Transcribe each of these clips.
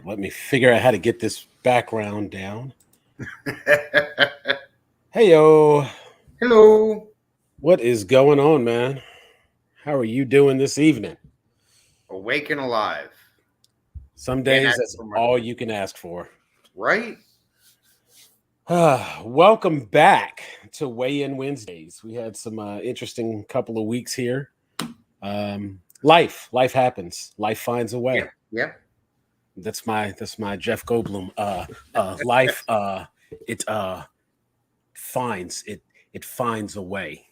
Let me figure out how to get this background down. Hey, yo. Hello. What is going on, man? How are you doing this evening? Awake and alive. Some Can't days ask that's for much all more. you can ask for. Right? Welcome back to Weigh In Wednesdays. We had some interesting couple of weeks here. Life happens. Life finds a way. Yep. Yep. That's my Jeff Goldblum. Life it finds it finds a way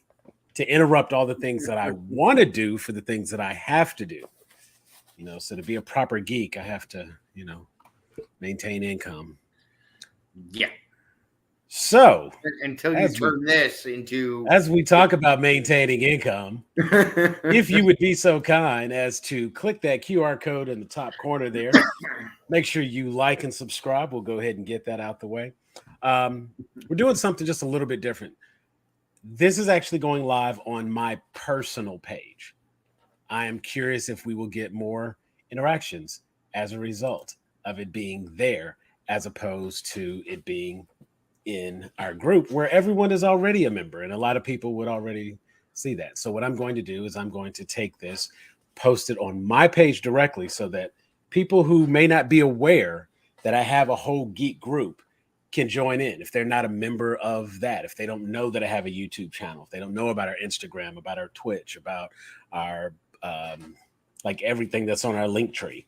to interrupt all the things that I want to do for the things that I have to do. So to be a proper geek, I have to, maintain income. Yeah. So Until you as we turn this into. as we talk about maintaining income, if you would be so kind as to click that QR code in the top corner there, make sure you like and subscribe. We'll go ahead and get that out the way. We're doing something just a little bit different. This is actually going live on my personal page. I am curious if we will get more interactions as a result of it being there, as opposed to it being in our group where everyone is already a member and a lot of people would already see that. So, what I'm going to do is I'm going to take this, post it on my page directly so that people who may not be aware that I have a whole geek group can join in if they're not a member of that, if they don't know that I have a YouTube channel, if they don't know about our Instagram, about our Twitch, about our like everything that's on our link tree.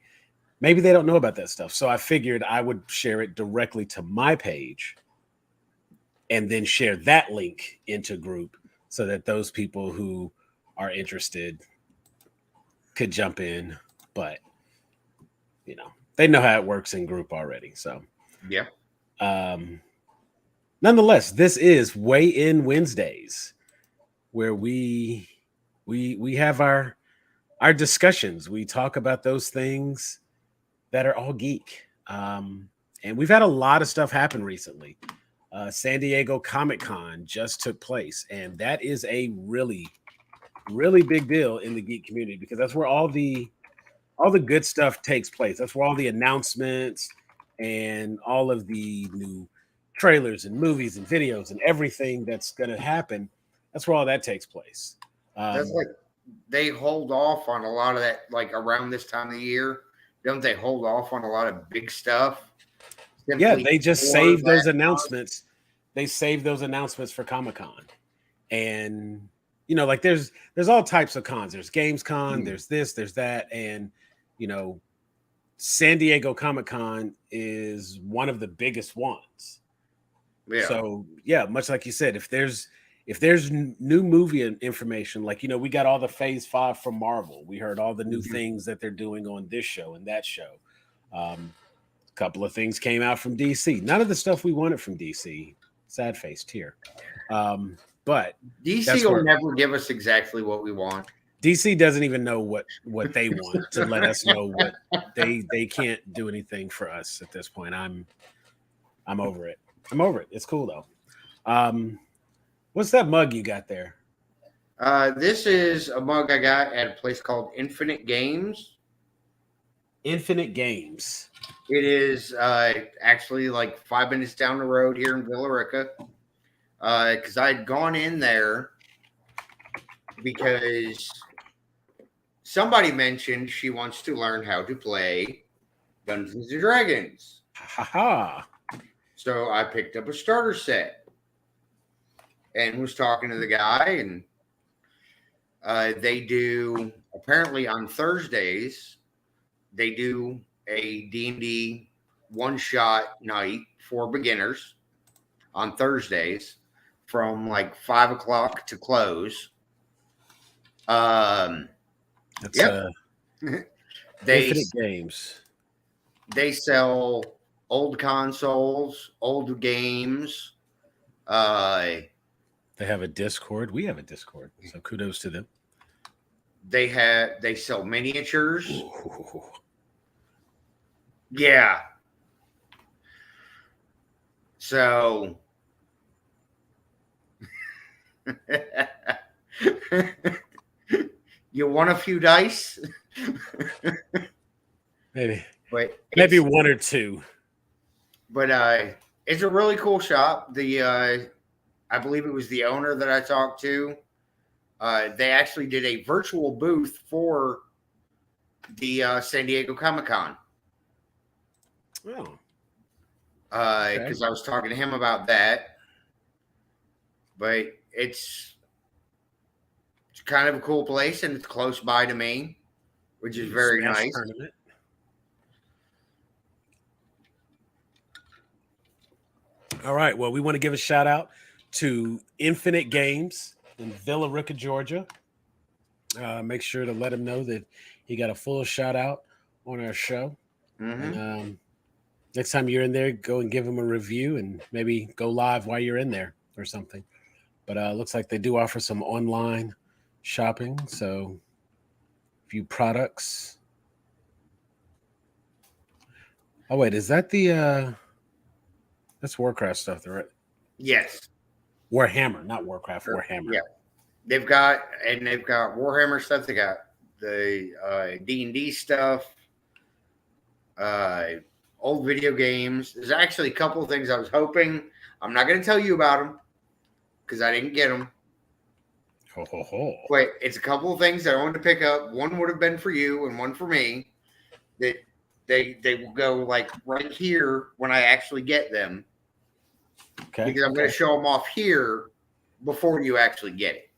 Maybe they don't know about that stuff. So I figured I would share it directly to my page and then share that link into group so that those people who are interested could jump in. But, they know how it works in group already. So, Yeah. um, nonetheless, this is Weigh In Wednesdays, where we have our discussions. We talk about those things that are all geek. And we've had a lot of stuff happen recently. San Diego Comic-Con just took place, and that is a really, really big deal in the geek community because that's where all the good stuff takes place. That's where all the announcements and all of the new trailers and movies and videos and everything that's going to happen. That's where all that takes place. That's Um, like they hold off on a lot of that, like around this time of the year. Don't they hold off on a lot of big stuff yeah, simply they just for save those that time? announcements. They save those announcements for Comic-Con. And like there's all types of cons. There's Games Con, there's this, there's that, and you know, San Diego Comic-Con is one of the biggest ones. Yeah. So yeah, much like you said, if there's new movie information, like we got all the Phase 5 from Marvel. We heard all the new Mhm. things that they're doing on this show and that show. A couple of things came out from DC. None of the stuff we wanted from DC. Sad face tear. But DC that's will where never give us exactly what we want. DC doesn't even know what they want to let us know what they can't do anything for us at this point. I'm over it. I'm over it. It's cool though. Um, what's that mug you got there? This is a mug I got at a place called Infinite Games. Infinite Games. It is actually like 5 minutes down the road here in Villa Rica. Because I'd gone in there because somebody mentioned she wants to learn how to play Dungeons and Dragons. Ha ha. So I picked up a starter set and was talking to the guy, and they do apparently on Thursdays they do a D&D one-shot night for beginners on Thursdays from like 5 o'clock to close. That's Yep. they Infinite Games. they sell old consoles, old games. They have a Discord. We have a Discord. So kudos to them. They sell miniatures. Ooh. Yeah. So you want a few dice? Maybe but Maybe it's one or two. it's a really cool shop. I believe it was the owner that I talked to. They actually did a virtual booth for the San Diego Comic-Con. Oh, Because I was talking to him about that. But it's kind of a cool place, and it's close by to me, which is very Smash nice. tournament. All right. Well, we want to give a shout out to Infinite Games in Villa Rica, Georgia. Make sure to let him know that he got a full shout out on our show. Mm-hmm. And next time you're in there, go and give him a review and maybe go live while you're in there or something. But looks like they do offer some online shopping. So, few products. Oh wait, is that the? That's Warcraft stuff, right? Yes. Warhammer, not Warcraft. Warhammer. Yeah. They've got Warhammer stuff. They got the D&D stuff. Old video games. There's actually a couple of things I was hoping. I'm not going to tell you about them because I didn't get them. Ho, ho, ho. But it's a couple of things that I wanted to pick up. One would have been for you and one for me. That they will go like right here when I actually get them. Okay. Because I'm going to show them off here before you actually get it.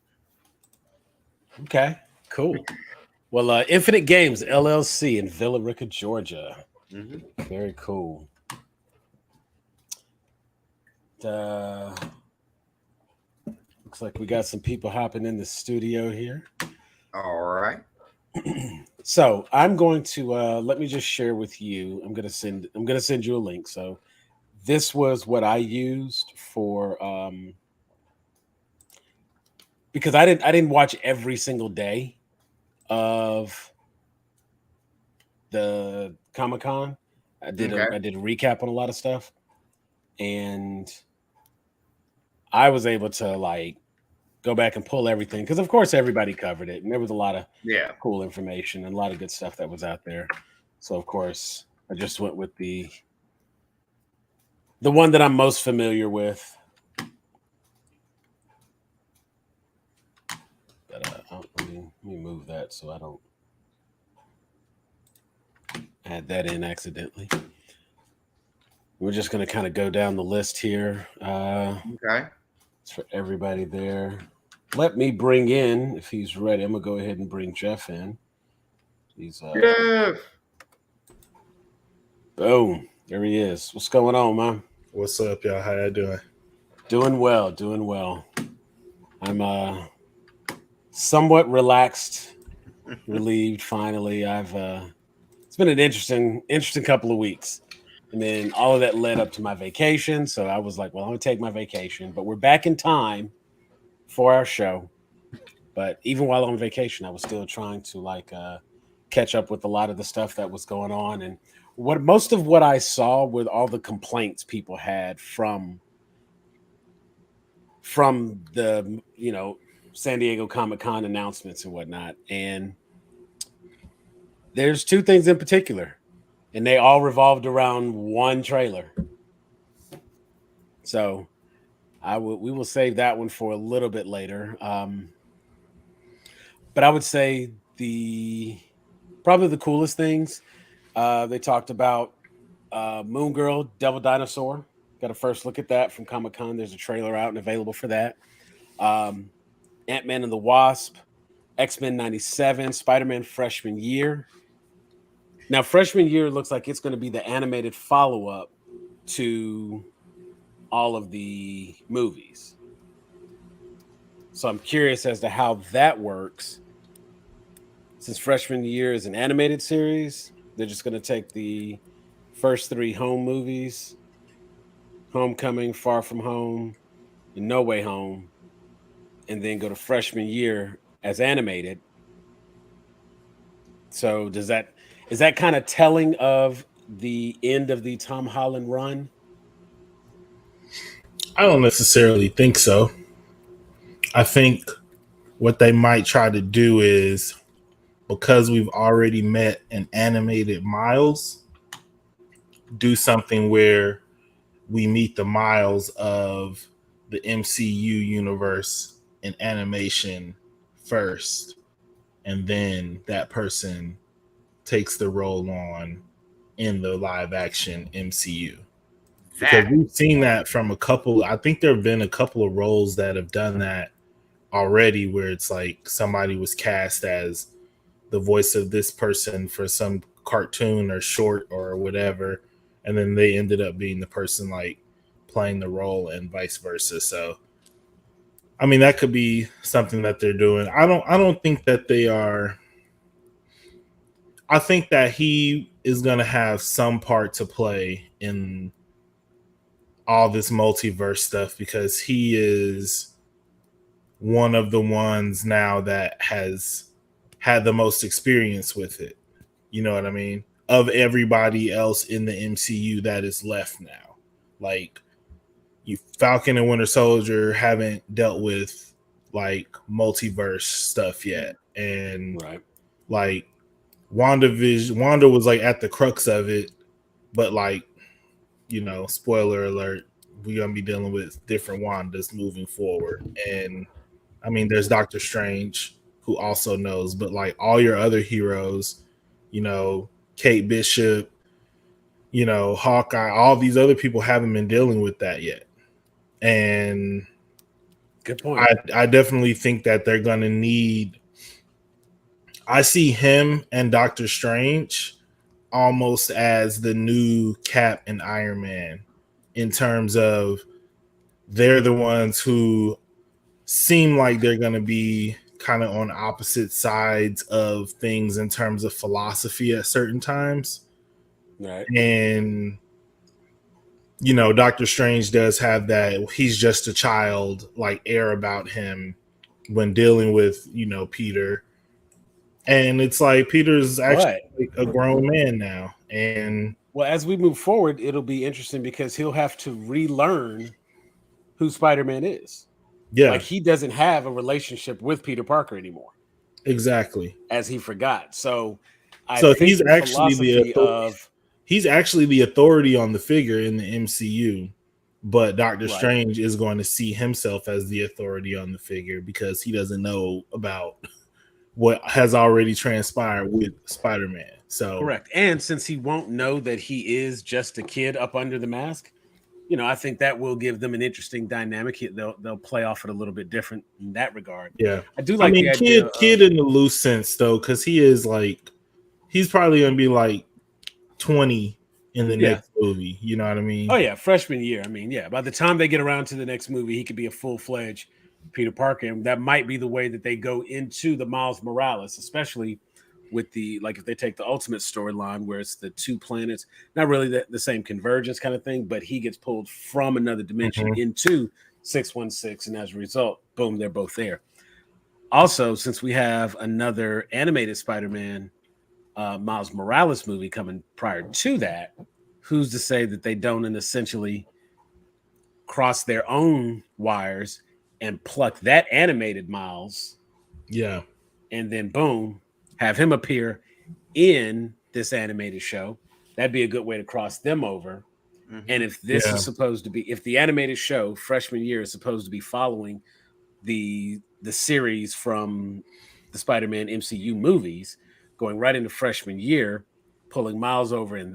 Okay. Cool. Well, Infinite Games LLC in Villa Rica, Georgia. Mm-hmm. Very cool. Looks like we got some people hopping in the studio here. All right. So I'm going to let me just share with you. I'm gonna send you a link. So this was what I used for because I didn't watch every single day of the Comic-Con. I did a recap on a lot of stuff, and I was able to like go back and pull everything because of course everybody covered it, and there was a lot of cool information and a lot of good stuff that was out there. So of course I just went with the one that I'm most familiar with. But let me move that so I don't add that in accidentally. We're just going to kind of go down the list here. Okay. It's for everybody there. Let me bring in, if he's ready, I'm going to go ahead and bring Jeff in. He's Jeff. Boom. There he is. What's going on, man? What's up, y'all? How y'all doing? Doing well, doing well. I'm somewhat relaxed, relieved finally. It's been an interesting couple of weeks. And then all of that led up to my vacation. So I was like, well, I'm going to take my vacation. But we're back in time for our show. But even while on vacation, I was still trying to catch up with a lot of the stuff that was going on. And most of what I saw were all the complaints people had from the, San Diego Comic-Con announcements and whatnot. And there's two things in particular. And they all revolved around one trailer. So we will save that one for a little bit later. But I would say probably the coolest things they talked about Moon Girl, Devil Dinosaur. Got a first look at that from Comic-Con. There's a trailer out and available for that. Ant-Man and the Wasp, X-Men 97, Spider-Man Freshman Year. Now, Freshman Year looks like it's going to be the animated follow-up to all of the movies. So I'm curious as to how that works. Since Freshman Year is an animated series, they're just going to take the first three home movies, Homecoming, Far From Home, and No Way Home, and then go to Freshman Year as animated. So is that kind of telling of the end of the Tom Holland run? I don't necessarily think so. I think what they might try to do is, because we've already met an animated Miles, do something where we meet the Miles of the MCU universe in animation first, and then that person takes the role on in the live action MCU. Because That we've seen that from a couple, I think there have been a couple of roles that have done that already, where it's like somebody was cast as the voice of this person for some cartoon or short or whatever, and then they ended up being the person like playing the role and vice versa. So I mean that could be something that they're doing. I don't think that they are. I think that he is going to have some part to play in all this multiverse stuff because he is one of the ones now that has had the most experience with it. You know what I mean? Of everybody else in the MCU that is left now. Like you Falcon and Winter Soldier haven't dealt with like multiverse stuff yet. And Right. like Wanda was like at the crux of it, but like, you know, spoiler alert, we're gonna be dealing with different Wandas moving forward. And I mean, there's Doctor Strange who also knows, but like all your other heroes, you know, Kate Bishop, you know, Hawkeye, all these other people haven't been dealing with that yet. And Good point. I definitely think that they're gonna need. I see him and Doctor Strange almost as the new Cap and Iron Man in terms of they're the ones who seem like they're going to be kind of on opposite sides of things in terms of philosophy at certain times. Right. And, you know, Doctor Strange does have that he's just a child like air about him when dealing with, you know, Peter. And it's like Peter's actually But like a grown man now. And well, as we move forward, it'll be interesting because he'll have to relearn who Spider-Man is. yeah, Like he doesn't have a relationship with Peter Parker anymore, exactly. as he forgot. So I So think the philosophy of he's actually the authority on the figure in the MCU, but Doctor right, Strange is going to see himself as the authority on the figure because he doesn't know about what has already transpired with Spider-Man. So correct. And since he won't know that he is just a kid up under the mask, you know, I think that will give them an interesting dynamic. They'll play off it a little bit different in that regard. yeah, I do I like the mean, idea kid of in the loose sense though, because he is like he's probably going to be like 20 in the yeah. next movie. You know what I Oh mean? yeah, freshman year. I mean, yeah. By the time they get around to the next movie, he could be a full-fledged Peter Parker, and that might be the way that they go into the Miles Morales, especially with the like if they take the Ultimate storyline where it's the two planets, not really the same convergence kind of thing, but he gets pulled from another dimension Mhm. into 616, and as a result, boom, they're both there. Also, since we have another animated Spider-Man Miles Morales movie coming prior to that, who's to say that they don't and essentially cross their own wires and pluck that animated Miles, Yeah, and then boom, have him appear in this animated show? That'd be a good way to cross them over. And if this yeah, is supposed to be, if the animated show freshman year is supposed to be following the series from the Spider-Man MCU movies, going right into freshman year, pulling Miles over in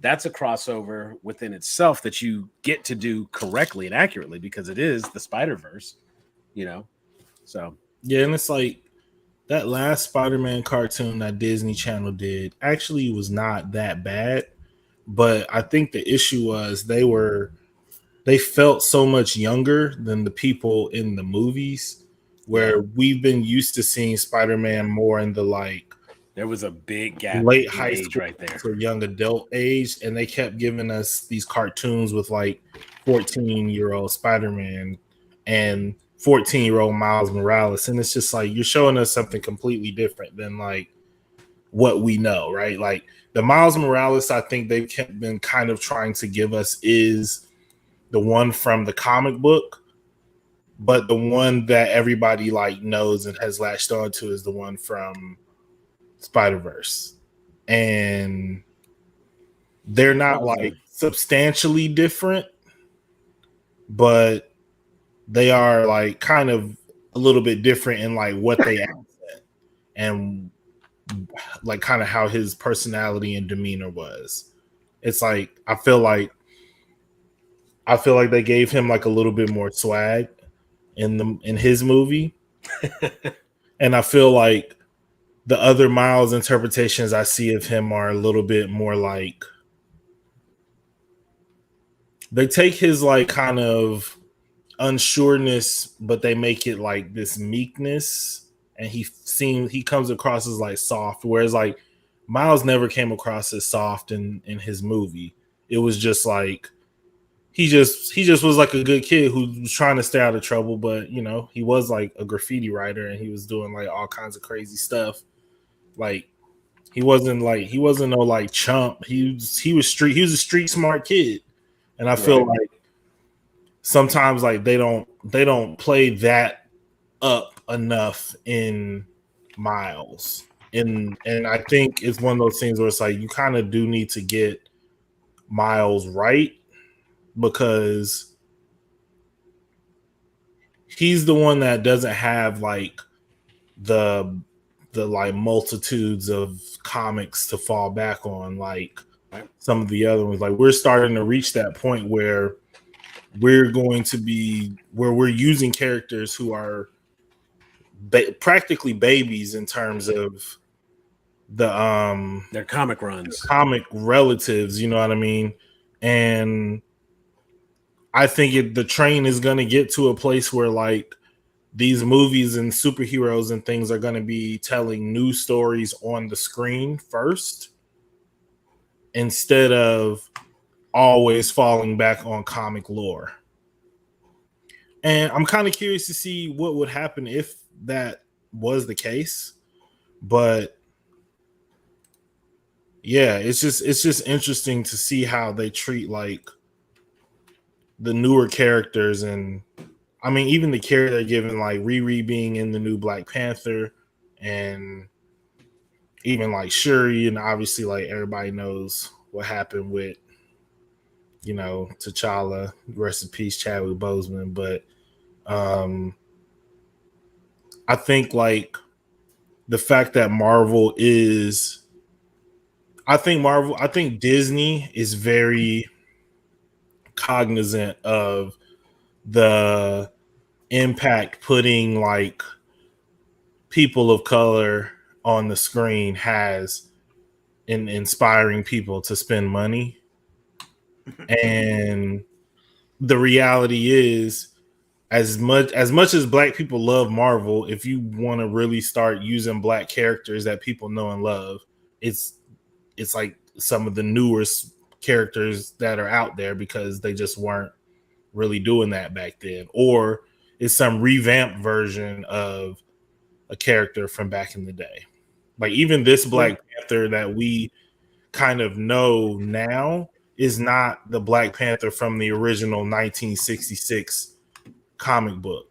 that's a crossover within itself that you get to do correctly and accurately because it is the Spider-Verse, you know. So yeah, and it's like that last Spider-Man cartoon that Disney Channel did actually was not that bad, but I think the issue was they felt so much younger than the people in the movies yeah, where we've been used to seeing Spider-Man more in the like there was a big gap late in high age school right there. to young adult age, and they kept giving us these cartoons with like 14-year-old Spider-Man and 14-year-old Miles Morales, and it's just like you're showing us something completely different than like what we know, right? Like the Miles Morales I think they've kept been kind of trying to give us is the one from the comic book, but the one that everybody like knows and has latched on to is the one from Spider-Verse. And they're not like substantially different, but they are like kind of a little bit different in like what they accent and like kind of how his personality and demeanor was. It's like I feel like they gave him like a little bit more swag in his movie. And I feel like the other Miles interpretations I see of him are a little bit more like they take his like kind of unsureness, but they make it like this meekness, and he comes across as like soft, whereas like Miles never came across as soft in his movie. It was just like he just was like a good kid who was trying to stay out of trouble, but you know, he was like a graffiti writer and he was doing like all kinds of crazy stuff. Like he wasn't no like chump. He was a street smart kid. And I feel like sometimes like they don't play that up enough in Miles. And I think it's one of those things where it's like you kind of do need to get Miles right, because he's the one that doesn't have like the like multitudes of comics to fall back on like some of the other ones. Like we're starting to reach that point where we're using characters who are practically babies in terms of their comic runs, comic relatives, you know what I mean? And I think the train is going to get to a place where like these movies and superheroes and things are going to be telling new stories on the screen first, instead of always falling back on comic lore. And I'm kind of curious to see what would happen if that was the case. But yeah, it's just interesting to see how they treat like the newer characters. And I mean, even the care they're giving like Riri being in the new Black Panther, and even like Shuri, and obviously like everybody knows what happened with, you know, T'Challa, rest in peace, Chadwick Boseman. But I think like the fact that I think Disney is very cognizant of the impact putting like people of color on the screen has in inspiring people to spend money. And the reality is, as much as Black people love Marvel, if you want to really start using Black characters that people know and love, it's like some of the newest characters that are out there, because they just weren't really doing that back then, or it's some revamped version of a character from back in the day. Like even this Black Panther that we kind of know now is not the Black Panther from the original 1966 comic book.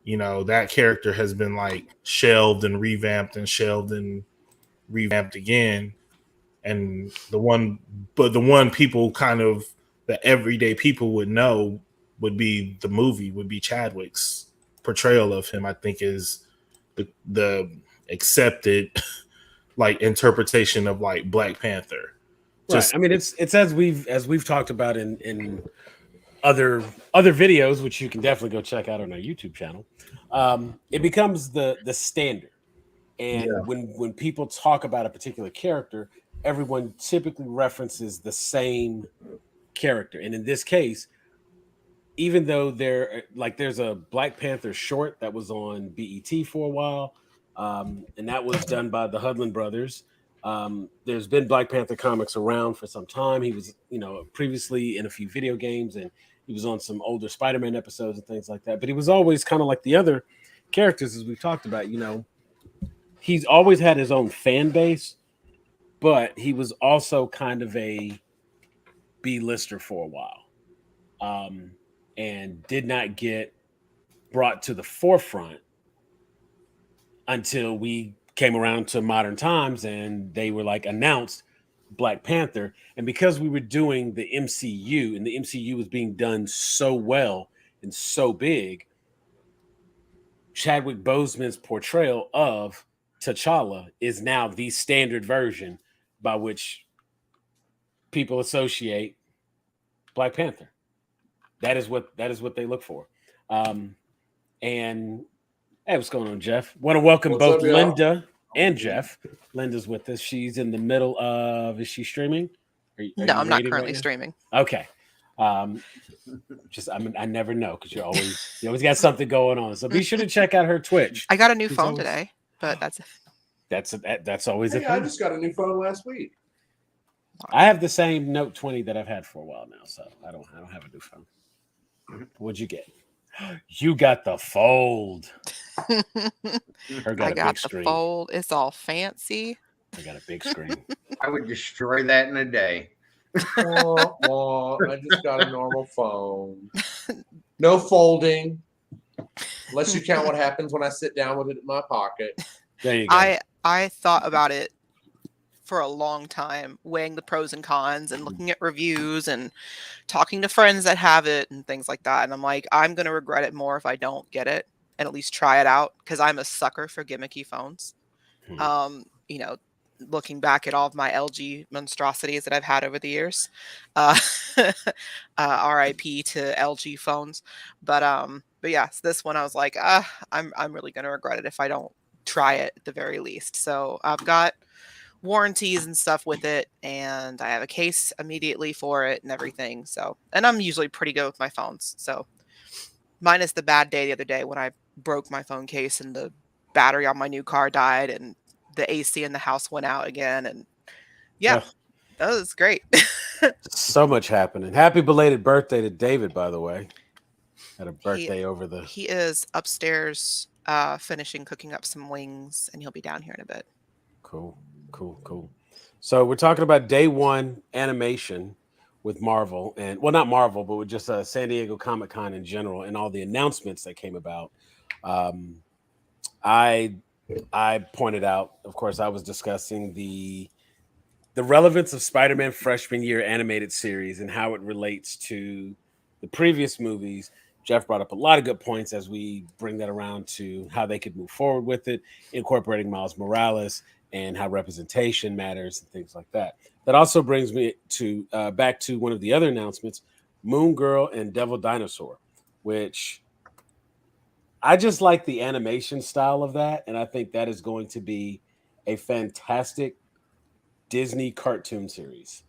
You know, that character has been like shelved and revamped and shelved and revamped again. And the one people kind of, the everyday people would know would be Chadwick's portrayal of him. I think is the accepted like interpretation of like Black Panther. Right. I mean, it's as we've talked about in other videos, which you can definitely go check out on our YouTube channel. It becomes the standard, and when people talk about a particular character, everyone typically references the same character. And in this case, even though there's a Black Panther short that was on BET for a while, and that was done by the Hudlin brothers. There's been Black Panther comics around for some time. He was, previously in a few video games, and he was on some older Spider-Man episodes and things like that. But he was always kind of like the other characters, as we've talked about. He's always had his own fan base, but he was also kind of a B-lister for a while, and did not get brought to the forefront until we came around to modern times, and they were like announced Black Panther, and because we were doing the MCU and the MCU was being done so well and so big, Chadwick Boseman's portrayal of T'Challa is now the standard version by which people associate Black Panther. That is what they look for. And hey, what's going on, Jeff? Want to welcome What's both up, y'all? Linda and Jeff. Linda's with us. She's in the middle of. Is she streaming? Are No, you I'm not waiting currently right now? streaming. Okay. I never know because you always got something going on. So be sure to check out her Twitch. I got a new She's phone always- today, but that's That's always a Hey, I thing. just got a new phone last week. I have the same Note 20 that I've had for a while now, so I don't have a new phone. What'd you get? You got the Fold. Her got I a got big the screen. fold. It's all fancy. I got a big screen. I would destroy that in a day. Wah, wah. I just got a normal phone. No folding. Unless you count what happens when I sit down with it in my pocket. There you go. I thought about it for a long time, weighing the pros and cons and looking at reviews and talking to friends that have it and things like that. And I'm like, I'm gonna regret it more if I don't get it and at least try it out because I'm a sucker for gimmicky phones. You know, looking back at all of my LG monstrosities that I've had over the years. RIP to LG phones. But yes, this one I was like, I'm really gonna regret it if I don't try it at the very least. So I've got warranties and stuff with it, and I have a case immediately for it and everything. So, and I'm usually pretty good with my phones. So, minus the bad day the other day when I broke my phone case and the battery on my new car died and the AC in the house went out again. And yeah, that was great. So much happening. Happy belated birthday to David, by the way. Had a birthday over the. He is upstairs finishing cooking up some wings, and he'll be down here in a bit. Cool. So we're talking about day one animation with Marvel, and well, not Marvel, but with just San Diego Comic-Con in general and all the announcements that came about. I pointed out, of course, I was discussing the relevance of Spider-Man freshman year animated series and how it relates to the previous movies. Jeff brought up a lot of good points as we bring that around to how they could move forward with it, incorporating Miles Morales and how representation matters and things like that. That also brings me to back to one of the other announcements, Moon Girl and Devil Dinosaur, which I just like the animation style of that. And I think that is going to be a fantastic Disney cartoon series.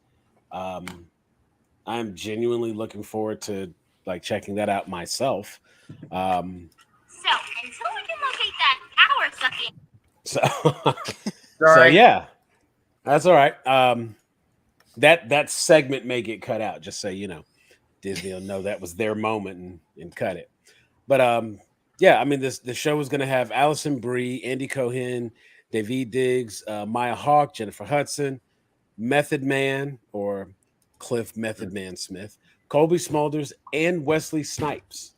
I'm genuinely looking forward to checking that out myself. So until we can locate that power sucking. So yeah, that's all right. That segment may get cut out, just so you know. Disney will know that was their moment and cut it. But yeah, I mean, the show is going to have Allison Brie, Andy Cohen, Daveed Diggs, Maya Hawke, Jennifer Hudson, Method Man or Cliff Method Man Smith, Colby Smulders, and Wesley Snipes.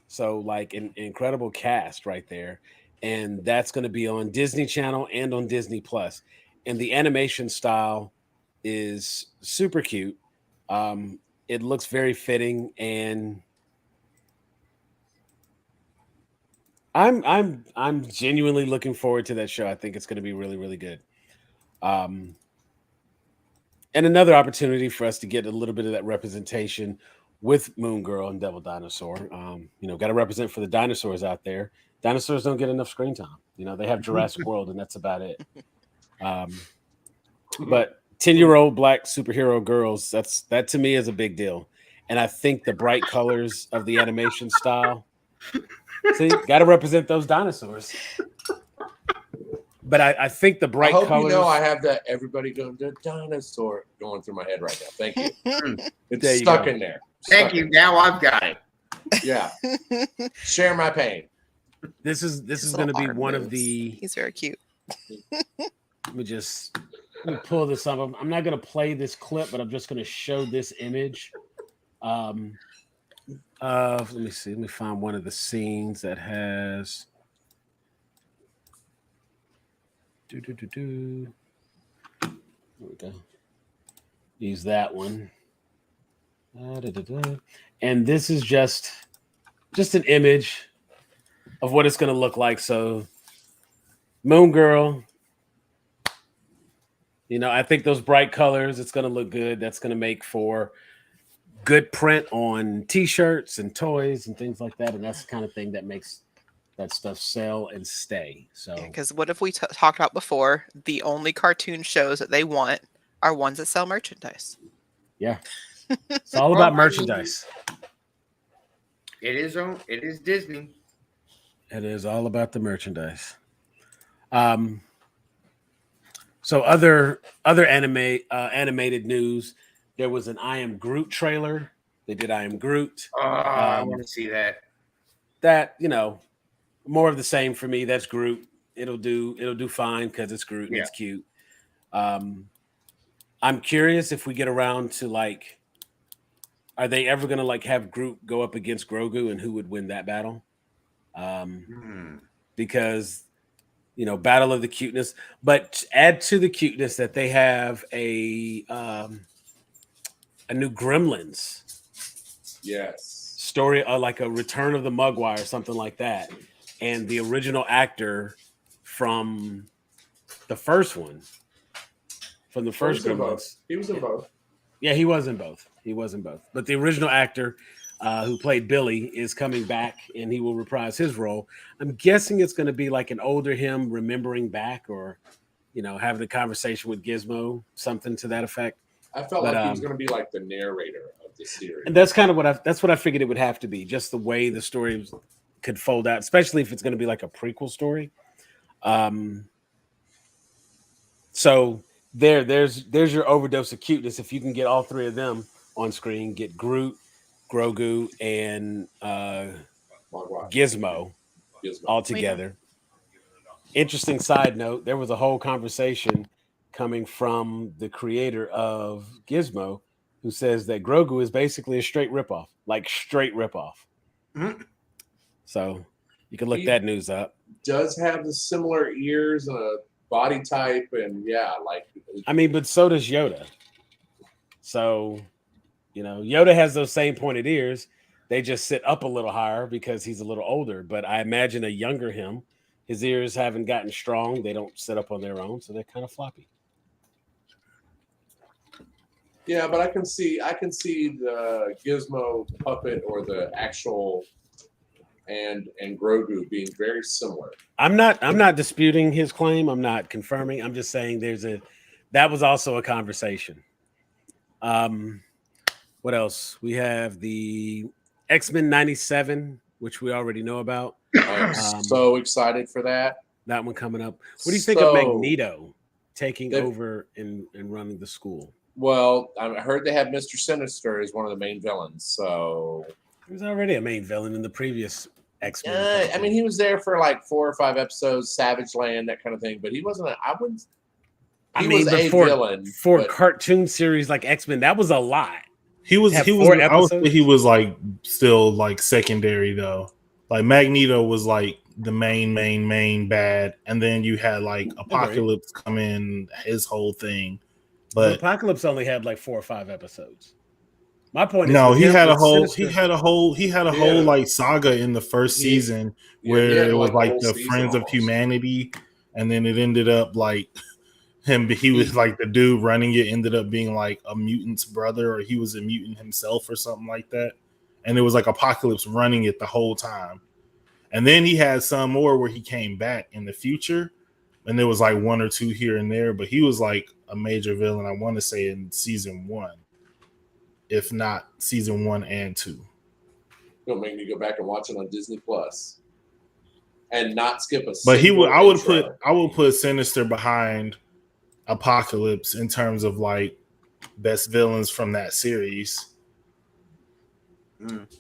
So an incredible cast right there. And that's going to be on Disney Channel and on Disney Plus. And the animation style is super cute. It looks very fitting, and I'm genuinely looking forward to that show. I think it's going to be really, really good. And another opportunity for us to get a little bit of that representation with Moon Girl and Devil Dinosaur. Got to represent for the dinosaurs out there. Dinosaurs don't get enough screen time. They have Jurassic World, and that's about it. But 10-year-old black superhero girls, that to me is a big deal. And I think the bright colors of the animation style, see, got to represent those dinosaurs. But I think the bright I hope colors. you know I have that everybody going the dinosaur going through my head right now. Thank you. It's There you stuck go. in there. Thank Stuck you. in Now I've got it. there. Yeah. Share my pain. This is going to be one of the. He's very cute. Let me pull this up. I'm not going to play this clip, but I'm just going to show this image. Let me see. Let me find one of the scenes that has. Here we go. Use that one. And this is just an image of what it's going to look like. So, Moon Girl, I think those bright colors, it's going to look good. That's going to make for good print on T-shirts and toys and things like that. And that's the kind of thing that makes that stuff sell and stay. So, Because what if we talked about before, the only cartoon shows that they want are ones that sell merchandise. Yeah. It's all about merchandise. It is Disney. It is all about the merchandise. So other animated news. There was an I Am Groot trailer. They did I Am Groot. I want to see that. That more of the same for me. That's Groot. It'll do fine because it's Groot and it's cute. I'm curious if we get around to are they ever gonna have Groot go up against Grogu and who would win that battle? Because battle of the cuteness, but add to the cuteness that they have a new Gremlins story, like a Return of the Mugwai or something like that, and the original actor from the first one, from the first Gremlins, he was in both. Yeah, he was in both. But the original actor who played Billy is coming back, and he will reprise his role. I'm guessing it's going to be like an older him remembering back, or having a conversation with Gizmo, something to that effect. I felt like he was going to be like the narrator of the series, and that's kind of what I figured it would have to be, just the way the story could fold out, especially if it's going to be like a prequel story. So there's your overdose of cuteness. If you can get all three of them on screen, get Groot, Grogu, and Gizmo all together. Interesting side note, there was a whole conversation coming from the creator of Gizmo who says that Grogu is basically a straight ripoff. Mm-hmm. So you can look that news up. Does have the similar ears and a body type, and but so does Yoda. So Yoda has those same pointed ears. They just sit up a little higher because he's a little older. But I imagine a younger him, his ears haven't gotten strong. They don't sit up on their own, so they're kind of floppy. Yeah, but I can see the Gizmo puppet or the actual and Grogu being very similar. I'm not disputing his claim. I'm not confirming. I'm just saying that was also a conversation. What else? We have the X-Men 97, which we already know about. I'm so excited for that. That one coming up. What do you think of Magneto taking over and running the school? Well, I heard they have Mr. Sinister as one of the main villains. So he was already a main villain in the previous X-Men. He was there for like 4 or 5 episodes, Savage Land, that kind of thing. But he wasn't. He was a villain for cartoon series like X-Men. That was a lot. He was. I would say he was still secondary though. Like Magneto was like the main bad, and then you had Apocalypse come in, his whole thing. But Apocalypse only had 4 or 5 episodes. My point is, he had a whole saga in the first season where it was the Friends of Humanity, and then it ended up he was the dude running it ended up being a mutant's brother, or he was a mutant himself or something like that. And it was Apocalypse running it the whole time. And then he had some more where he came back in the future, and there was 1 or 2 here and there, but he was a major villain, I want to say, in season 1, if not season 1 and 2. It'll make me go back and watch it on Disney Plus and not skip a. But I would put Sinister behind Apocalypse in terms of best villains from that series.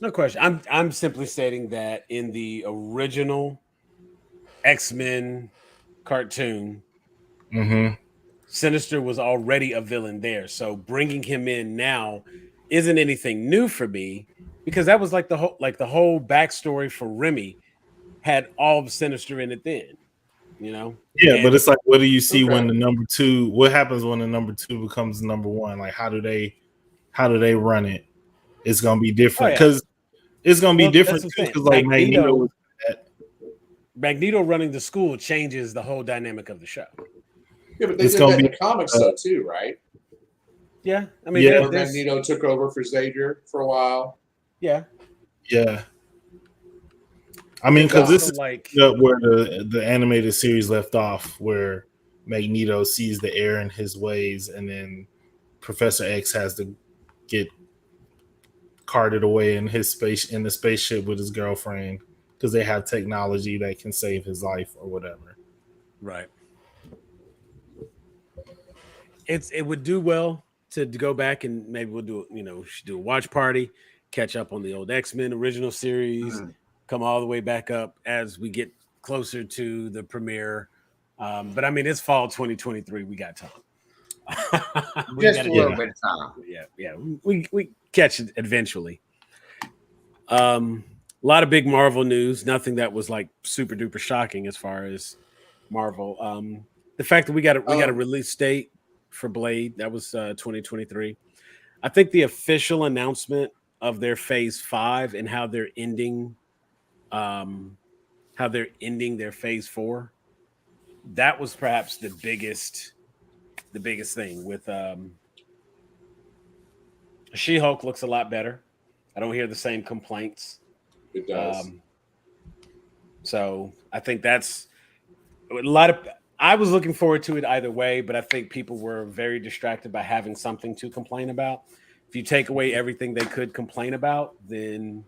No question. I'm simply stating that in the original X-Men cartoon, Sinister was already a villain there. So bringing him in now isn't anything new for me, because that was the whole backstory for Remy had all of Sinister in it then. you know. Yeah, And- but it's like, what do you see when Okay. the number two? What happens when the number two becomes number one? Like, how do they run it? It's gonna be different yeah. because it's gonna be Well, different that's too. the thing. Because like Magneto was Magneto running the school changes the whole dynamic of the show. Yeah, but they It's did gonna that in be- the comics though too, right? Yeah, I mean, Yeah. Where Magneto took over for Xavier for a while. yeah. yeah. I mean, because this Also, is like, where the animated series left off, where Magneto sees the error in his ways, and then Professor X has to get carted away in the spaceship with his girlfriend because they have technology that can save his life or whatever. right. It would do well to go back and maybe we'll do should do a watch party, catch up on the old X-Men original series, come all the way back up as we get closer to the premiere. But I mean, it's fall 2023. We got time. Just a little bit of time. Yeah. We catch it eventually. A lot of big Marvel news. Nothing that was like super duper shocking as far as Marvel. The fact that we got a release date for Blade, that was 2023. I think the official announcement of their Phase 5 and how they're ending their Phase 4. That was perhaps the biggest thing with She-Hulk looks a lot better. I don't hear the same complaints. It does. So I think that's a lot of. I was looking forward to it either way, but I think people were very distracted by having something to complain about. If you take away everything they could complain about, then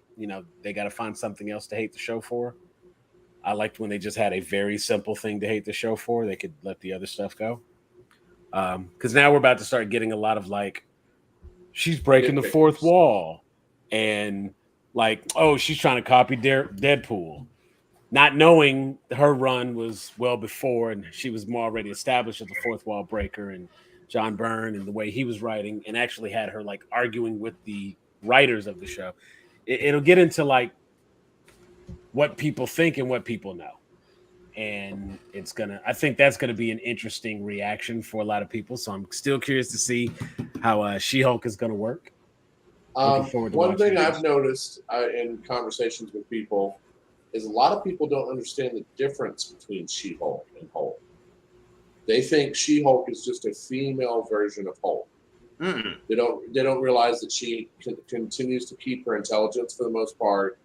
they got to find something else to hate the show for. I liked when they just had a very simple thing to hate the show for. They could let the other stuff go. Because now we're about to start getting a lot of like, she's breaking the fourth wall, and like, oh, she's trying to copy Deadpool. Not knowing her run was well before, and she was more already established as a fourth wall breaker, and John Byrne and the way he was writing, and actually had her like arguing with the writers of the show. It'll get into like what people think and what people know, and I think that's gonna be an interesting reaction for a lot of people. So I'm still curious to see how She-Hulk is gonna work. One thing I've noticed in conversations with people is a lot of people don't understand the difference between She-Hulk and Hulk. They think She-Hulk is just a female version of Hulk. Mm-mm. They don't realize that she continues to keep her intelligence for the most part,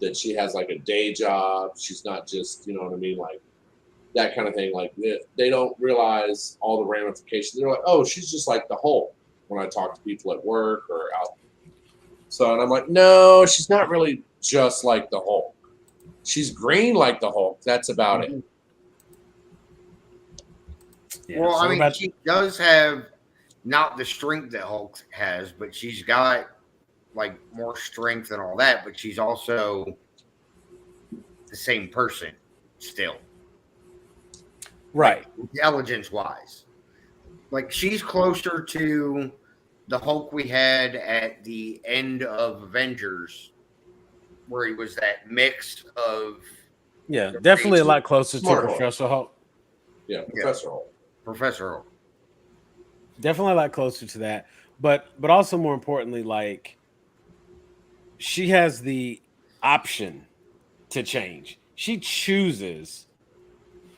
that she has like a day job. She's not just, you know what I mean, like that kind of thing. Like they don't realize all the ramifications. They're like, oh, she's just like the Hulk when I talk to people at work or out. So, and I'm like, no, she's not really just like the Hulk. She's green like the Hulk. That's about it. Yeah, Well, so I mean, she does have not the strength that Hulk has, but she's got like more strength and all that. But she's also the same person still, right? Intelligence wise, like she's closer to the Hulk we had at the end of Avengers, where he was that mix of definitely a lot closer to Smart Professor Hulk. Yeah, Professor Hulk. Professor Hulk. Definitely a lot closer to that, but also more importantly, like she has the option to change. She chooses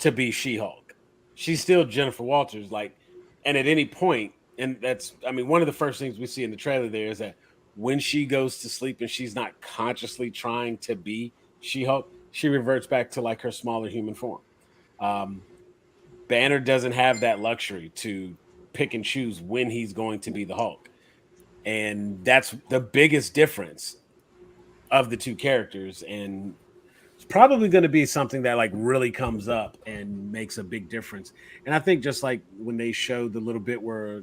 to be She-Hulk. She's still Jennifer Walters, like, and at any point, and that's, I mean, one of the first things we see in the trailer there is that when she goes to sleep and she's not consciously trying to be She-Hulk, she reverts back to like her smaller human form. Banner doesn't have that luxury to pick and choose when he's going to be the Hulk. And that's the biggest difference of the two characters. And it's probably going to be something that like really comes up and makes a big difference. And I think just like when they showed the little bit where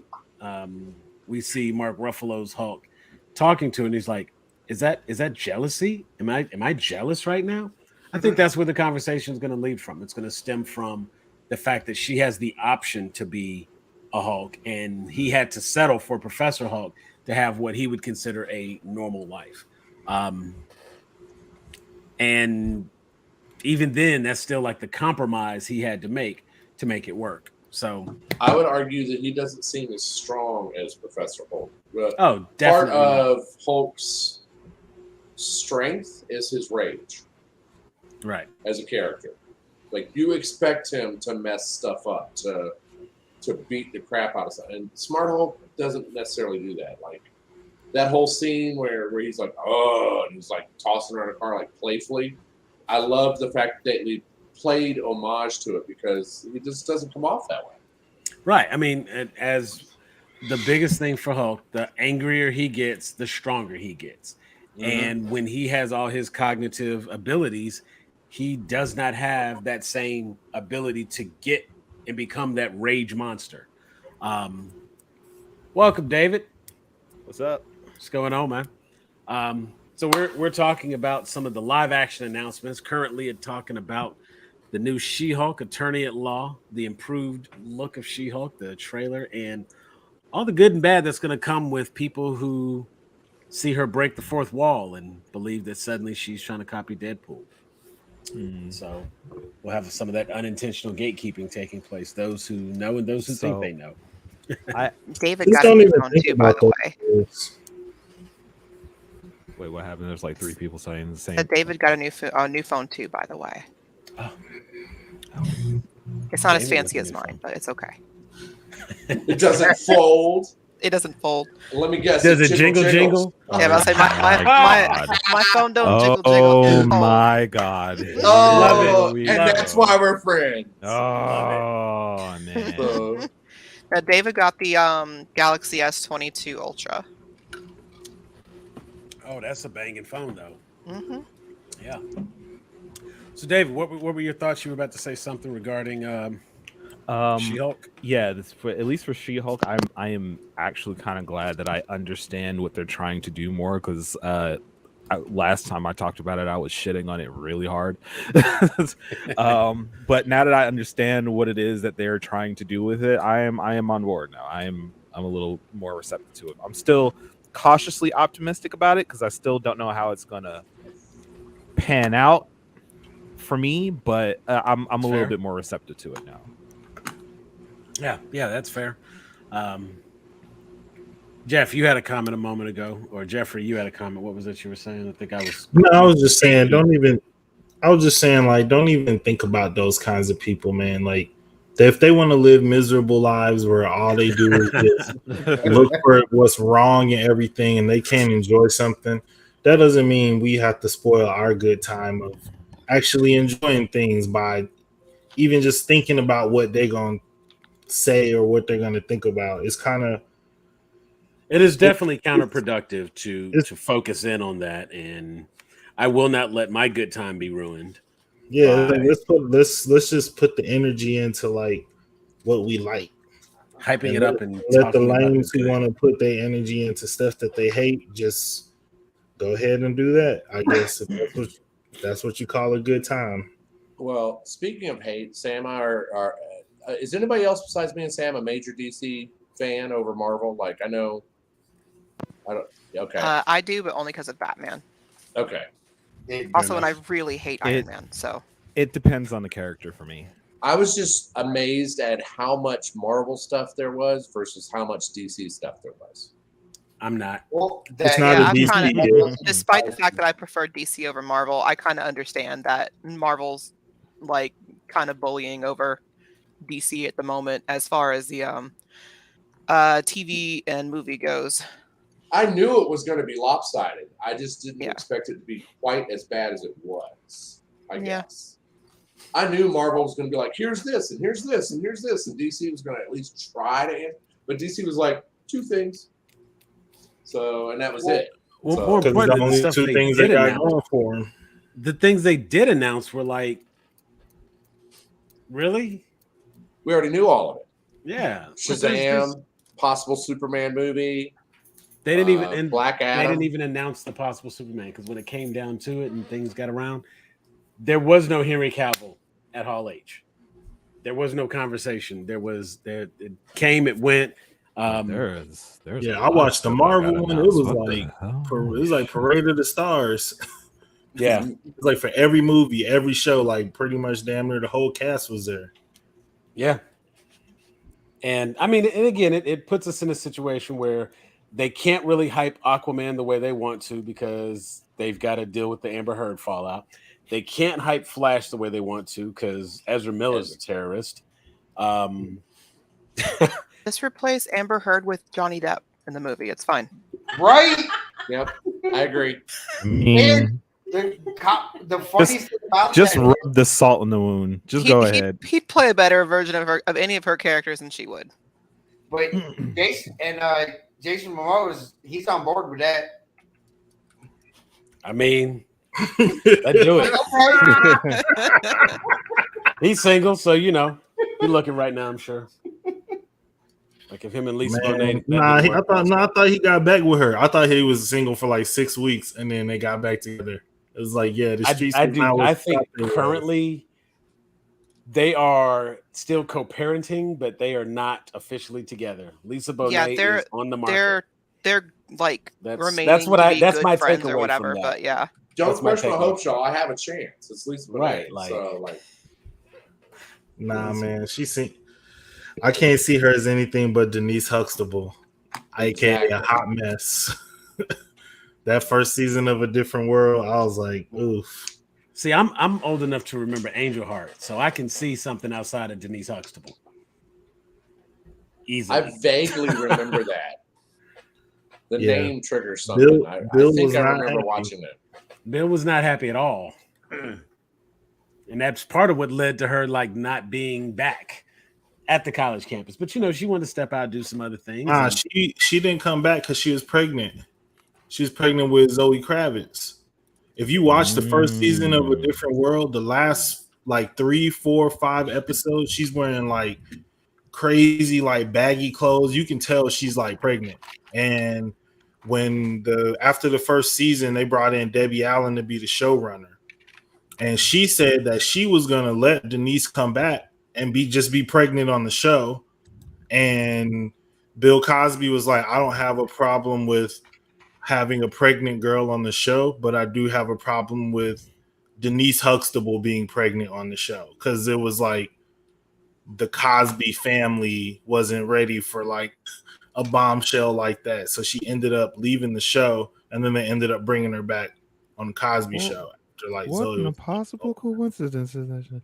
we see Mark Ruffalo's Hulk talking to him, and he's like, is that jealousy? Am I jealous right now? I think that's where the conversation is going to lead from. It's going to stem from the fact that she has the option to be a Hulk, and he had to settle for Professor Hulk to have what he would consider a normal life. And even then, that's still like the compromise he had to make it work. So I would argue that he doesn't seem as strong as Professor Hulk. But oh, part definitely not. of Hulk's strength is his rage, Right. as a character. Like, you expect him to mess stuff up, to beat the crap out of something. And Smart Hulk doesn't necessarily do that. Like, that whole scene where he's like, oh, and he's like tossing around a car like playfully. I love the fact that we played homage to it because he just doesn't come off that way. Right. I mean, as the biggest thing for Hulk, the angrier he gets, the stronger he gets. Mm-hmm. And when he has all his cognitive abilities, he does not have that same ability to get and become that rage monster. Welcome, David. What's up? What's going on, man? So we're talking about some of the live action announcements. Currently, talking about the new She-Hulk, Attorney at Law, the improved look of She-Hulk, the trailer, and all the good and bad that's going to come with people who see her break the fourth wall and believe that suddenly she's trying to copy Deadpool. So we'll have some of that unintentional gatekeeping taking place. Those who know and those who think they know. David got a new phone too, by the way. Wait, what happened? There's like 3 people saying the same. David got a new phone too, by the way. Oh. It's not as fancy as mine, but it's okay. It doesn't fold. It doesn't fold. Let me guess. Does it jingle? Yeah, I was say my phone don't jingle. Oh my god! Oh, Love it. and that's why we're friends. Oh man! So, David got the Galaxy S22 Ultra. Oh, that's a banging phone, though. Mm-hmm. Yeah. So, David, what were your thoughts? You were about to say something regarding She-Hulk. Yeah, at least for She-Hulk, I am actually kind of glad that I understand what they're trying to do more because last time I talked about it, I was shitting on it really hard. But now that I understand what it is that they're trying to do with it, I am on board now. I'm a little more receptive to it. I'm still cautiously optimistic about it because I still don't know how it's gonna pan out for me, but I'm a little bit more receptive to it now. Yeah, that's fair. Jeff, you had a comment a moment ago, or Jeffrey, you had a comment. What was it you were saying? I think I was. No, I was just saying, don't even think about those kinds of people, man. Like, if they want to live miserable lives where all they do is just look for what's wrong in everything and they can't enjoy something, that doesn't mean we have to spoil our good time of actually enjoying things by even just thinking about what they're going to say or what they're going to think about. It's kind of. It is definitely counterproductive to focus in on that, and I will not let my good time be ruined. Yeah, let's just put the energy into like what we like, hyping it up, and let the lanes who want to put their energy into stuff that they hate just go ahead and do that. I guess if that's what you call a good time. well, speaking of hate, Sam, is anybody else besides me and Sam a major DC fan over Marvel? Like, I don't. Okay. I do, but only because of Batman. Okay. Also, and I really hate Iron Man, so. It depends on the character for me. I was just amazed at how much Marvel stuff there was versus how much DC stuff there was. I'm not. Well, It's not a DC. Despite the fact that I prefer DC over Marvel, I kind of understand that Marvel's like kind of bullying over DC at the moment as far as the TV and movie goes. I knew it was going to be lopsided. I just didn't expect it to be quite as bad as it was, I guess. I knew Marvel was going to be like, here's this, and here's this, and here's this, and DC was going to at least try to answer. But DC was like, 2 things. So, and that was it. Well, So, more important, the only 2 things they got going for them. The things they did announce were like, really? we already knew all of it. Yeah. Shazam, possible Superman movie. They didn't even Black Adam. They didn't even announce the possible Superman because when it came down to it and things got around, there was no Henry Cavill at Hall H. There was no conversation. It came, it went. There's I watched the Marvel one. It was like Parade of the Stars. Yeah. It's like for every movie, every show, like pretty much damn near the whole cast was there. Yeah. And I mean, and again, it puts us in a situation where they can't really hype Aquaman the way they want to because they've got to deal with the Amber Heard fallout. They can't hype Flash the way they want to because Ezra Miller's a terrorist. Just replace Amber Heard with Johnny Depp in the movie. It's fine. Right? Yep, I agree. I mean, The funniest thing about Just that, rub the salt in the wound. Just go ahead. He'd play a better version of any of her characters than she would. but Jason Momoa he's on board with that. I mean, let's do it. He's single, so you're looking right now, I'm sure. Like if him and Lisa Bonet. I thought he got back with her. I thought he was single for like 6 weeks and then they got back together. It was like, yeah, the streets. I think currently they are still co-parenting, but they are not officially together. Lisa Bonet is on the market. They're like remaining. That's my friends takeaway or whatever. from that. But yeah, Don't crush my hopes, y'all. I have a chance. It's Lisa Bonet, right? Like, nah, man. I can't see her as anything but Denise Huxtable, aka a hot mess. That first season of A Different World, I was like, oof. See, I'm old enough to remember Angel Heart, so I can see something outside of Denise Huxtable. Easily. I vaguely remember that. The name triggers something. I think I remember watching it. Bill was not happy at all. And that's part of what led to her like not being back at the college campus. But she wanted to step out and do some other things. She didn't come back because she was pregnant. She was pregnant with Zoe Kravitz. If you watch the first season of A Different World, the last like 3, 4, 5 episodes, she's wearing like crazy like baggy clothes. You can tell she's like pregnant. And after the first season, they brought in Debbie Allen to be the showrunner. And she said that she was gonna let Denise come back and be pregnant on the show. And Bill Cosby was like, I don't have a problem with having a pregnant girl on the show, but I do have a problem with Denise Huxtable being pregnant on the show. Cause it was like the Cosby family wasn't ready for like a bombshell like that. So she ended up leaving the show and then they ended up bringing her back on the Cosby show. Like what Zoe an impossible coincidence is that?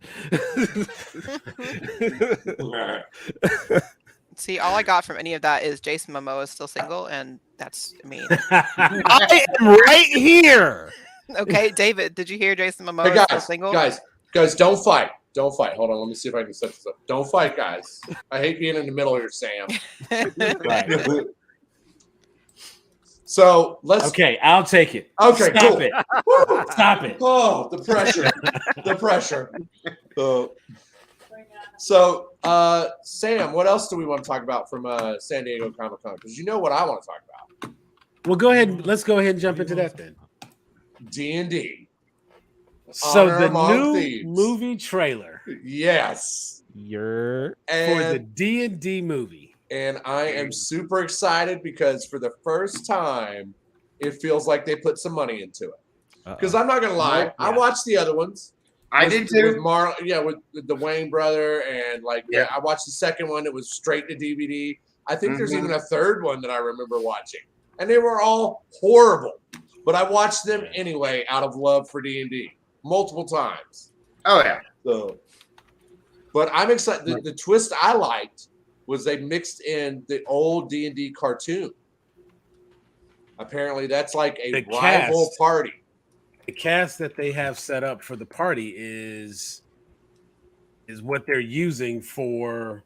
See, all I got from any of that is Jason Momoa is still single, and that's mean. I am right here. Okay, David, did you hear Jason Momoa is still single? Guys, don't fight. Don't fight. Hold on, let me see if I can set this up. Don't fight, guys. I hate being in the middle here, Sam. Right. So let's. Okay, I'll take it. Okay, Stop cool. it. Stop it. Oh, the pressure. The pressure. So, Sam, what else do we want to talk about from San Diego Comic-Con? Because you know what I want to talk about. Well, go ahead. Let's go ahead and jump into that then. D&D. So the new movie trailer. Yes. For the D&D movie. And I am super excited because for the first time, it feels like they put some money into it. Because I'm not going to lie, I watched the other ones. I did too. With the Wayne brother, and I watched the second one. It was straight to DVD. I think there's even a third one that I remember watching, and they were all horrible. But I watched them anyway out of love for D&D multiple times. Oh yeah. But I'm excited. The twist I liked was they mixed in the old D&D cartoon. Apparently, that's like a rival party. The cast that they have set up for the party is what they're using for,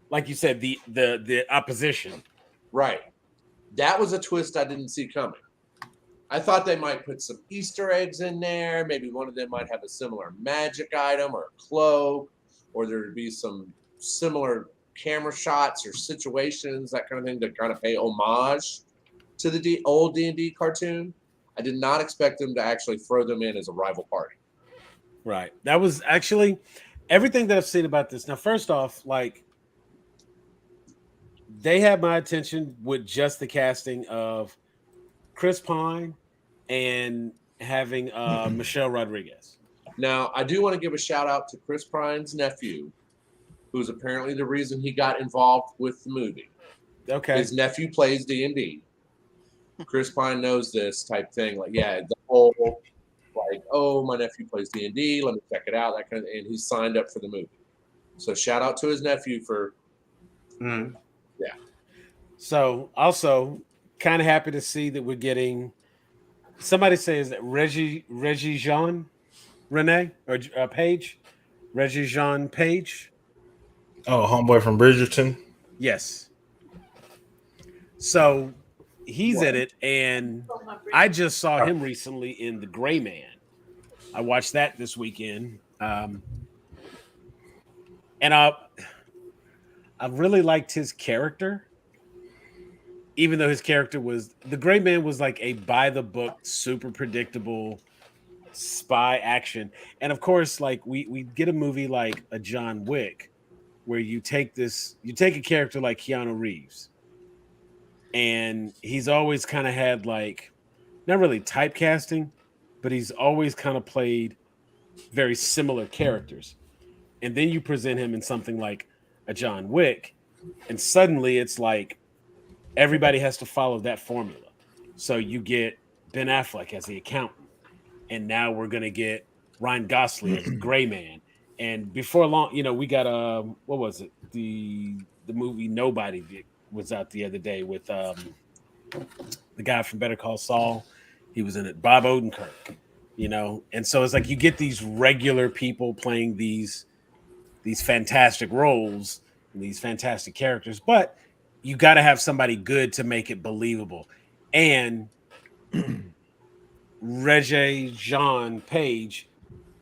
like you said, the opposition. Right. That was a twist I didn't see coming. I thought they might put some Easter eggs in there. Maybe one of them might have a similar magic item or a cloak, or there'd be some similar camera shots or situations, that kind of thing, to kind of pay homage to the old D&D cartoon. I did not expect them to actually throw them in as a rival party. Right. That was actually everything that I've seen about this. Now, first off, like, they had my attention with just the casting of Chris Pine and having Michelle Rodriguez. Now, I do want to give a shout out to Chris Pine's nephew, who's apparently the reason he got involved with the movie. Okay. His nephew plays D&D. Chris Pine knows this type thing. Like, yeah, the whole, like, oh, my nephew plays D&D. Let me check it out. That kind of, and he signed up for the movie. So shout out to his nephew for, yeah. So also kind of happy to see that we're getting, somebody says that Reggie Jean Renee or Page, Reggie Jean Page. Oh, homeboy from Bridgerton. Yes. So he's in it, and I just saw him recently in The Gray Man. I watched that this weekend, and I really liked his character, even though his character was The Gray Man was like a by the book, super predictable spy action, and of course, like we get a movie like a John Wick, where you take a character like Keanu Reeves. And he's always kind of had like, not really typecasting, but he's always kind of played very similar characters. And then you present him in something like a John Wick, and suddenly it's like everybody has to follow that formula. So you get Ben Affleck as the accountant, and now we're gonna get Ryan Gosling as the Gray Man. And before long, we got what was it? The movie Nobody was out the other day with the guy from Better Call Saul. He was in it, Bob Odenkirk, and so it's like you get these regular people playing these fantastic roles and these fantastic characters, but you got to have somebody good to make it believable. And Reggie Jean Page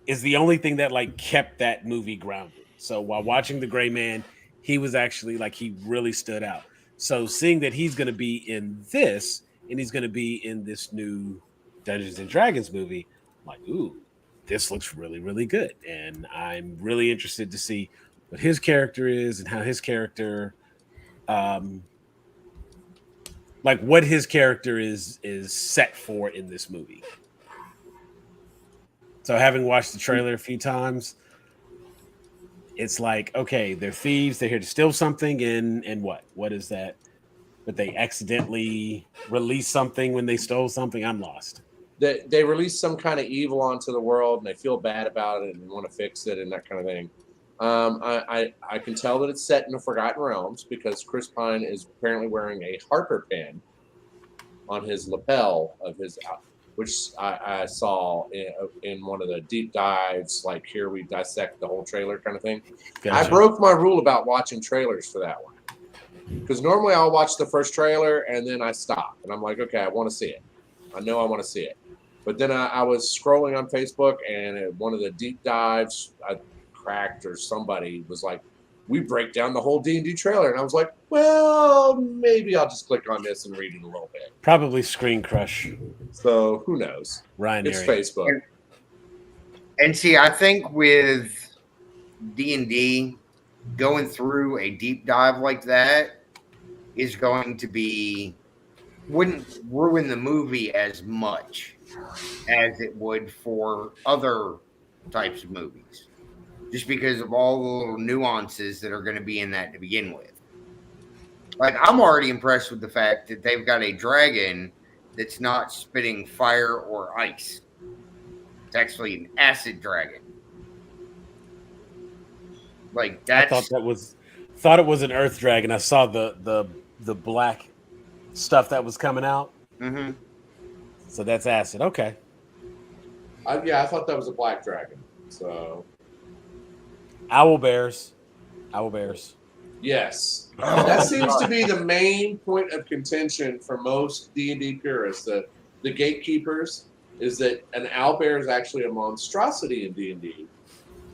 is the only thing that like kept that movie grounded. So while watching The Gray Man, he was actually like, he really stood out. So seeing that he's going to be in this, and he's going to be in this new Dungeons and Dragons movie, I'm like, ooh, this looks really, really good. And I'm really interested to see what his character is and how his character, like what his character is set for in this movie. So having watched the trailer a few times, it's like, okay, they're thieves. They're here to steal something. And what is that? But they accidentally released something when they stole something. I'm lost. They release some kind of evil onto the world, and they feel bad about it and want to fix it and that kind of thing. I can tell that it's set in the Forgotten Realms because Chris Pine is apparently wearing a Harper pen on his lapel of his, which I saw in one of the deep dives, like here we dissect the whole trailer kind of thing. Gotcha. I broke my rule about watching trailers for that one because normally I'll watch the first trailer and then I stop and I'm like, okay, I want to see it. I know I want to see it. But then I was scrolling on Facebook and one of the deep dives I cracked or somebody was like, we break down the whole D&D trailer. And I was like, well, maybe I'll just click on this and read it a little bit. Probably Screen Crush. So who knows? Ryan, it's Facebook. And see, I think with D&D, going through a deep dive like that is going to be, wouldn't ruin the movie as much as it would for other types of movies. Just because of all the little nuances that are going to be in that to begin with. Like, I'm already impressed with the fact that they've got a dragon that's not spitting fire or ice. It's actually an acid dragon. Like, that's... I thought it was an earth dragon. I saw the black stuff that was coming out. Mm-hmm. So that's acid. Okay. I thought that was a black dragon. So... Owl bears. Yes. That seems to be the main point of contention for most D&D purists. The gatekeepers is that an owlbear is actually a monstrosity in D&D,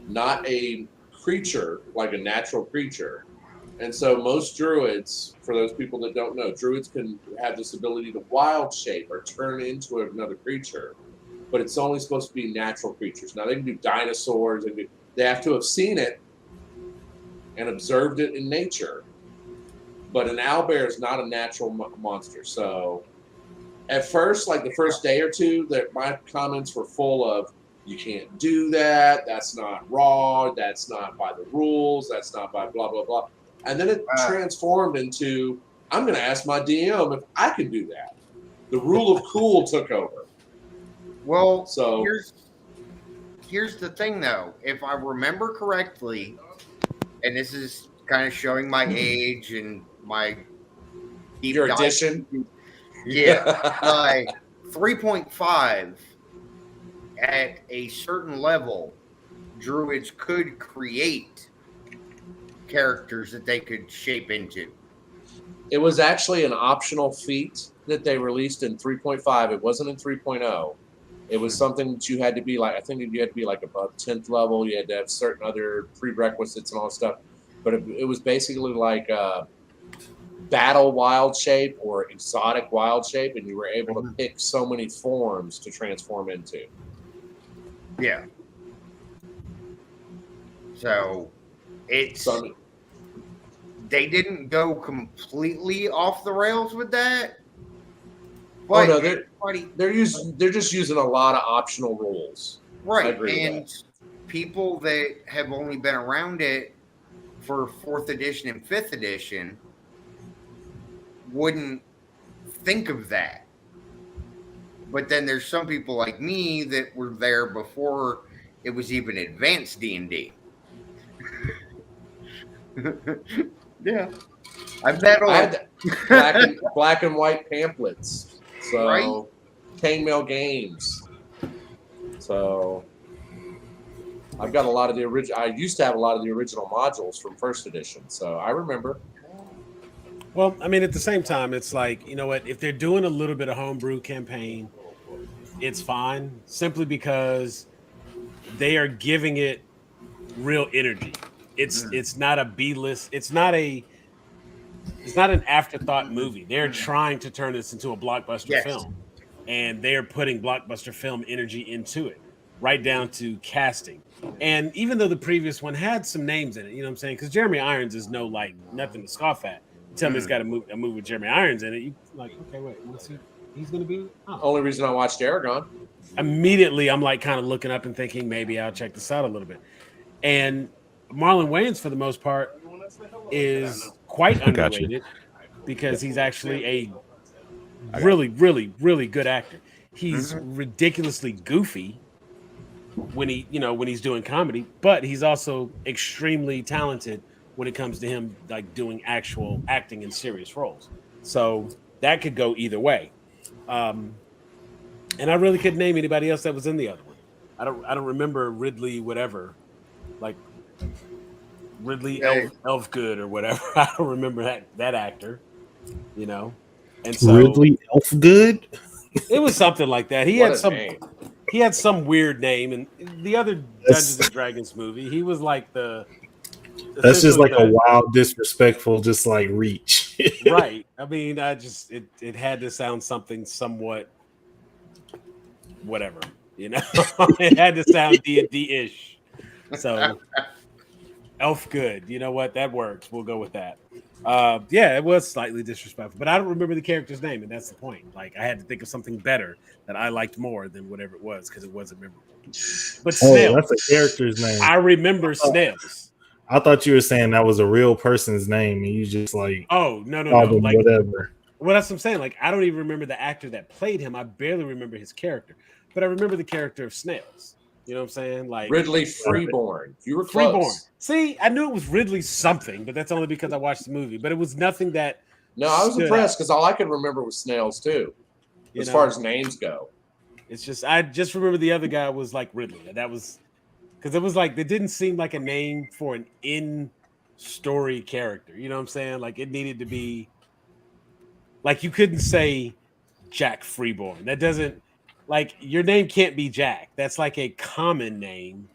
not a creature, like a natural creature. And so most druids, for those people that don't know, druids can have this ability to wild shape or turn into another creature, but it's only supposed to be natural creatures. Now they can do dinosaurs, they have to have seen it and observed it in nature. But an owlbear is not a natural monster. So at first, like the first day or two, that my comments were full of, you can't do that. That's not raw. That's not by the rules. That's not by blah, blah, blah. And then it transformed into, I'm going to ask my DM if I can do that. The rule of cool took over. Well, so here's the thing, though. If I remember correctly, and this is kind of showing my age and my your addition. Yeah. 3.5 at a certain level, druids could create characters that they could shape into. It was actually an optional feat that they released in 3.5. It wasn't in 3.0. It was something that you had to be like, I think you had to be like above 10th level. You had to have certain other prerequisites and all that stuff. But it was basically like battle wild shape or exotic wild shape, and you were able to pick so many forms to transform into. Yeah. So it's they didn't go completely off the rails with that. But oh no, they're just using a lot of optional rules. Right. And people that have only been around it for 4th edition and 5th edition wouldn't think of that. But then there's some people like me that were there before it was even advanced D&D. Yeah. I had black and white pamphlets. So right? chainmail games. So I've got a lot of the original. I used to have a lot of the original modules from 1st edition. So I remember. Well, I mean, at the same time, it's like, you know what? If they're doing a little bit of homebrew campaign, it's fine, simply because they are giving it real energy. It's not a B-list. It's not an afterthought movie. They're trying to turn this into a blockbuster film, and they're putting blockbuster film energy into it, right down to casting. And even though the previous one had some names in it, you know what I'm saying? Because Jeremy Irons is nothing to scoff at. Tell me it's got a movie with Jeremy Irons in it. You like, okay, wait, what's he's going to be? Oh. Only reason I watched Aragon. Immediately, I'm like kind of looking up and thinking maybe I'll check this out a little bit. And Marlon Wayans, for the most part, is quite underrated because he's actually a really, really, really good actor. He's ridiculously goofy when he's doing comedy, but he's also extremely talented when it comes to him like doing actual acting in serious roles. So that could go either way. And I really couldn't name anybody else that was in the other one. I don't remember Ridley whatever, like Ridley Elfgood or whatever. I don't remember that actor, you know. And so Ridley Elfgood? It was something like that. He had some weird name, and the other Dungeons and Dragons movie, he was like that's just like a wild, disrespectful, just like reach. Right. I mean, it had to sound something somewhat whatever, you know. It had to sound D&D-ish. So Elfgood, you know what? That works. We'll go with that. Yeah, it was slightly disrespectful, but I don't remember the character's name, and that's the point. Like, I had to think of something better that I liked more than whatever it was because it wasn't memorable. But Snails, that's a character's name. I remember Snails. I thought you were saying that was a real person's name, and you just like, oh no, like whatever. Well, that's what I'm saying. Like, I don't even remember the actor that played him. I barely remember his character, but I remember the character of Snails. You know what I'm saying? Like Ridley Freeborn. You were close. Freeborn. See, I knew it was Ridley something, but that's only because I watched the movie. But it was nothing that. No, I was impressed because all I could remember was Snails too, as far as names go. It's just I just remember the other guy was like Ridley. That was because it was like it didn't seem like a name for an in-story character. You know what I'm saying? Like it needed to be like you couldn't say Jack Freeborn. That doesn't. Like your name can't be Jack. That's like a common name,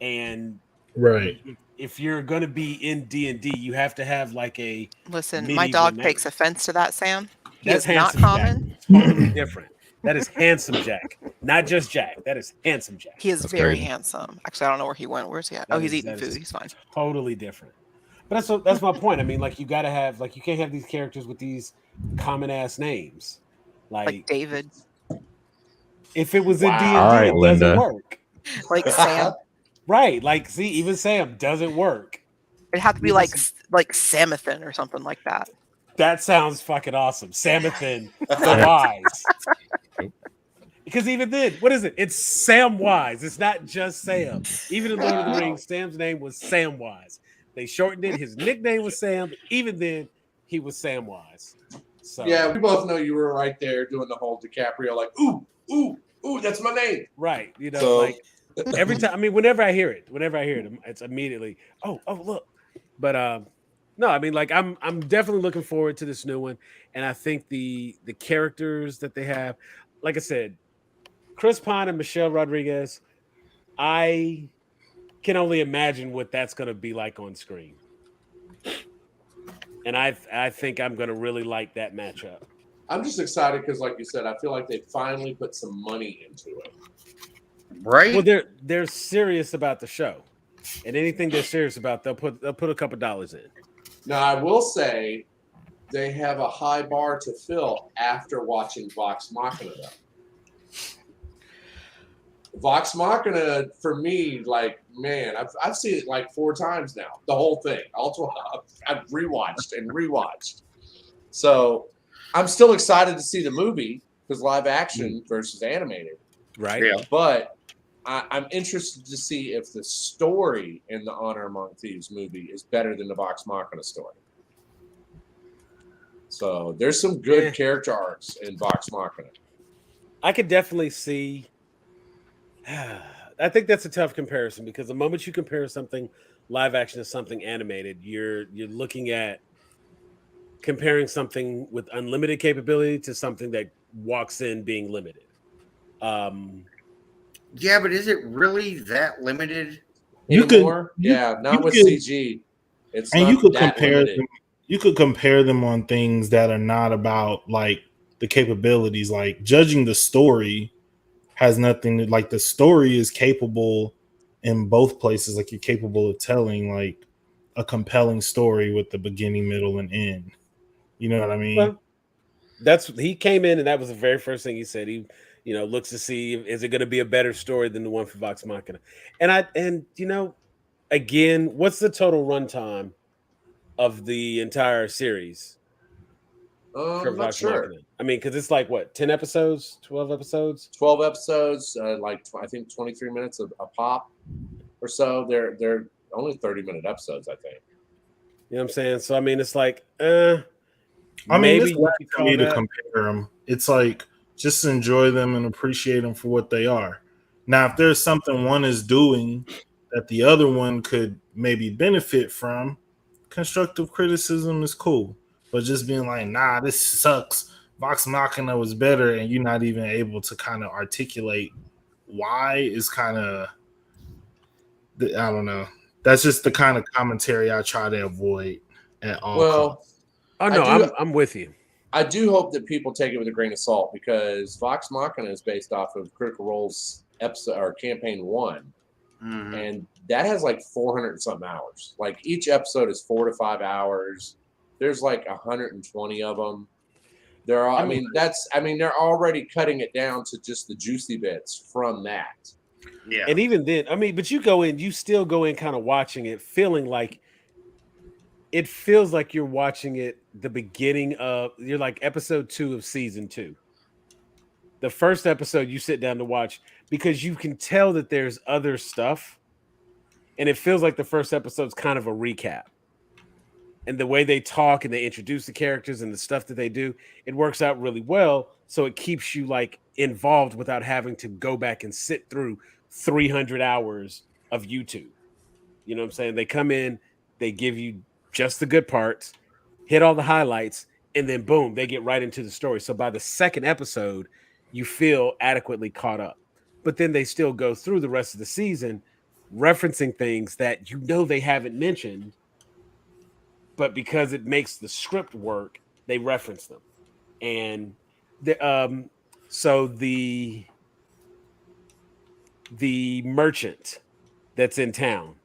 and right. If you're going to be in D&D, you have to have like a. Listen, my dog takes offense to that, Sam. That's not common. Totally different. That is handsome Jack, not just Jack. That is handsome Jack. He is very handsome. Actually, I don't know where he went. Where's he at? Oh, he's eating food. He's fine. Totally different. But that's my point. I mean, like you got to have you can't have these characters with these common ass names. Like David. If it was in Wow. D&D, All right, it doesn't Linda. work. Like Sam. Right. Like, see, even Sam doesn't work. It'd have to be like Samathan or something like that. That sounds fucking awesome. Samathan the Wise. Because even then, what is it? It's Samwise. It's not just Sam. Even in Lord of the Rings, Sam's name was Samwise. They shortened it. His nickname was Sam, but even then, he was Samwise. So Yeah, we both know you were right there doing the whole DiCaprio, like, ooh, ooh, ooh, that's my name. right, you know, So- like every time. I mean, whenever I hear it, it's immediately, oh, look. But no, I mean, like I'm definitely looking forward to this new one, and I think the characters that they have, like I said, Chris Pine and Michelle Rodriguez, I can only imagine what that's going to be like on screen. And I think I'm going to really like that matchup. I'm just excited because, like you said, I feel like they finally put some money into it. Right? Well, they're serious about the show, and anything they're serious about, they'll put a couple dollars in. Now, I will say they have a high bar to fill after watching Vox Machina, though. Vox Machina, for me, like, man, I've seen it like 4 times now, the whole thing. I've rewatched and rewatched. So I'm still excited to see the movie because live action versus animated. Right. Yeah. But I'm interested to see if the story in the Honor Among Thieves movie is better than the Vox Machina story. So there's some good character arcs in Vox Machina. I could definitely see. I think that's a tough comparison because the moment you compare something live action to something animated, you're looking at comparing something with unlimited capability to something that walks in being limited. Yeah, but is it really that limited? Anymore? Not with CG. It's and not you could that compare limited. them. You could compare them on things that are not about like the capabilities. Like judging the story has nothing to, like the story is capable in both places. Like you're capable of telling like a compelling story with the beginning, middle, and end. You know what I mean? Well, he came in and that was the very first thing he said. He, looks to see is it going to be a better story than the one for Vox Machina. And again, what's the total runtime of the entire series? For I'm not Vox sure. Machina? I mean, because it's like what, 10 episodes, 12 episodes? 12 episodes, I think 23 minutes a pop or so. They're only 30-minute episodes, I think. You know what I'm saying? So I mean, it's like, I mean, maybe it's you less could for call me to that. compare them. It's like just enjoy them and appreciate them for what they are. Now, if there's something one is doing that the other one could maybe benefit from, constructive criticism is cool. But just being like, nah, this sucks. Vox Machina was better, and you're not even able to kind of articulate why is kind of, I don't know. That's just the kind of commentary I try to avoid at all costs. Oh no, I'm with you. I do hope that people take it with a grain of salt because Vox Machina is based off of Critical Role's episode or campaign 1. Mm-hmm. And that has like 400 and something hours. Like each episode is 4 to 5 hours. There's like 120 of them. They're already cutting it down to just the juicy bits from that. Yeah. And even then, but you still go in kind of watching it, feeling like it feels like you're watching it you're like episode 2 of season 2. The first episode you sit down to watch because you can tell that there's other stuff. And it feels like the first episode's kind of a recap. And the way they talk and they introduce the characters and the stuff that they do, it works out really well. So it keeps you like involved without having to go back and sit through 300 hours of YouTube. You know what I'm saying? They come in, they give you just the good parts, hit all the highlights, and then boom, they get right into the story. So by the second episode, you feel adequately caught up. But then they still go through the rest of the season referencing things that they haven't mentioned, but because it makes the script work, they reference them. And so the merchant that's in town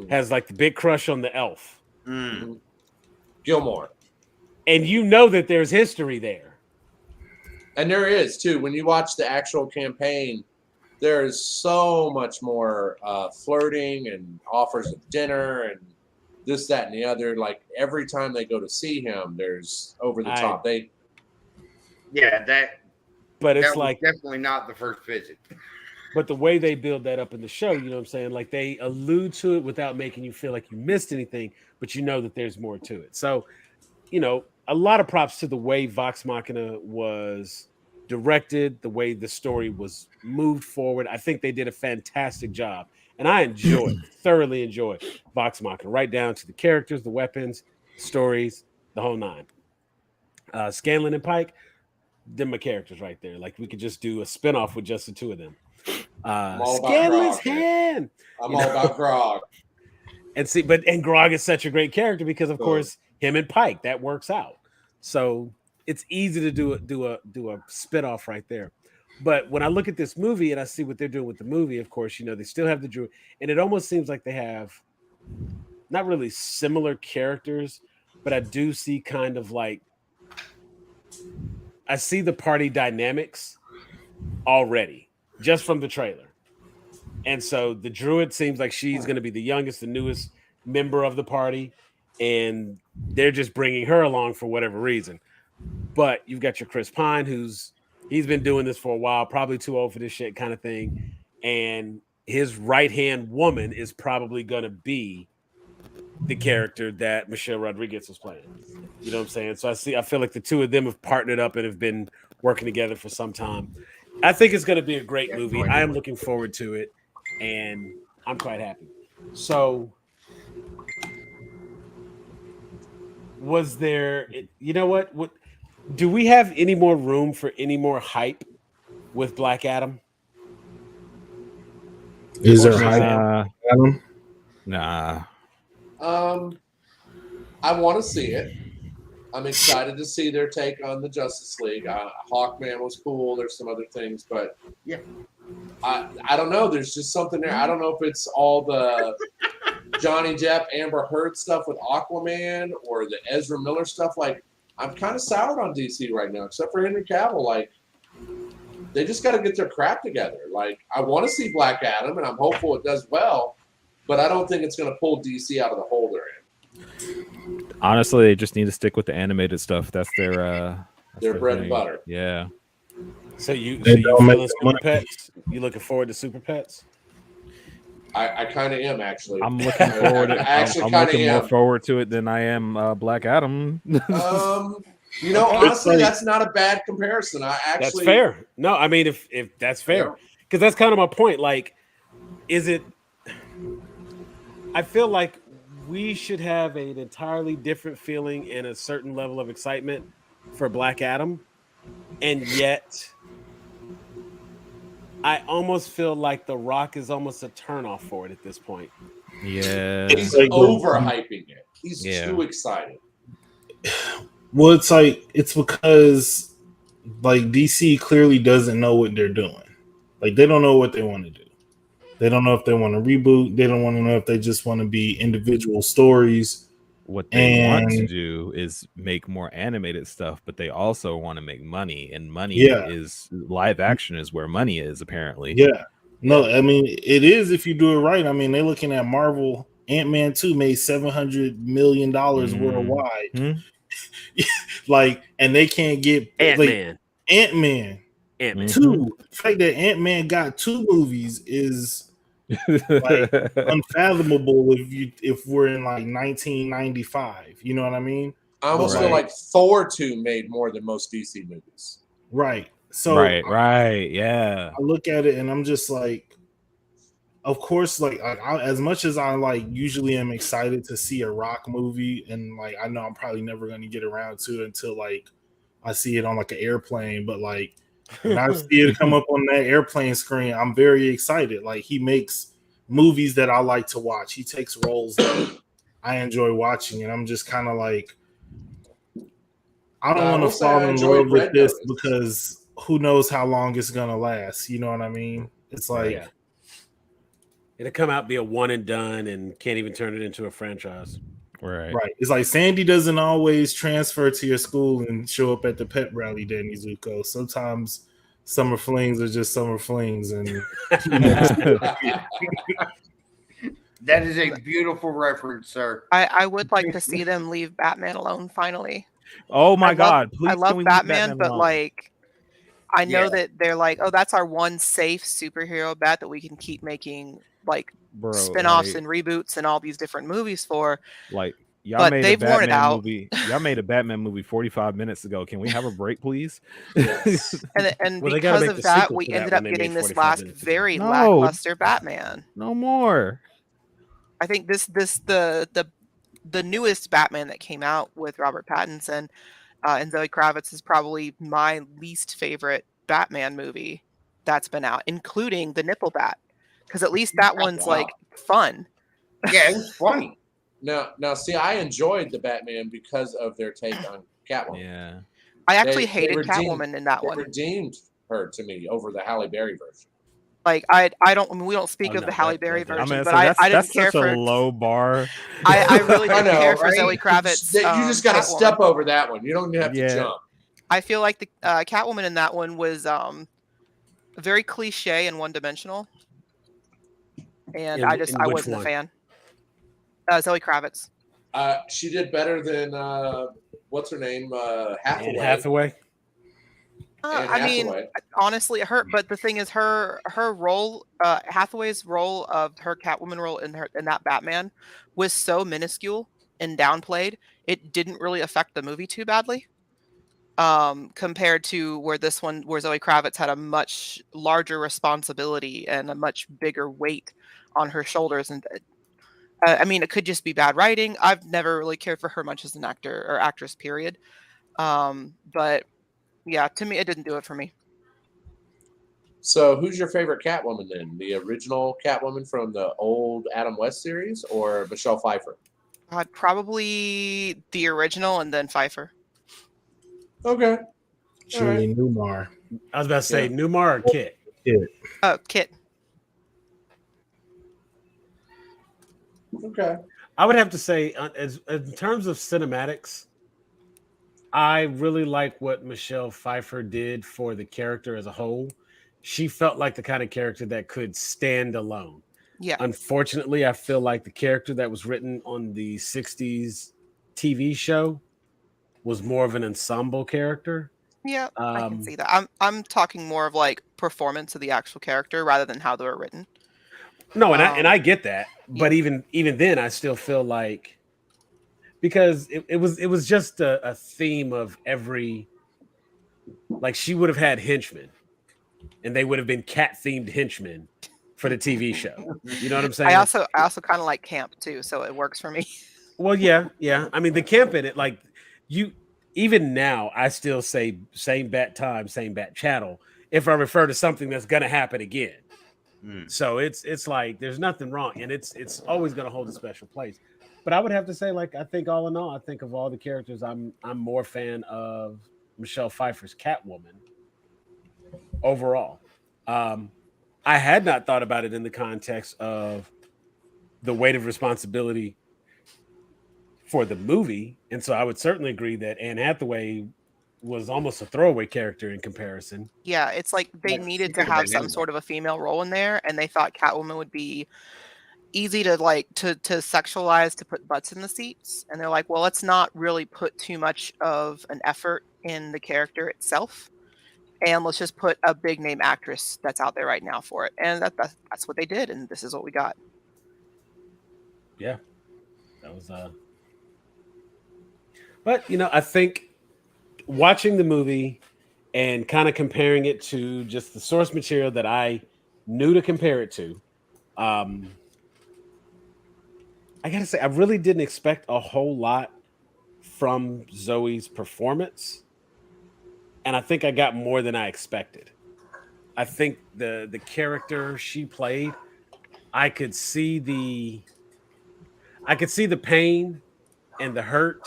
has like the big crush on the elf. Gilmore. And that there's history there. And there is too. When you watch the actual campaign, there is so much more flirting and offers of dinner and this, that, and the other. Like every time they go to see him, there's over the top. But it's that was like definitely not the first visit. But the way they build that up in the show, you know what I'm saying? Like they allude to it without making you feel like you missed anything, but you know that there's more to it. So, you know, a lot of props to the way Vox Machina was directed, the way the story was moved forward. I think they did a fantastic job. And I thoroughly enjoy Vox Machina, right down to the characters, the weapons, stories, the whole nine. Scanlan and Pike, them my characters right there. Like we could just do a spinoff with just the two of them. Scanlan's hand. I'm all about Grog. And Grog is such a great character because, of course, him and Pike, that works out. So it's easy to do a spinoff right there. But when I look at this movie and I see what they're doing with the movie, of course, you know, they still have the Druid, and it almost seems like they have not really similar characters, but I do see kind of like I see the party dynamics already just from the trailer. And so the Druid seems like she's going to be the youngest, the newest member of the party, and they're just bringing her along for whatever reason. But you've got your Chris Pine, he's been doing this for a while, probably too old for this shit kind of thing. And his right-hand woman is probably going to be the character that Michelle Rodriguez is playing. You know what I'm saying? So I feel like the two of them have partnered up and have been working together for some time. I think it's going to be a great movie. I am looking forward to it, and I'm quite happy. So was there, you know what do we have any more room for any more hype with Black Adam? Is there hype? Adam? Nah. I want to see it. I'm excited to see their take on the Justice League. Hawkman was cool. There's some other things, but yeah, I don't know. There's just something there. I don't know if it's all the Johnny Depp, Amber Heard stuff with Aquaman or the Ezra Miller stuff. Like, I'm kind of soured on DC right now, except for Henry Cavill. Like, they just got to get their crap together. Like, I want to see Black Adam, and I'm hopeful it does well, but I don't think it's going to pull DC out of the hole they're in. Honestly, they just need to stick with the animated stuff. That's their bread and butter. Yeah. So you feeling Super Pets? You looking forward to Super Pets? I kind of am, actually. I'm looking forward. I'm looking more forward to it than I am Black Adam. You know, honestly, that's not a bad comparison. That's fair. No, I mean, if that's fair, because that's kind of my point. Like, is it? I feel like we should have an entirely different feeling and a certain level of excitement for Black Adam, and yet I almost feel like The Rock is almost a turnoff for it at this point. Yeah, he's overhyping it. He's too excited. Well, it's because like DC clearly doesn't know what they're doing. Like, they don't know what they want to do. They don't know if they want to reboot. They don't want to know if they just want to be individual stories. What they want to do is make more animated stuff, but they also want to make money, and money is live action is where money is, apparently. Yeah. No, I mean, it is if you do it right. I mean, they're looking at Marvel. Ant-Man 2 made $700 million worldwide. Mm-hmm. Like, and they can't get Ant-Man. Ant-Man 2. The fact that Ant-Man got 2 movies is like unfathomable if we're in like 1995. You know what I mean? I almost feel like Thor 2 made more than most DC movies. Right. So right. Yeah. I look at it and I'm just like, of course, like as much as I like usually am excited to see a Rock movie, and like I know I'm probably never going to get around to it until like I see it on like an airplane, but like when I see it come up on that airplane screen, I'm very excited. Like, he makes movies that I like to watch. He takes roles that I enjoy watching, and I'm just kind of like, I don't want to fall in love with this because who knows how long it's gonna last. You know what I mean? It's like it'll come out, be a one and done, and can't even turn it into a franchise. Right. Right. It's like Sandy doesn't always transfer to your school and show up at the pep rally, Danny Zuko. Sometimes summer flings are just summer flings, and That is a beautiful reference, sir. I would like to see them leave Batman alone finally. Oh my I love God! I Please, can love we leave Batman, Batman but alone? like I know Yeah. that they're like, oh, that's our one safe superhero bet that we can keep making like Bro, spin-offs like, and reboots and all these different movies for. y'all But made a they've worn it Batman out. movie. Y'all made a Batman movie 45 minutes ago. Can we have a break, please? Yes. And Well, they gotta because make of the that, sequel we to that ended one up they getting made this 45 last minutes ago. very No. lackluster Batman. No more. I think the newest Batman that came out with Robert Pattinson and Zoe Kravitz is probably my least favorite Batman movie that's been out, including the Nipple Bat, because at least that one's Wow. like fun. Yeah, it was funny. Now, see, I enjoyed the Batman because of their take on Catwoman. Yeah. I actually They hated redeemed- Catwoman in that They one. redeemed her to me over the Halle Berry version. Like I don't. I mean, we don't speak Oh, of no, the Halle that- Berry that- I'm version, gonna but say I didn't that's care such a for. low bar. I really I didn't know, care for right? Zoe Kravitz. You just got to Catwoman. step over that one. You don't have Yeah. to jump. I feel like the Catwoman in that one was very cliche and one dimensional, and In I which wasn't a one? fan. Zoe Kravitz. She did better than what's her name? Hathaway. Anne Hathaway. Anne I mean, Hathaway. honestly, but the thing is, her role, Hathaway's role of her Catwoman role in that Batman was so minuscule and downplayed. It didn't really affect the movie too badly. Compared to where Zoe Kravitz had a much larger responsibility and a much bigger weight on her shoulders. And I mean, it could just be bad writing. I've never really cared for her much as an actor or actress, period. But yeah, to me, it didn't do it for me. So, who's your favorite Catwoman then? The original Catwoman from the old Adam West series, or Michelle Pfeiffer? Probably the original and then Pfeiffer. Okay. Julie Newmar. I was about to say Yeah. Newmar or Kit. Kit. Okay. I would have to say, in terms of cinematics, I really like what Michelle Pfeiffer did for the character as a whole. She felt like the kind of character that could stand alone. Yeah. Unfortunately, I feel like the character that was written on the 60s TV show was more of an ensemble character. Yeah, I can see that. I'm talking more of like performance of the actual character rather than how they were written. No, and I get that, but yeah. even then, I still feel like because it was just a theme of every, like she would have had henchmen, and they would have been cat themed henchmen for the TV show. You know what I'm saying? I also kind of like camp too, so it works for me. Well, yeah. I mean, the camp in it, like you, even now, I still say same bat time, same bat channel if I refer to something that's gonna happen again. So it's like there's nothing wrong, and it's always gonna hold a special place. But I would have to say, like, I think all in all, I think of all the characters, I'm more fan of Michelle Pfeiffer's Catwoman overall. I had not thought about it in the context of the weight of responsibility for the movie, and so I would certainly agree that Anne Hathaway was almost a throwaway character in comparison. Yeah, it's like they Yeah, needed she to could've have been some anybody. sort of a female role in there, and they thought Catwoman would be easy to like to sexualize, to put butts in the seats, and they're like, well, let's not really put too much of an effort in the character itself, and let's just put a big name actress that's out there right now for it, and that's what they did, and this is what we got. Yeah, that was But I think watching the movie and kind of comparing it to just the source material that I knew to compare it to, I gotta say I really didn't expect a whole lot from Zoe's performance, and I think I got more than I expected. I think the character she played, I could see the pain and the hurt.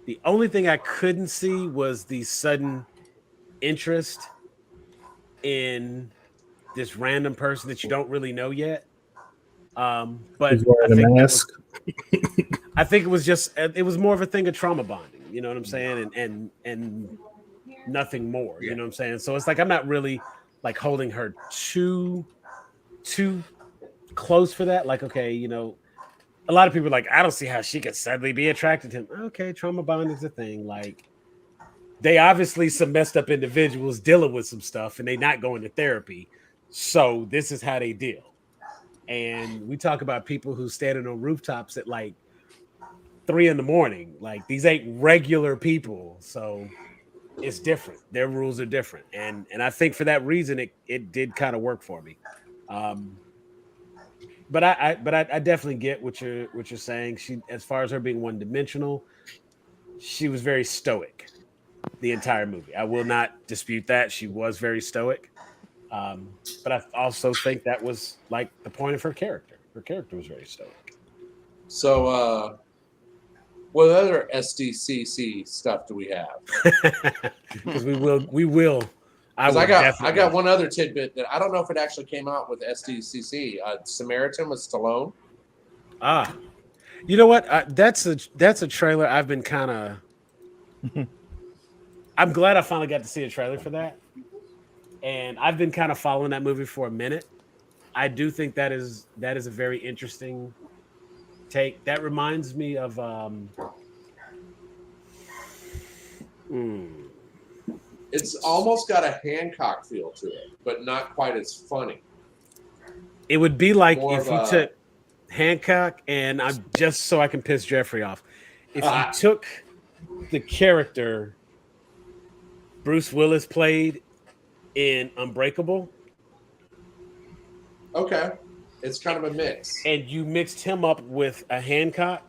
The only thing I couldn't see was the sudden interest in this random person that you don't really know yet. But Who's wearing I a think mask? I think it was more of a thing of trauma bonding. You know what I'm saying? And nothing more. You know what I'm saying? So it's like I'm not really like holding her too close for that. Like, okay, you know, a lot of people are like, I don't see how she could suddenly be attracted to him. Okay, trauma bond is a thing. Like, they obviously some messed up individuals dealing with some stuff and they not going to therapy. So this is how they deal. And we talk about people who standing on rooftops at like 3 a.m. Like, these ain't regular people. So it's different. Their rules are different. And I think for that reason, it did kind of work for me. But I definitely get what you're saying. She, as far as her being one dimensional, she was very stoic the entire movie. I will not dispute that. She was very stoic. But I also think that was like the point of her character. Her character was very stoic. So, what other SDCC stuff do we have? Because we will. I got one other tidbit that I don't know if it actually came out with SDCC. Samaritan with Stallone. You know what? That's a trailer I've been kind of. I'm glad I finally got to see a trailer for that, and I've been kind of following that movie for a minute. I do think that is a very interesting take. That reminds me of It's almost got a Hancock feel to it, but not quite as funny. It would be like More if of you a- took Hancock, and I'm just so I can piss Jeffrey off. If you took the character Bruce Willis played in Unbreakable, Okay, it's kind of a mix. and you mixed him up with a Hancock,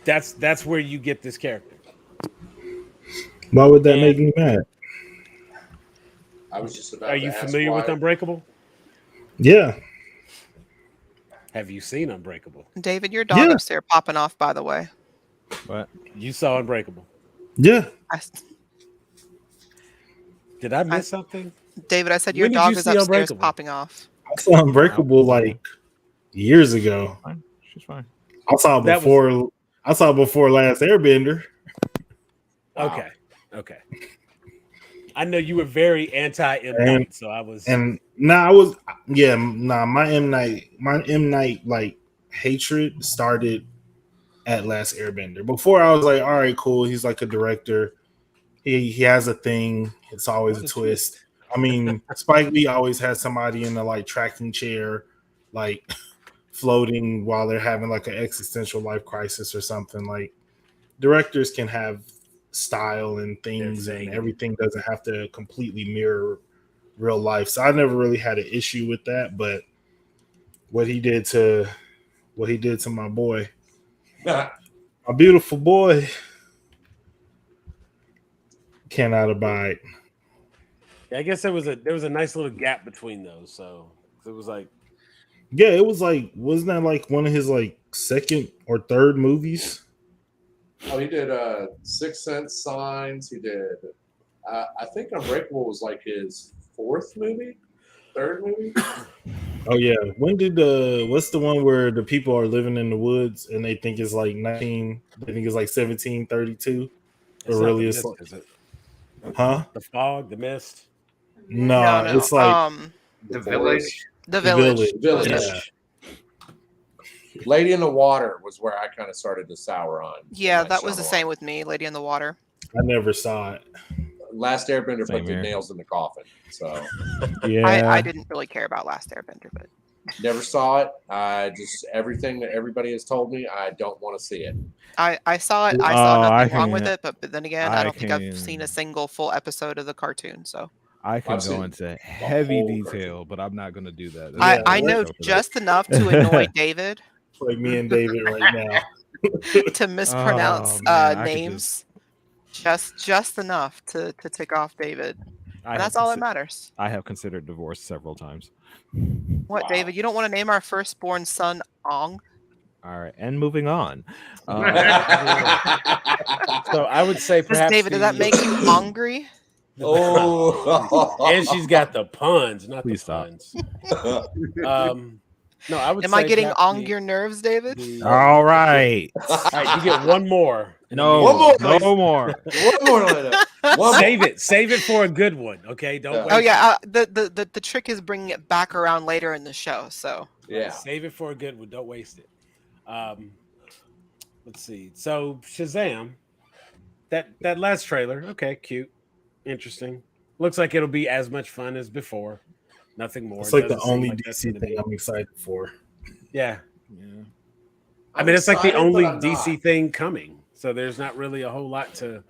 that's where you get this character. Why would that make me mad? I was just about. Are you familiar with Unbreakable? Yeah. Have you seen Unbreakable? David, your dog Yeah. upstairs there popping off, by the way. What? You saw Unbreakable. Yeah. Did I miss something? David, I said your When did dog you is see upstairs Unbreakable? popping off. I saw Unbreakable like years ago. Fine. She's fine. I saw it before Last Airbender. Wow. Okay. I know you were very anti M Night, so I was. And my M Night like hatred started at Last Airbender. Before I was like, all right, cool. He's like a director. He has a thing. It's always a twist. I mean, Spike Lee always has somebody in a like tracking chair, like floating while they're having like an existential life crisis or something. Like, directors can have style and things, and everything doesn't have to completely mirror real life. So I never really had an issue with that. But what he did to my boy, my beautiful boy, cannot abide. I guess there was a nice little gap between those, so it was like, yeah, it was like, wasn't that like one of his like second or third movies? Oh, he did Sixth Sense, Signs. He did. I think Unbreakable was like his third movie. Oh yeah, when did what's the one where the people are living in the woods and they think it's like 1732, but really it's like, is it? huh? The Fog, The Mist. No, it's like The Village. The Village. Village. Yeah. Lady in the Water was where I kind of started to sour on. Yeah, M. that was Shyamalan. the same with me. Lady in the Water. I never saw it. Last Airbender Same put the here. nails in the coffin. So Yeah, I didn't really care about Last Airbender, but never saw it. I just everything that everybody has told me, I don't want to see it. I saw it. I Oh, saw I nothing wrong with can- it, but then again, I I don't think I've can- seen a single full episode of the cartoon. So I can I've go seen into heavy whole detail, but I'm not going to do that. I Yeah, know Go for that. just enough to annoy David like me and David right now. to mispronounce Oh, man, I could names. Just enough to tick off David. I And have that's all that consi- matters. I have considered divorce several times. What, Wow. David? You don't want to name our firstborn son Ong? All right, and moving on. So I would say perhaps David, does that make you hungry? Oh, and she's got the puns, not Please the stop. puns. No, I would Am say I getting that's on the- your nerves, David? the- All right. All right, you get one more. and then No, we- One more, no please. more. One more, Lena. One Save it. Save it for a good one. Okay, don't Yeah. waste Oh yeah, the trick is bringing it back around later in the show. So it. Yeah. Save it for a good one. Don't waste it. Let's see. So Shazam, that last trailer. Okay, cute, interesting. Looks like it'll be as much fun as before. Nothing more. It's like the Doesn't seem only like that's DC gonna thing be- I'm excited for. Yeah. Yeah. I mean, it's like the excited, but only I'm DC not. thing coming. So there's not really a whole lot to.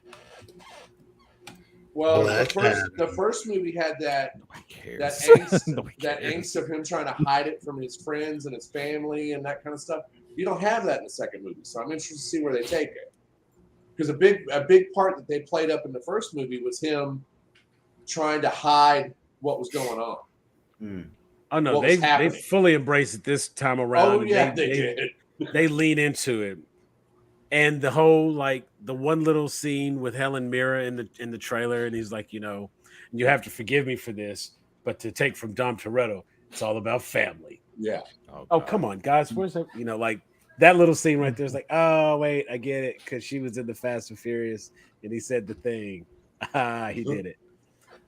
Well, Black the first movie had that Nobody cares. that angst, Nobody that cares. angst of him trying to hide it from his friends and his family and that kind of stuff. You don't have that in the second movie, so I'm interested to see where they take it. Because a big part that they played up in the first movie was him trying to hide what was going on. Oh no, What was they happening. fully embrace it this time around. Oh and yeah, they did. They lean into it, and the whole like the one little scene with Helen Mirren in the trailer, and he's like, you know, you have to forgive me for this, but to take from Dom Toretto, it's all about family. Yeah. Oh come on, guys, where's that? You know, like that little scene right there is like, oh wait, I get it, because she was in the Fast and Furious, and he said the thing. He did it.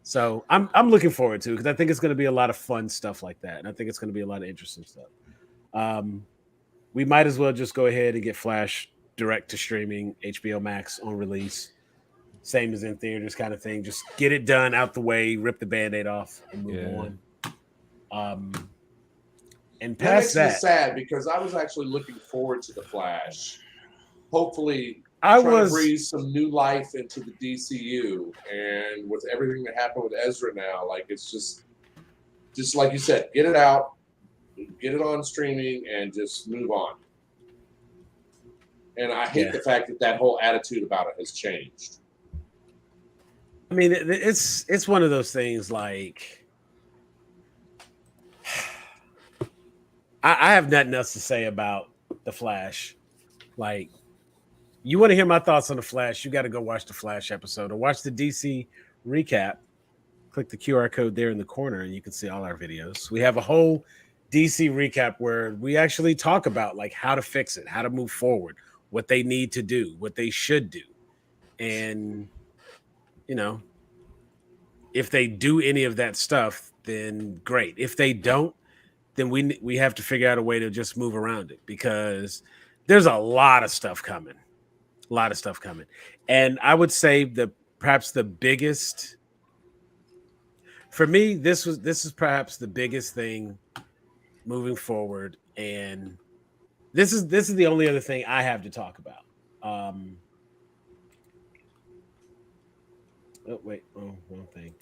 So I'm looking forward to it because I think it's going to be a lot of fun stuff like that, and I think it's going to be a lot of interesting stuff. We might as well just go ahead and get Flash direct to streaming, HBO Max on release, same as in theaters kind of thing. Just get it done out the way, rip the Band-Aid off, and move on. And That past makes me that, sad because I was actually looking forward to the Flash. Hopefully, I trying was to breathe some new life into the DCU, and with everything that happened with Ezra now, like it's just like you said, get it out, get it on streaming, and just move on. And I hate the fact that whole attitude about it has changed. I mean, it's one of those things like I have nothing else to say about the Flash. Like, you want to hear my thoughts on the Flash, you got to go watch the Flash episode or watch the DC recap. Click the QR code there in the corner and you can see all our videos. We have a whole DC recap where we actually talk about like how to fix it, how to move forward, what they need to do, what they should do. And, you know, if they do any of that stuff, then great. If they don't, then we have to figure out a way to just move around it because there's a lot of stuff coming. A lot of stuff coming. And I would say perhaps the biggest for me, this is perhaps the biggest thing moving forward. And this is the only other thing I have to talk about. One thing.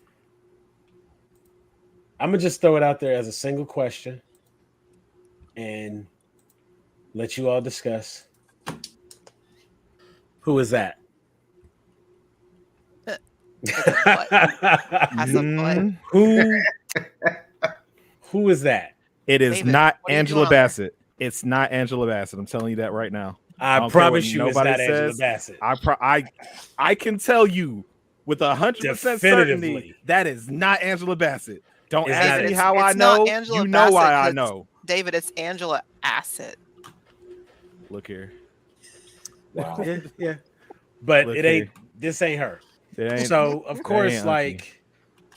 I'm gonna just throw it out there as a single question and let you all discuss. Who is that? As a butt. Who is that? It is David, not what are you Angela doing there? Bassett. It's not Angela Bassett. I'm telling you that right now. I don't care what promise you it's nobody not Angela says. Bassett. I can tell you with 100% certainty Definitively. that is not Angela Bassett. Don't It's ask not- me how I it's not know. Angela You know why Bassett, I 'cause know. David, it's Angela Bassett. Look here. Wow. Yeah. But Look it ain't this ain't her. It ain't- So of course, ain't like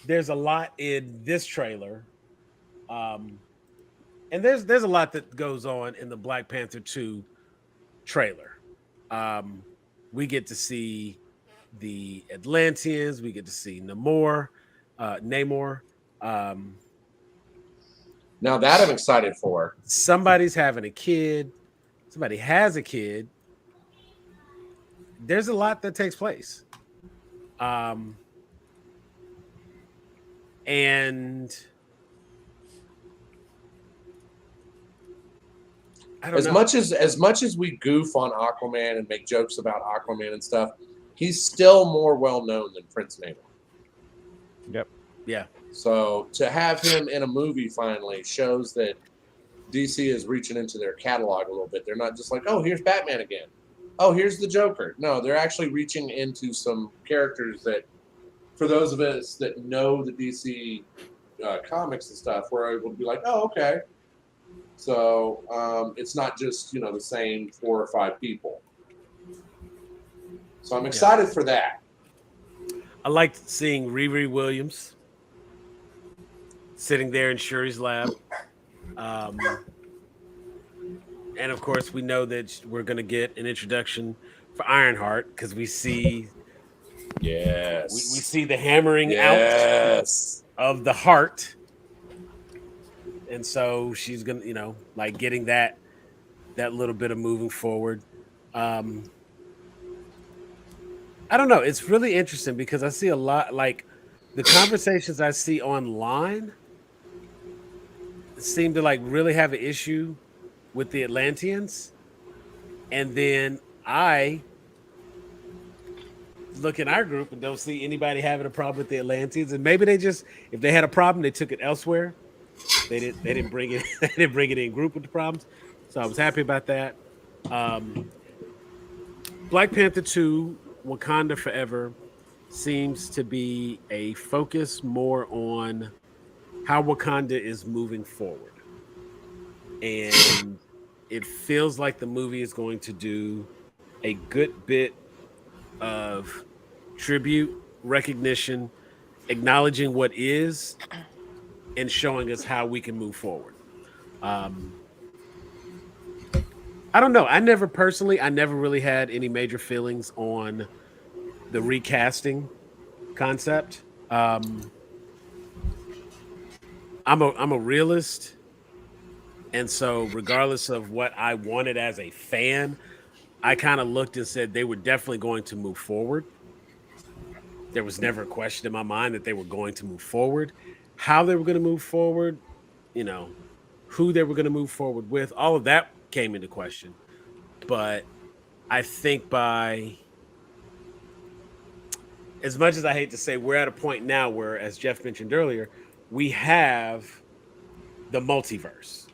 there's a lot in this trailer. And there's a lot that goes on in the Black Panther 2 trailer. We get to see the Atlanteans, we get to see Namor. Now that I'm excited for. Somebody's having a kid, somebody has a kid. There's a lot that takes place. And I don't As know. much as we goof on Aquaman and make jokes about Aquaman and stuff, he's still more well known than Prince Namor. Yep. Yeah. So to have him in a movie finally shows that DC is reaching into their catalog a little bit. They're not just like, oh, here's Batman again. Oh, here's the Joker. No, they're actually reaching into some characters that, for those of us that know the DC comics and stuff, we're able to be like, oh, okay. So it's not just the same 4 or 5 people. So I'm excited for that. I liked seeing Riri Williams sitting there in Shuri's lab. And of course, we know that we're going to get an introduction for Ironheart because we see Yes. we see the hammering Yes. out of the heart, and so she's gonna like getting that little bit of moving forward. I don't know. It's really interesting because I see a lot like the conversations I see online seem to like really have an issue with the Atlanteans, and then I look in our group and don't see anybody having a problem with the Atlanteans. And maybe they just, if they had a problem, they took it elsewhere. They didn't bring it. They didn't bring it in group with the problems. So I was happy about that. Black Panther 2, Wakanda Forever seems to be a focus more on how Wakanda is moving forward. And it feels like the movie is going to do a good bit of tribute, recognition, acknowledging what is, and showing us how we can move forward. I don't know. I never really had any major feelings on the recasting concept. I'm a realist, and so regardless of what I wanted as a fan, I kind of looked and said they were definitely going to move forward. There was never a question in my mind that they were going to move forward. How they were going to move forward, who they were going to move forward with, all of that came into question. But I think by as much as I hate to say, we're at a point now where, as Jeff mentioned earlier, we have the multiverse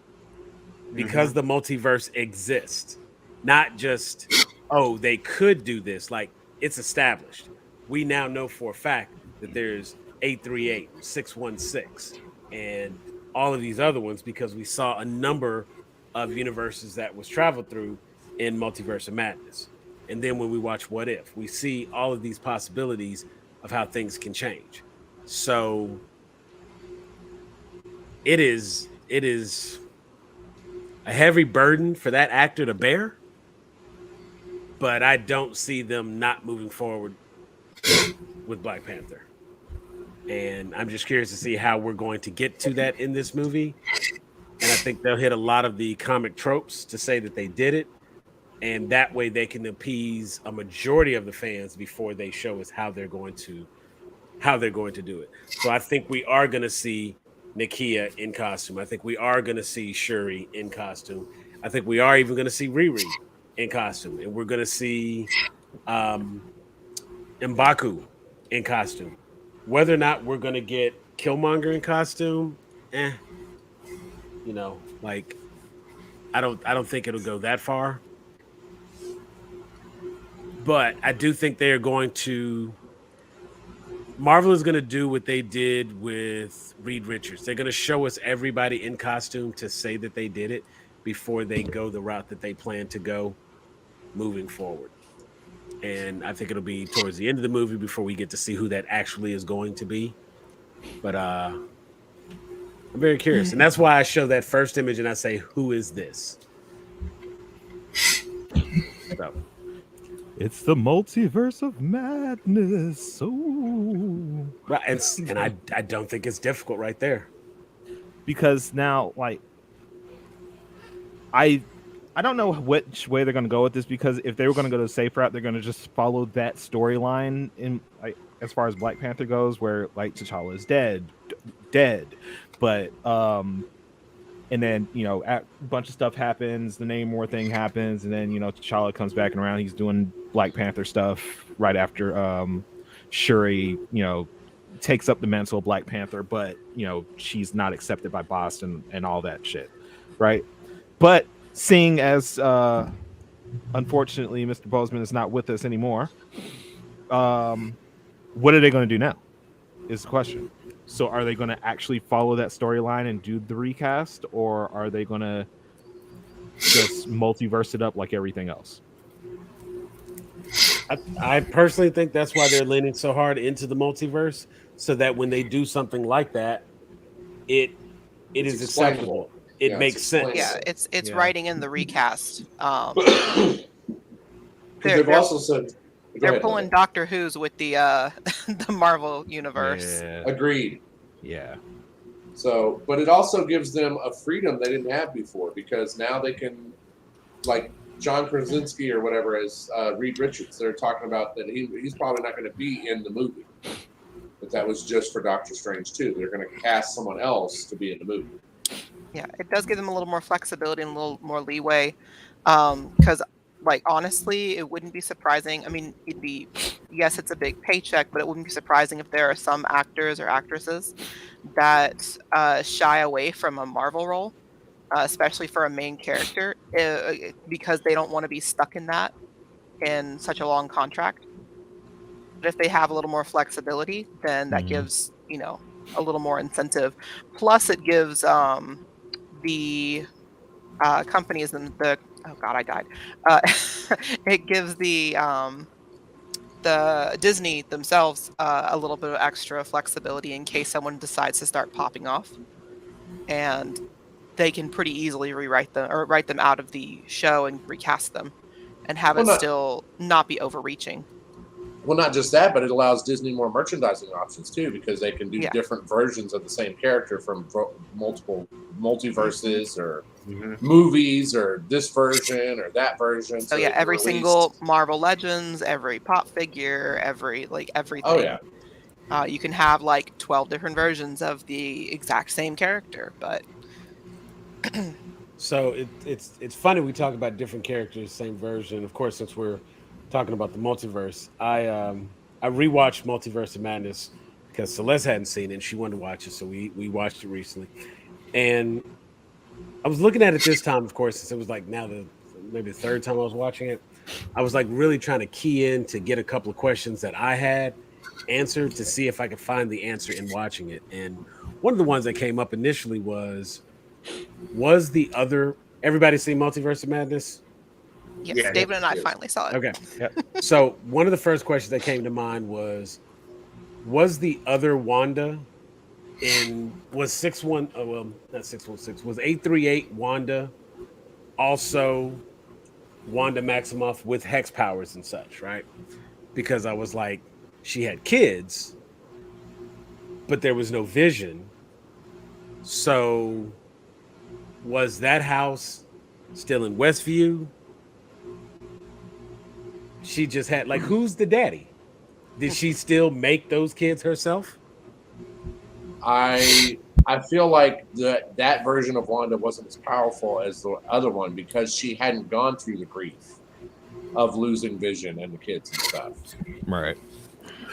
because the multiverse exists. Not just, oh, they could do this. Like, it's established. We now know for a fact that there's 838, 616, and all of these other ones because we saw a number of universes that was traveled through in Multiverse of Madness. And then when we watch What If, we see all of these possibilities of how things can change. So it is a heavy burden for that actor to bear, but I don't see them not moving forward with Black Panther. And I'm just curious to see how we're going to get to that in this movie. And I think they'll hit a lot of the comic tropes to say that they did it. And that way they can appease a majority of the fans before they show us how they're going to do it. So I think we are going to see Nakia in costume. I think we are going to see Shuri in costume. I think we are even going to see Riri in costume. And we're going to see M'Baku in costume. Whether or not we're going to get Killmonger in costume, like I don't think it'll go that far. But I do think they're going to. Marvel is going to do what they did with Reed Richards. They're going to show us everybody in costume to say that they did it before they go the route that they plan to go moving forward. And I think it'll be towards the end of the movie before we get to see who that actually is going to be. But I'm very curious. And that's why I show that first image and I say, who is this? So. It's the multiverse of madness. Oh, Right, and I don't think it's difficult right there. Because now, like, I don't know which way they're going to go with this, because if they were going to go the safe route, they're going to just follow that storyline in, like, as far as Black Panther goes, where like T'Challa is dead, but and then a bunch of stuff happens, the Namor thing happens, and then T'Challa comes back and around. He's doing Black Panther stuff right after Shuri takes up the mantle of Black Panther, but she's not accepted by Boston and all that shit, right? But seeing as unfortunately Mr. Boseman is not with us anymore, what are they going to do now is the question. So are they going to actually follow that storyline and do the recast, or are they going to just multiverse it up like everything else. I personally think that's why they're leaning so hard into the multiverse, so that when they do something like that, it It's is explainable. acceptable. It Yeah, makes it's sense. Yeah, explainable. it's Yeah. writing in the recast. Because they've also said, go they're ahead, pulling Linda. Doctor Who's with the the Marvel universe. Yeah. Agreed. Yeah. So, but it also gives them a freedom they didn't have before, because now they can, like John Krasinski or whatever as Reed Richards, they're talking about that he's probably not going to be in the movie. But that was just for Doctor Strange too. They're going to cast someone else to be in the movie. Yeah, it does give them a little more flexibility and a little more leeway. Because, like, honestly, it wouldn't be surprising. I mean, yes, it's a big paycheck, but it wouldn't be surprising if there are some actors or actresses that shy away from a Marvel role, especially for a main character, because they don't want to be stuck in that in such a long contract. But if they have a little more flexibility, then that Mhm. gives, a little more incentive. Plus, it gives the companies and the oh god, I died. It gives the Disney themselves a little bit of extra flexibility in case someone decides to start popping off, and they can pretty easily rewrite them or write them out of the show and recast them, and have Well, it not- still not be overreaching. Well, not just that, but it allows Disney more merchandising options too, because they can do Yeah. different versions of the same character from multiple multiverses or Mhm. movies, or this version or that version. So they yeah, can every release- single Marvel Legends, every pop figure, everything. Oh yeah, You can have like 12 different versions of the exact same character, but So it's funny we talk about different characters, same version. Of course, since we're talking about the multiverse, I rewatched Multiverse of Madness because Celeste hadn't seen it and she wanted to watch it, so we watched it recently. And I was looking at it this time, of course, since it was like now maybe the third time I was watching it. I was like really trying to key in to get a couple of questions that I had answered to see if I could find the answer in watching it. And one of the ones that came up initially was the other everybody seen Multiverse of Madness? yes, Yeah, David and I yes. finally saw it. Okay. Yep. So one of the first questions that came to mind was the other Wanda was 61 well not 616 was 838 Wanda also Wanda Maximoff with hex powers and such, right? Because I was like, she had kids, but there was no Vision. So was that house still in Westview? She just had like, who's the daddy? Did she still make those kids herself? I feel like that version of Wanda wasn't as powerful as the other one, because she hadn't gone through the grief of losing Vision and the kids and stuff. Right.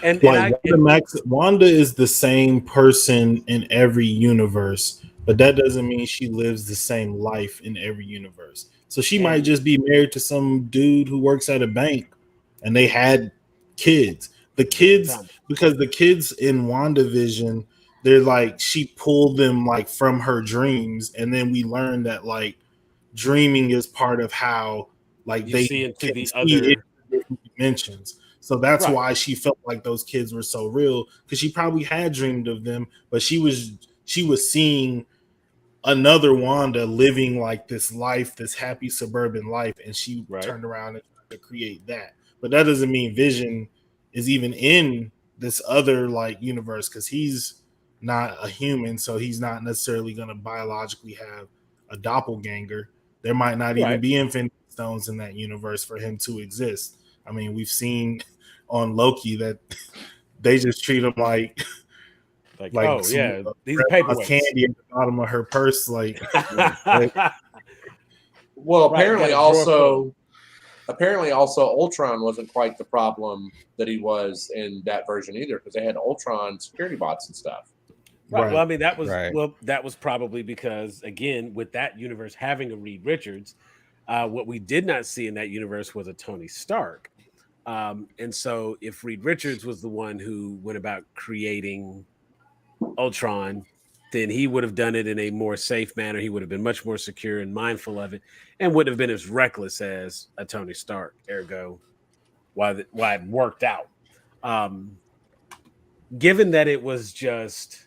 And Like Wanda is the same person in every universe, but that doesn't mean she lives the same life in every universe. So she might just be married to some dude who works at a bank, and they had kids. Because the kids in WandaVision, they're like she pulled them like from her dreams, and then we learned that like dreaming is part of how like you they see into can the see other it in different dimensions. So that's Right. why she felt like those kids were so real, because she probably had dreamed of them, but she was seeing another Wanda living like this life, this happy suburban life, and she Right. turned around and tried to create that. But that doesn't mean Vision is even in this other like universe, because he's not a human, so he's not necessarily going to biologically have a doppelganger. There might not even Right. be Infinity Stones in that universe for him to exist. I mean, we've seen on Loki that they just treat him like oh some yeah, these are grandma's paperweights. candy at the bottom of her purse. Like, Well, Right, apparently got a drawer also Ultron wasn't quite the problem that he was in that version either, because they had Ultron security bots and stuff. Right. Right. Well, I mean, that was Right. that was probably because again, with that universe having a Reed Richards, what we did not see in that universe was a Tony Stark. And so if Reed Richards was the one who went about creating Ultron, then he would have done it in a more safe manner. He would have been much more secure and mindful of it, and wouldn't have been as reckless as a Tony Stark. Ergo, why it worked out. Given that it was just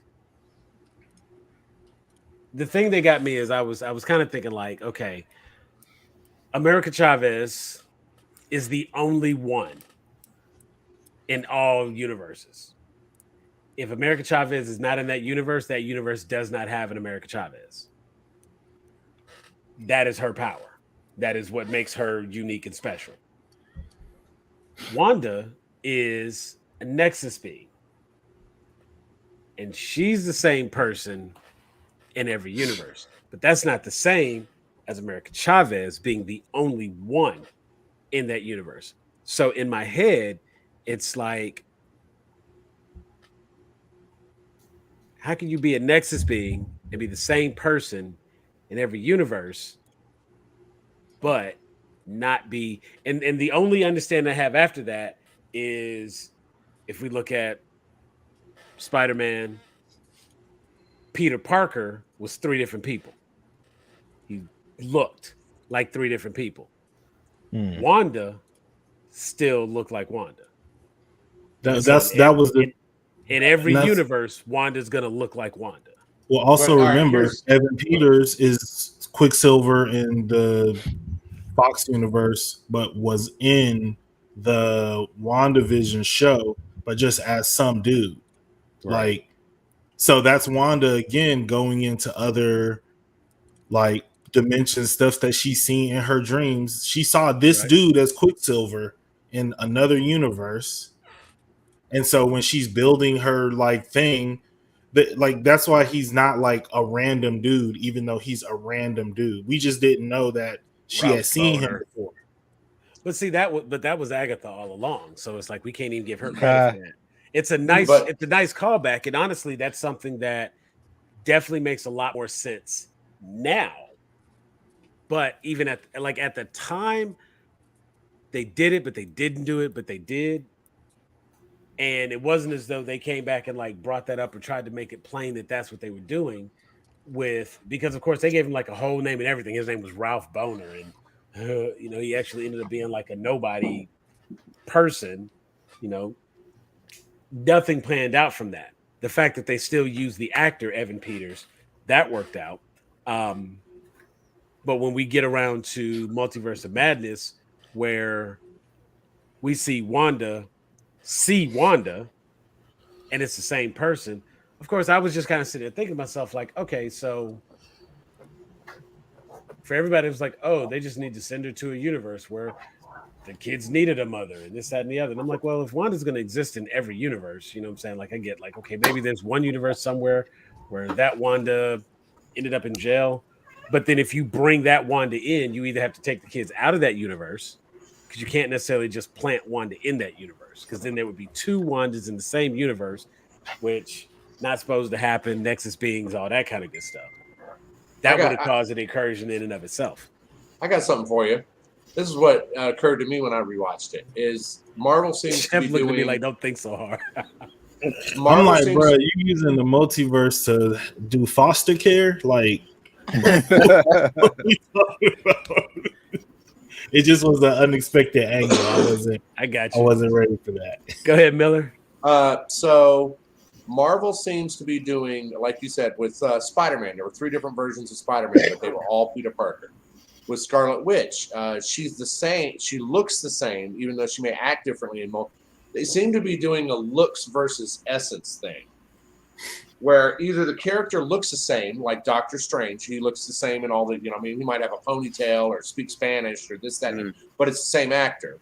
the thing that got me is I was kind of thinking like, okay, America Chavez is the only one in all universes. If America Chavez is not in that universe does not have an America Chavez. That is her power. That is what makes her unique and special. Wanda is a Nexus being. And she's the same person in every universe. But that's not the same as America Chavez being the only one in that universe. So in my head, it's like, how can you be a Nexus being and be the same person in every universe, but not be? And the only understanding I have after that is if we look at Spider-Man, Peter Parker was 3 different people. He looked like 3 different people. Wanda still looked like Wanda. In every universe, Wanda's gonna look like Wanda. Well, also remember, Evan Peters is Quicksilver in the Fox universe, but was in the WandaVision show, but just as some dude. Right. Like, so that's Wanda again going into other like dimension stuff that she's seen in her dreams. She saw this dude as Quicksilver in another universe. And so when she's building her like thing, that's why he's not like a random dude, even though he's a random dude. We just didn't know that she had seen him before. But see that was Agatha all along. So it's like we can't even give her credit for that. It's a nice callback, and honestly, that's something that definitely makes a lot more sense now. But even at the time, they did it, but they didn't do it, but they did. And it wasn't as though they came back and like brought that up or tried to make it plain that that's what they were doing because of course they gave him like a whole name and everything. His name was Ralph Boner, and he actually ended up being like a nobody person. Nothing planned out from that. The fact that they still used the actor Evan Peters, that worked out. But when we get around to Multiverse of Madness, where we see Wanda, and it's the same person, of course, I was just kind of sitting there thinking to myself, like, okay, so for everybody, it was like, oh, they just need to send her to a universe where the kids needed a mother and this, that, and the other. And I'm like, well, if Wanda's going to exist in every universe, you know what I'm saying? Like, I get like, okay, maybe there's one universe somewhere where that Wanda ended up in jail. But then if you bring that Wanda in, you either have to take the kids out of that universe, because you can't necessarily just plant Wanda in that universe, because then there would be 2 Wandas in the same universe, which not supposed to happen, Nexus beings, all that kind of good stuff. That would have caused an incursion in and of itself. I got something for you. This is what occurred to me when I rewatched it. Is Marvel seems to be looking doing... at me like, don't think so hard. I'm like, bro, you using the multiverse to do foster care? Like, what are you talking about? It just was an unexpected angle. I got you. I wasn't ready for that. Go ahead, Miller. So Marvel seems to be doing, like you said, with Spider-Man. There were 3 different versions of Spider-Man, but they were all Peter Parker. With Scarlet Witch, she's the same. She looks the same, even though she may act differently. They seem to be doing a looks versus essence thing, where either the character looks the same, like Doctor Strange, he looks the same in all the, he might have a ponytail or speak Spanish or this, that, but it's the same actor.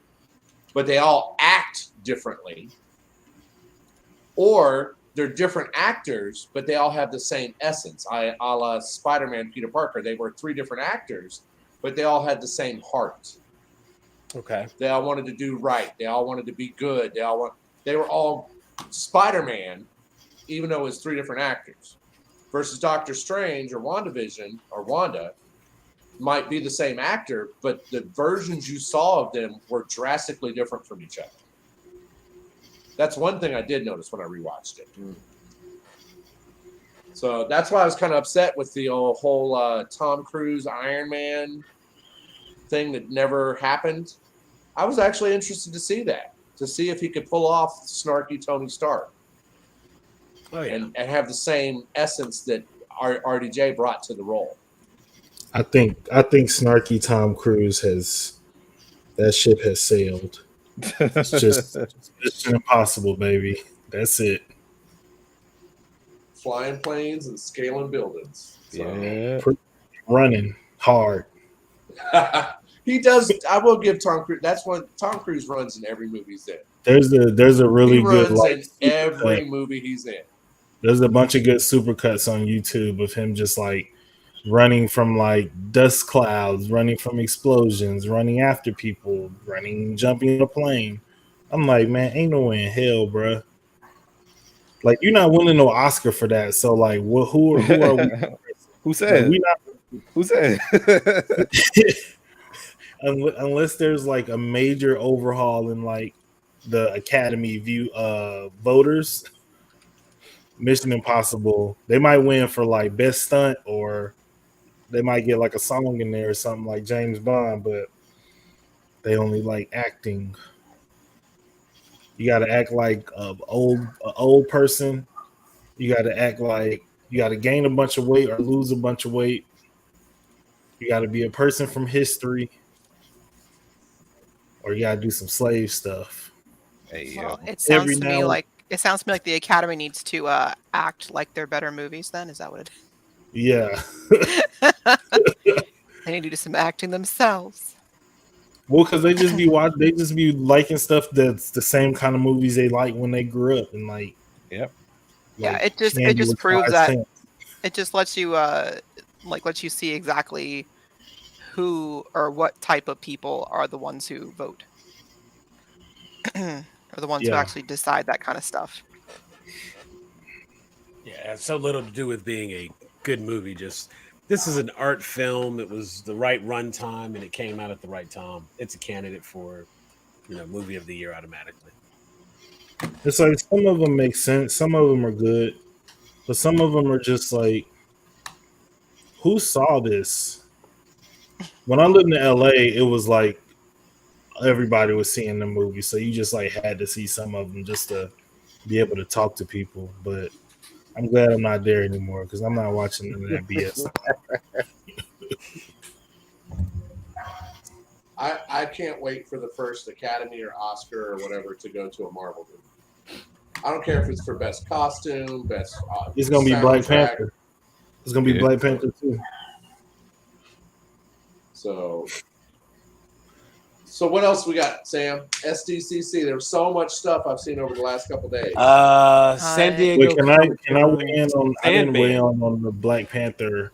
But they all act differently. Or they're different actors, but they all have the same essence. A la Spider-Man, Peter Parker, they were 3 different actors, but they all had the same heart. Okay. They all wanted to do right. They all wanted to be good. They were all Spider-Man, even though it was 3 different actors. Versus Doctor Strange or WandaVision or Wanda might be the same actor, but the versions you saw of them were drastically different from each other. That's one thing I did notice when I rewatched it. So that's why I was kind of upset with the whole Tom Cruise Iron Man thing that never happened. I was actually interested to see that, to see if he could pull off snarky Tony Stark and have the same essence that RDJ brought to the role. I think snarky Tom Cruise that ship has sailed. It's just Mission Impossible, baby. That's it. Flying planes and scaling buildings. So. Yeah. Running hard. He does. I will give Tom Cruise. That's what Tom Cruise runs in every movie he's in. There's a really good in every movie he's in. There's a bunch of good supercuts on YouTube of him just like running from like dust clouds, running from explosions, running after people, jumping in a plane. I'm like, man, ain't no way in hell, bro. Like, you're not winning no Oscar for that. So like, who are we? Who said? Like, Who said? Unless there's like a major overhaul in like the Academy voters, Mission Impossible, they might win for like best stunt, or they might get like a song in there or something like James Bond, but they only like acting. You got to act like an old person. You got to act like you got to gain a bunch of weight or lose a bunch of weight. You got to be a person from history, or you got to do some slave stuff. Well, it sounds to me like the Academy needs to act like they're better movies. Then is that what it is? Yeah. They need to do some acting themselves. Well, because they just be liking stuff that's the same kind of movies they like when they grew up, and like, yep. Yeah, it just proves that it just lets you lets you see exactly who or what type of people are the ones who vote, or the ones who actually decide that kind of stuff. Yeah, it's so little to do with being a good movie. Just this is an art film. It was the right runtime, and it came out at the right time. It's a candidate for, movie of the year automatically. It's like some of them make sense, some of them are good, but some of them are just like, who saw this? When I lived in LA, it was like everybody was seeing the movie, so you just like had to see some of them just to be able to talk to people. But I'm glad I'm not there anymore because I'm not watching that BS. I can't wait for the first Academy or Oscar or whatever to go to a Marvel movie. I don't care if it's for best costume, best. It's gonna be Black Panther. It's gonna be Black Panther too. So what else we got, Sam? SDCC. There's so much stuff I've seen over the last couple of days. San Diego. Wait, can I weigh in on? I didn't weigh on the Black Panther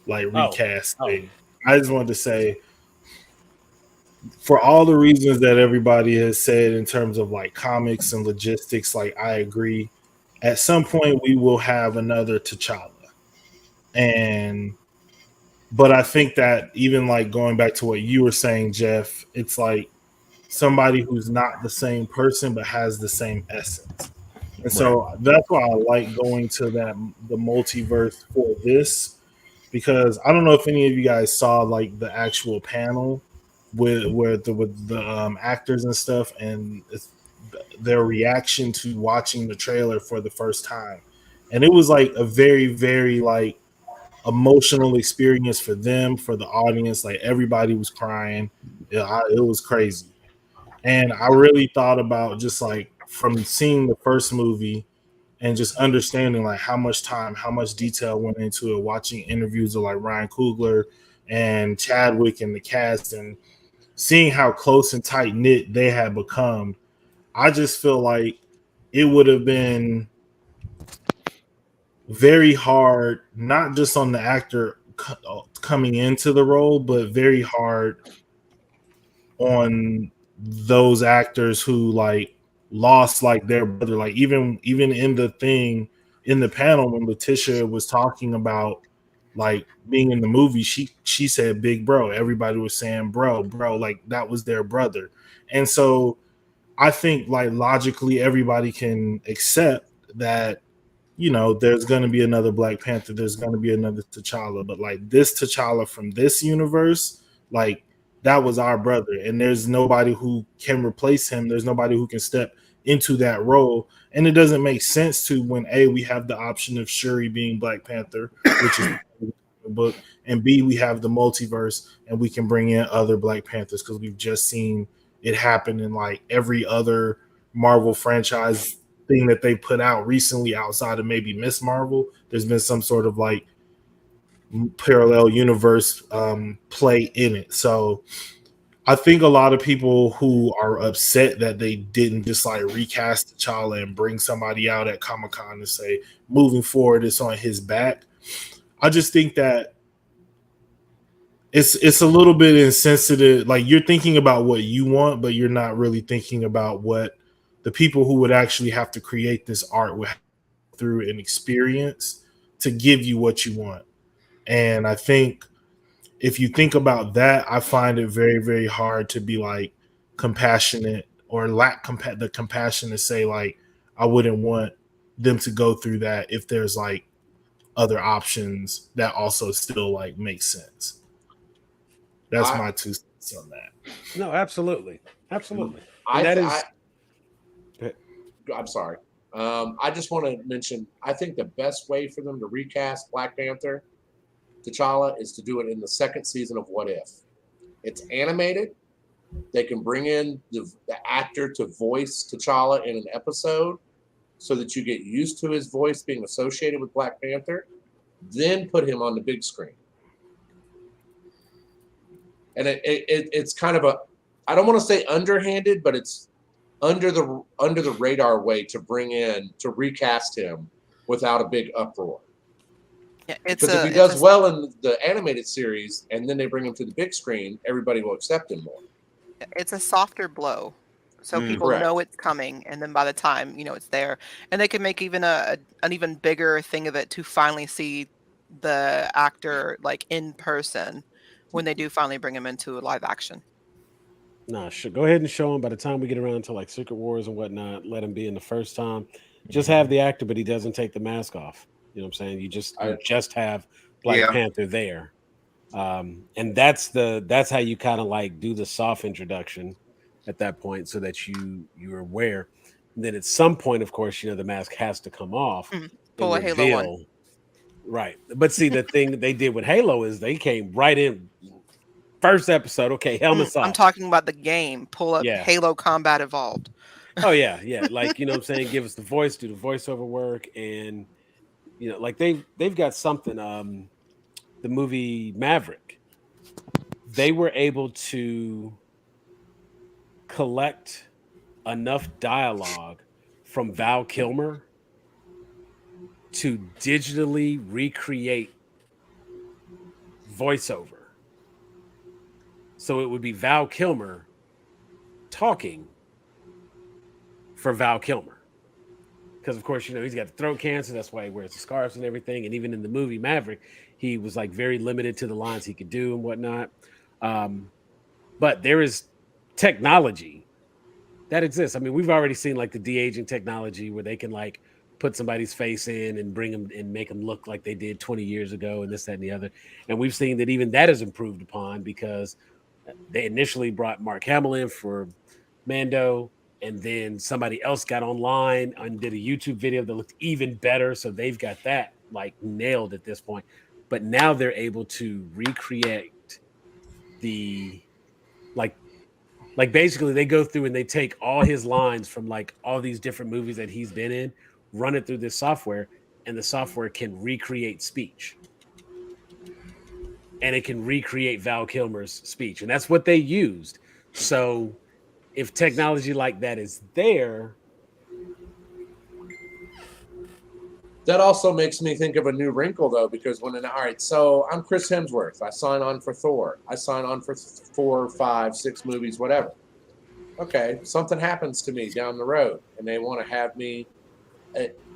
recast thing. I just wanted to say, for all the reasons that everybody has said in terms of like comics and logistics, like I agree. At some point, we will have another T'Challa, but I think that even like going back to what you were saying, Jeff, it's like somebody who's not the same person but has the same essence. And so that's why I like going to the multiverse for this, because I don't know if any of you guys saw like the actual panel with the actors and stuff, and their reaction to watching the trailer for the first time. And it was like a very, very like emotional experience for them, for the audience. Like everybody was crying. It was crazy. And I really thought about just like from seeing the first movie and just understanding like how much time, how much detail went into it, watching interviews of like Ryan Coogler and Chadwick and the cast, and seeing how close and tight knit they had become. I just feel like it would have been very hard, not just on the actor coming into the role, but very hard on those actors who like lost like their brother. Like even in the thing in the panel when Letitia was talking about like being in the movie, she said big bro. Everybody was saying bro, like that was their brother. And so I think like logically everybody can accept that you know, there's going to be another Black Panther, there's going to be another T'Challa, but like this T'Challa from this universe, like that was our brother, and there's nobody who can replace him. There's nobody who can step into that role, and it doesn't make sense to when we have the option of Shuri being Black Panther, which is the book, and B, we have the multiverse, and we can bring in other Black Panthers because we've just seen it happen in like every other Marvel franchise thing that they put out recently outside of maybe Miss Marvel. There's been some sort of like parallel universe play in it. So I think a lot of people who are upset that they didn't just like recast T'Challa and bring somebody out at Comic-Con and say moving forward it's on his back. I just think that it's a little bit insensitive. Like you're thinking about what you want, but you're not really thinking about what the people who would actually have to create this art would have through an experience to give you what you want. And I think if you think about that, I find it very, very hard to be like compassionate or lack the compassion to say like I wouldn't want them to go through that if there's like other options that also still like make sense. That's my 2 cents on that. No, absolutely. Absolutely. I'm sorry. I just want to mention, I think the best way for them to recast Black Panther, T'Challa, is to do it in the second season of What If. It's animated. They can bring in the actor to voice T'Challa in an episode so that you get used to his voice being associated with Black Panther, then put him on the big screen. And it's kind of a, I don't want to say underhanded, but it's under the radar way to recast him without a big uproar. Yeah, because if he does well in the animated series and then they bring him to the big screen, everybody will accept him more. It's a softer blow, so people know it's coming, and then by the time it's there, and they can make even an even bigger thing of it to finally see the actor like in person when they do finally bring him into live action. Nah, go ahead and show him. By the time we get around to like Secret Wars and whatnot, let him be in the first time. Just have the actor, but he doesn't take the mask off. You know what I'm saying? You just have Black Panther there, and that's how you kind of like do the soft introduction at that point, so that you're aware. And then at some point, of course, the mask has to come off. Pull a Halo one. Right, but see, the thing that they did with Halo is they came right in first episode. Okay, helmets off. I'm talking about the game. Pull up Halo Combat Evolved. Oh yeah, like what I'm saying, give us the voice, do the voiceover work, and like they've got something. The movie Maverick, they were able to collect enough dialogue from Val Kilmer to digitally recreate voiceover. So it would be Val Kilmer talking for Val Kilmer. Because, of course, he's got throat cancer. That's why he wears the scarves and everything. And even in the movie Maverick, he was like very limited to the lines he could do and whatnot. But there is technology that exists. I mean, we've already seen like the de-aging technology where they can like put somebody's face in and bring them and make them look like they did 20 years ago and this, that, and the other. And we've seen that even that is improved upon because they initially brought Mark Hamill in for Mando, and then somebody else got online and did a YouTube video that looked even better. So they've got that like nailed at this point. But now they're able to recreate the like basically they go through and they take all his lines from like all these different movies that he's been in, run it through this software, and the software can recreate speech. And it can recreate Val Kilmer's speech. And that's what they used. So if technology like that is there. That also makes me think of a new wrinkle, though, because all right, so I'm Chris Hemsworth. I sign on for Thor. I sign on for 4, 5, 6 movies, whatever. Okay, something happens to me down the road, and they want to have me.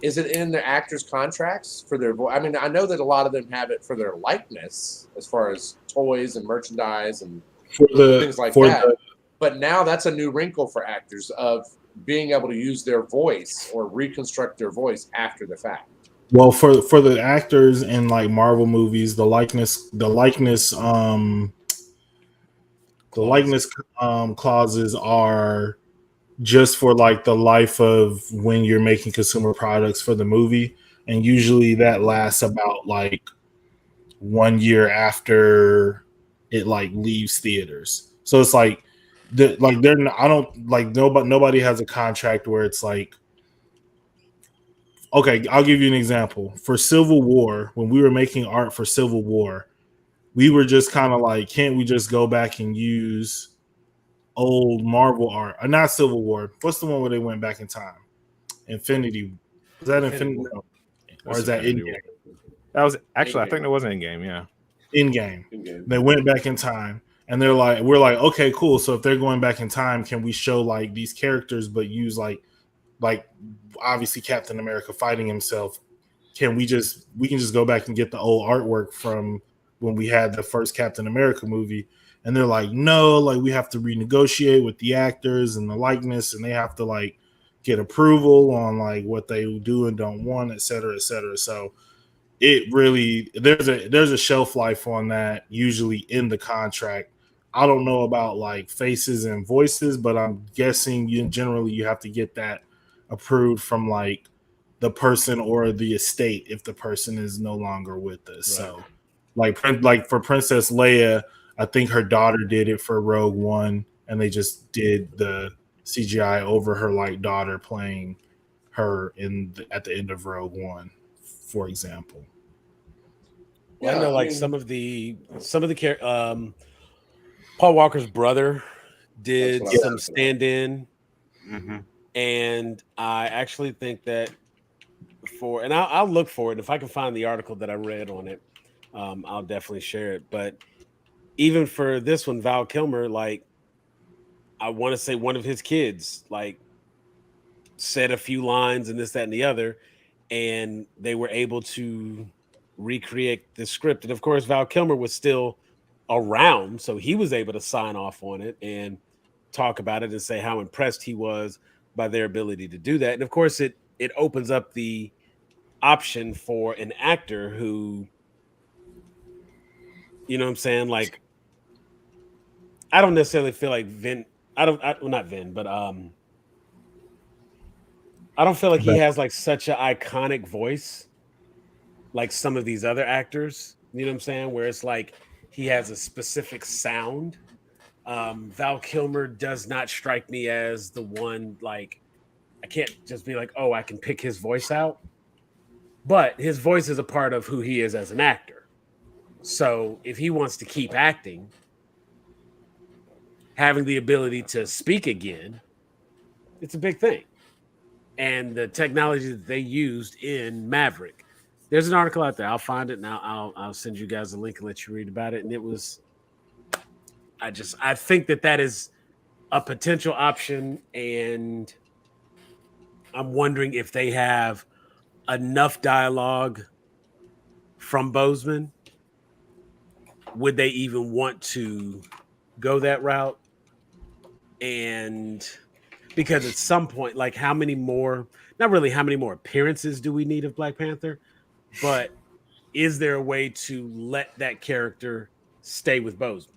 Is it in the actors' contracts for their voice? I mean, I know that a lot of them have it for their likeness, as far as toys and merchandise and things like that. But now that's a new wrinkle for actors of being able to use their voice or reconstruct their voice after the fact. Well, for the actors in like Marvel movies, the likeness clauses are just for like the life of when you're making consumer products for the movie, and usually that lasts about like 1 year after it like leaves theaters. So it's like they're not, I don't like nobody has a contract where it's like, okay, I'll give you an example. For Civil War, when we were making art for Civil War, we were just kind of like, can't we just go back and use old Marvel art? Or not Civil War. What's the one where they went back in time? Infinity. Is that Infinity War? Or is that Endgame? That was actually, I think it was in game. Yeah. In-game. They went back in time, and we're like, okay, cool. So if they're going back in time, can we show like these characters, but use like obviously Captain America fighting himself? We can just go back and get the old artwork from when we had the first Captain America movie? And they're like, no, like we have to renegotiate with the actors and the likeness, and they have to like get approval on like what they do and don't want, et cetera, et cetera. So it really there's a shelf life on that usually in the contract. I don't know about like faces and voices, but I'm guessing generally you have to get that approved from like the person or the estate if the person is no longer with us. Right. So like for Princess Leia, I think her daughter did it for Rogue One, and they just did the CGI over her like daughter playing her at the end of Rogue One, for example. Well, I know like some of the Paul Walker's brother did some stand-in, and I actually think that and I'll look for it if I can find the article that I read on it. I'll definitely share it. But even for this one, Val Kilmer, like I want to say one of his kids like said a few lines and this, that, and the other, and they were able to recreate the script. And of course, Val Kilmer was still around, so he was able to sign off on it and talk about it and say how impressed he was by their ability to do that. And of course, it opens up the option for an actor who, you know what I'm saying, like I don't necessarily feel like not Vin, but I don't feel like he has like such an iconic voice like some of these other actors, you know what I'm saying, where it's like he has a specific sound. Val Kilmer does not strike me as the one, like I can't just be like, oh, I can pick his voice out. But his voice is a part of who he is as an actor. So if he wants to keep acting, having the ability to speak again, it's a big thing. And the technology that they used in Maverick, there's an article out there. I'll find it now. I'll send you guys a link and let you read about it. And it was, I think that is a potential option. And I'm wondering if they have enough dialogue from Boseman. Would they even want to go that route? And because at some point, like how many more appearances do we need of Black Panther? But is there a way to let that character stay with Boseman?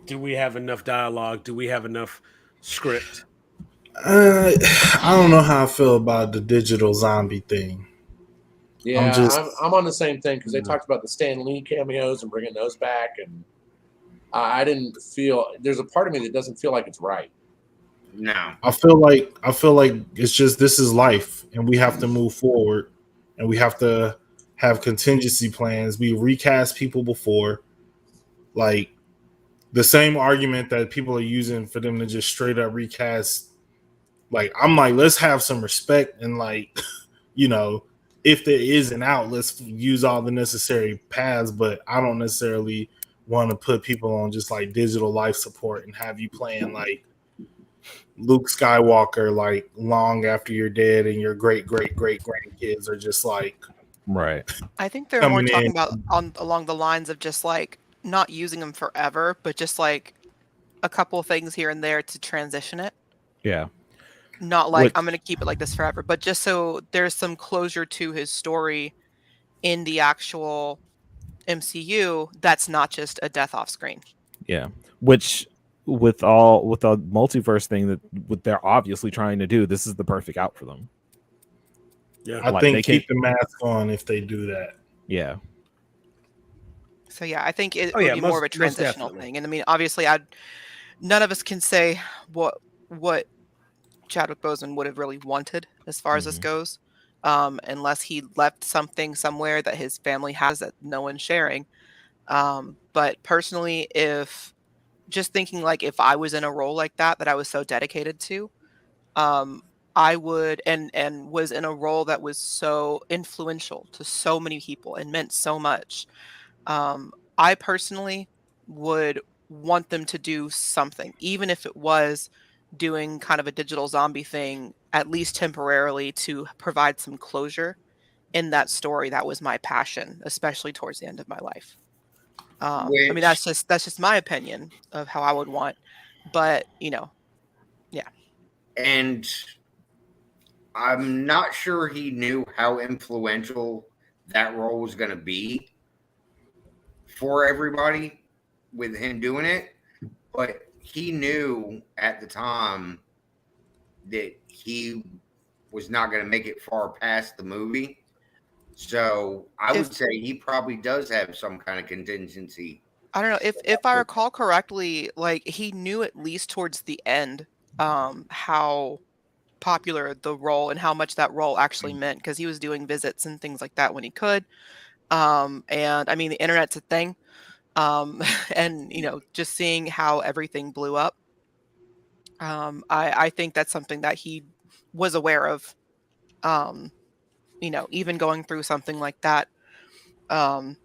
Do we have enough dialogue? Do we have enough script? I don't know how I feel about the digital zombie thing. Yeah, I'm on the same thing because they talked about the Stan Lee cameos and bringing those back, and I didn't feel. There's a part of me that doesn't feel like it's right. No, I feel like it's just this is life, and we have to move forward, and we have to have contingency plans. We recast people before, like the same argument that people are using for them to just straight up recast. Like I'm like, let's have some respect and like, you know, if there is an out, let's use all the necessary paths. But I don't necessarily want to put people on just like digital life support and have you playing like Luke Skywalker like long after you're dead and your great grandkids are just like right. I think they're more talking about along the lines of just like not using them forever, but just like a couple of things here and there to transition it. Yeah. Not like Which- I'm going to keep it like this forever, but just so there's some closure to his story in the actual MCU. That's not just a death off screen. Yeah, which with the multiverse thing that what they're obviously trying to do, this is the perfect out for them. Yeah. I Like, think they keep can't- the mask on if they do that. Yeah, So yeah, I think it Oh, would yeah, be more of a most transitional definitely. thing. And I mean, obviously, none of us can say what Chadwick Boseman would have really wanted as far as this Mhm. goes, unless he left something somewhere that his family has that no one's sharing. But personally, if just thinking like if I was in a role like that I was so dedicated to, um, I would and was in a role that was so influential to so many people and meant so much. I personally would want them to do something, even if it was doing kind of a digital zombie thing, at least temporarily, to provide some closure in that story. That was my passion, especially towards the end of my life. I mean, Which that's just my opinion of how I would want, but yeah. and I'm not sure he knew how influential that role was going to be for everybody with him doing it, but he knew at the time that he was not going to make it far past the movie. So I If would say he probably does have some kind of contingency. I don't know if I recall correctly, like he knew at least towards the end, how popular the role and how much that role actually meant because he was doing visits and things like that when he could. And I mean, the internet's a thing. And just seeing how everything blew up. I think that's something that he was aware of. Um, even going through something like that. Um,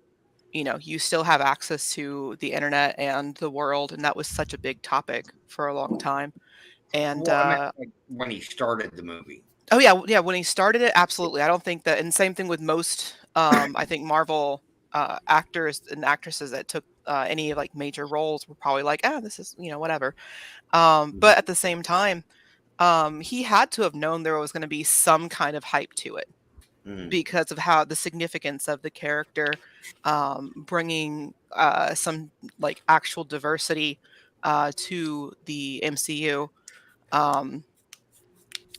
you still have access to the internet and the world, and that was such a big topic for a long time. And Well, I meant like when he started the movie. oh yeah, when he started it, absolutely. I don't think that, and same thing with most. I think Marvel actors and actresses that took any like major roles were probably like, this is whatever. But at the same time, he had to have known there was going to be some kind of hype to it Mm. because of how the significance of the character, bringing some like actual diversity to the MCU. Um,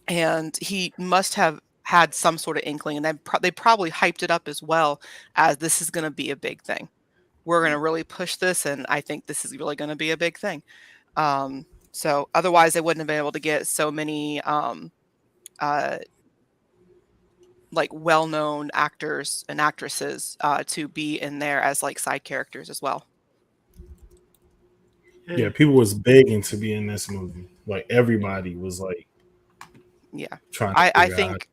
and he must have had some sort of inkling, and they probably hyped it up as well as this is going to be a big thing. We're going to really push this, and I think this is really going to be a big thing. So otherwise, they wouldn't have been able to get so many uh, like well-known actors and actresses to be in there as like side characters as well. Yeah, people was begging to be in this movie. Like everybody was like, Yeah, trying to I figure out.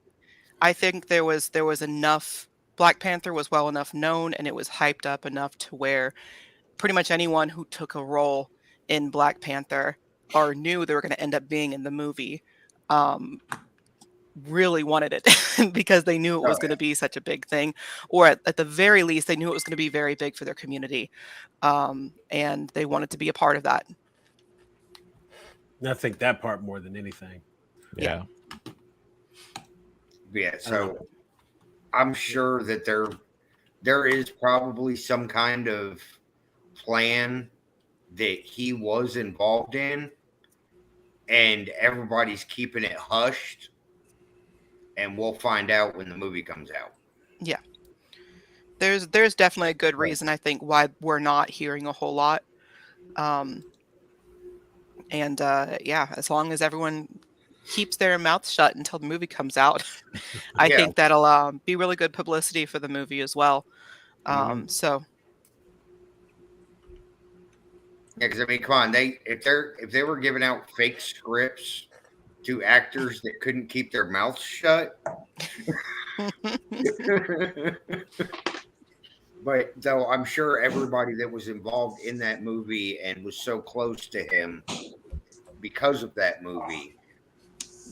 I think there was enough. Black Panther was well enough known, and it was hyped up enough to where pretty much anyone who took a role in Black Panther or knew they were going to end up being in the movie um, really wanted it because they knew it was going to be such a big thing, or at the very least, they knew it was going to be very big for their community, and they wanted to be a part of that. I think that part more than anything. yeah. Yeah, so I'm sure that there is probably some kind of plan that he was involved in, and everybody's keeping it hushed, and we'll find out when the movie comes out. Yeah, there's definitely a good reason, I think, why we're not hearing a whole lot. And yeah, as long as everyone keeps their mouth shut until the movie comes out, I Yeah. think that'll be really good publicity for the movie as well. So Yeah, because I mean, come on, if they were giving out fake scripts to actors that couldn't keep their mouths shut. But though I'm sure everybody that was involved in that movie and was so close to him because of that movie,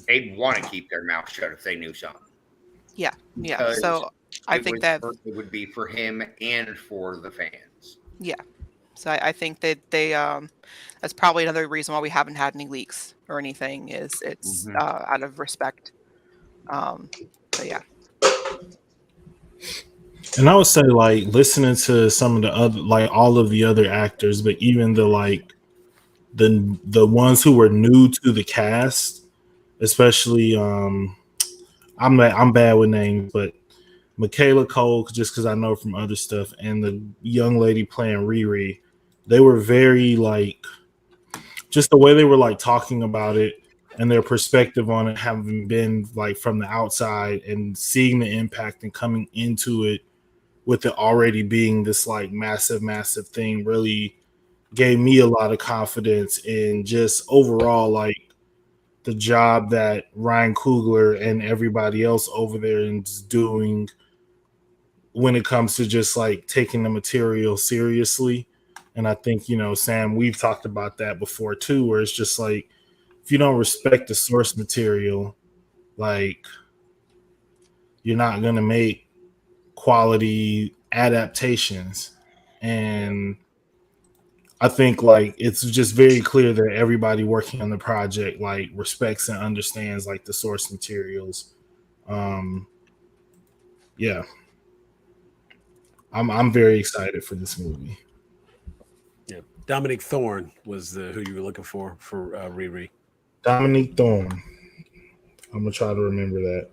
they'd want to keep their mouth shut if they knew something. yeah. Because So I think that it would be for him and for the fans. yeah. So I think that that's probably another reason why we haven't had any leaks or anything. Is it's Mhm. out of respect. So yeah. And I would say, like, listening to some of the other, like, all of the other actors, but even the like the ones who were new to the cast, especially I'm bad with names, but Michaela Cole, just because I know from other stuff, and the young lady playing Riri, they were very like, just the way they were like talking about it and their perspective on it, having been like from the outside and seeing the impact and coming into it with it already being this like massive thing, really gave me a lot of confidence in just overall like the job that Ryan Coogler and everybody else over there is doing when it comes to just like taking the material seriously. And I think, Sam, we've talked about that before too, where it's just like, if you don't respect the source material, like, you're not going to make quality adaptations. And I think like it's just very clear that everybody working on the project like respects and understands like the source materials. Um, yeah, I'm very excited for this movie. Yeah, Dominic Thorne was who you were looking for Riri. Dominique Thorne. I'm gonna try to remember that.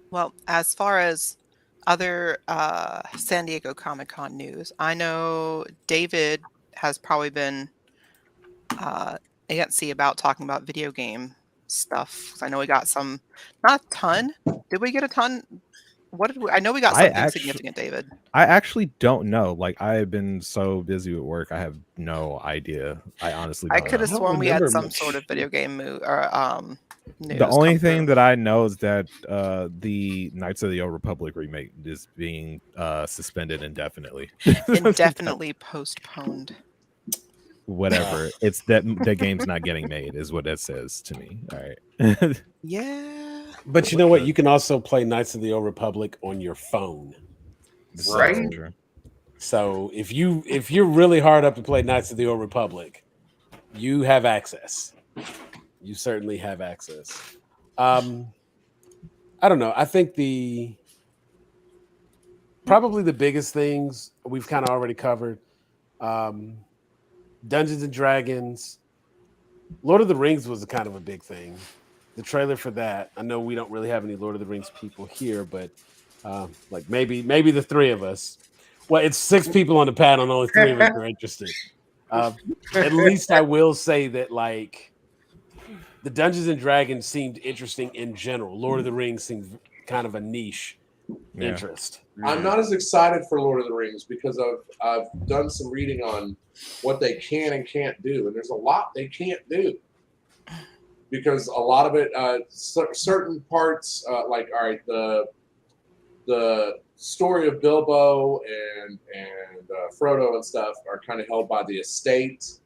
Well, as far as other San Diego Comic-Con news, I know David has probably been antsy about talking about video game stuff. 'Cause I know we got some, not a ton. Did we get a ton? What did we? I know we got I something actually, significant, David. I actually don't know. Like, I have been so busy with work, I have no idea. I honestly I don't could know. have I don't sworn we had remember some much. sort of video game or news. The only come thing through. that I know is that the Knights of the Old Republic remake is being suspended indefinitely. Indefinitely postponed. Whatever. It's that the game's not getting made is what that says to me. All right. Yeah. But you know what? You can also play Knights of the Old Republic on your phone. This is Right? also true. So if you're really hard up to play Knights of the Old Republic, you have access. You certainly have access. I don't know. I think probably the biggest things we've kind of already covered. Dungeons and Dragons, Lord of the Rings was kind of a big thing. The trailer for that. I know we don't really have any Lord of the Rings people here, but like maybe the three of us. Well, it's 6 people on the panel, and only 3 of us are interested. At least I will say that like the Dungeons and Dragons seemed interesting in general. Lord of the Rings seemed kind of a niche interest. I'm not as excited for Lord of the Rings because I've done some reading on what they can and can't do, and there's a lot they can't do because a lot of it, certain parts, like all right, the story of Bilbo and Frodo and stuff are kind of held by the estate,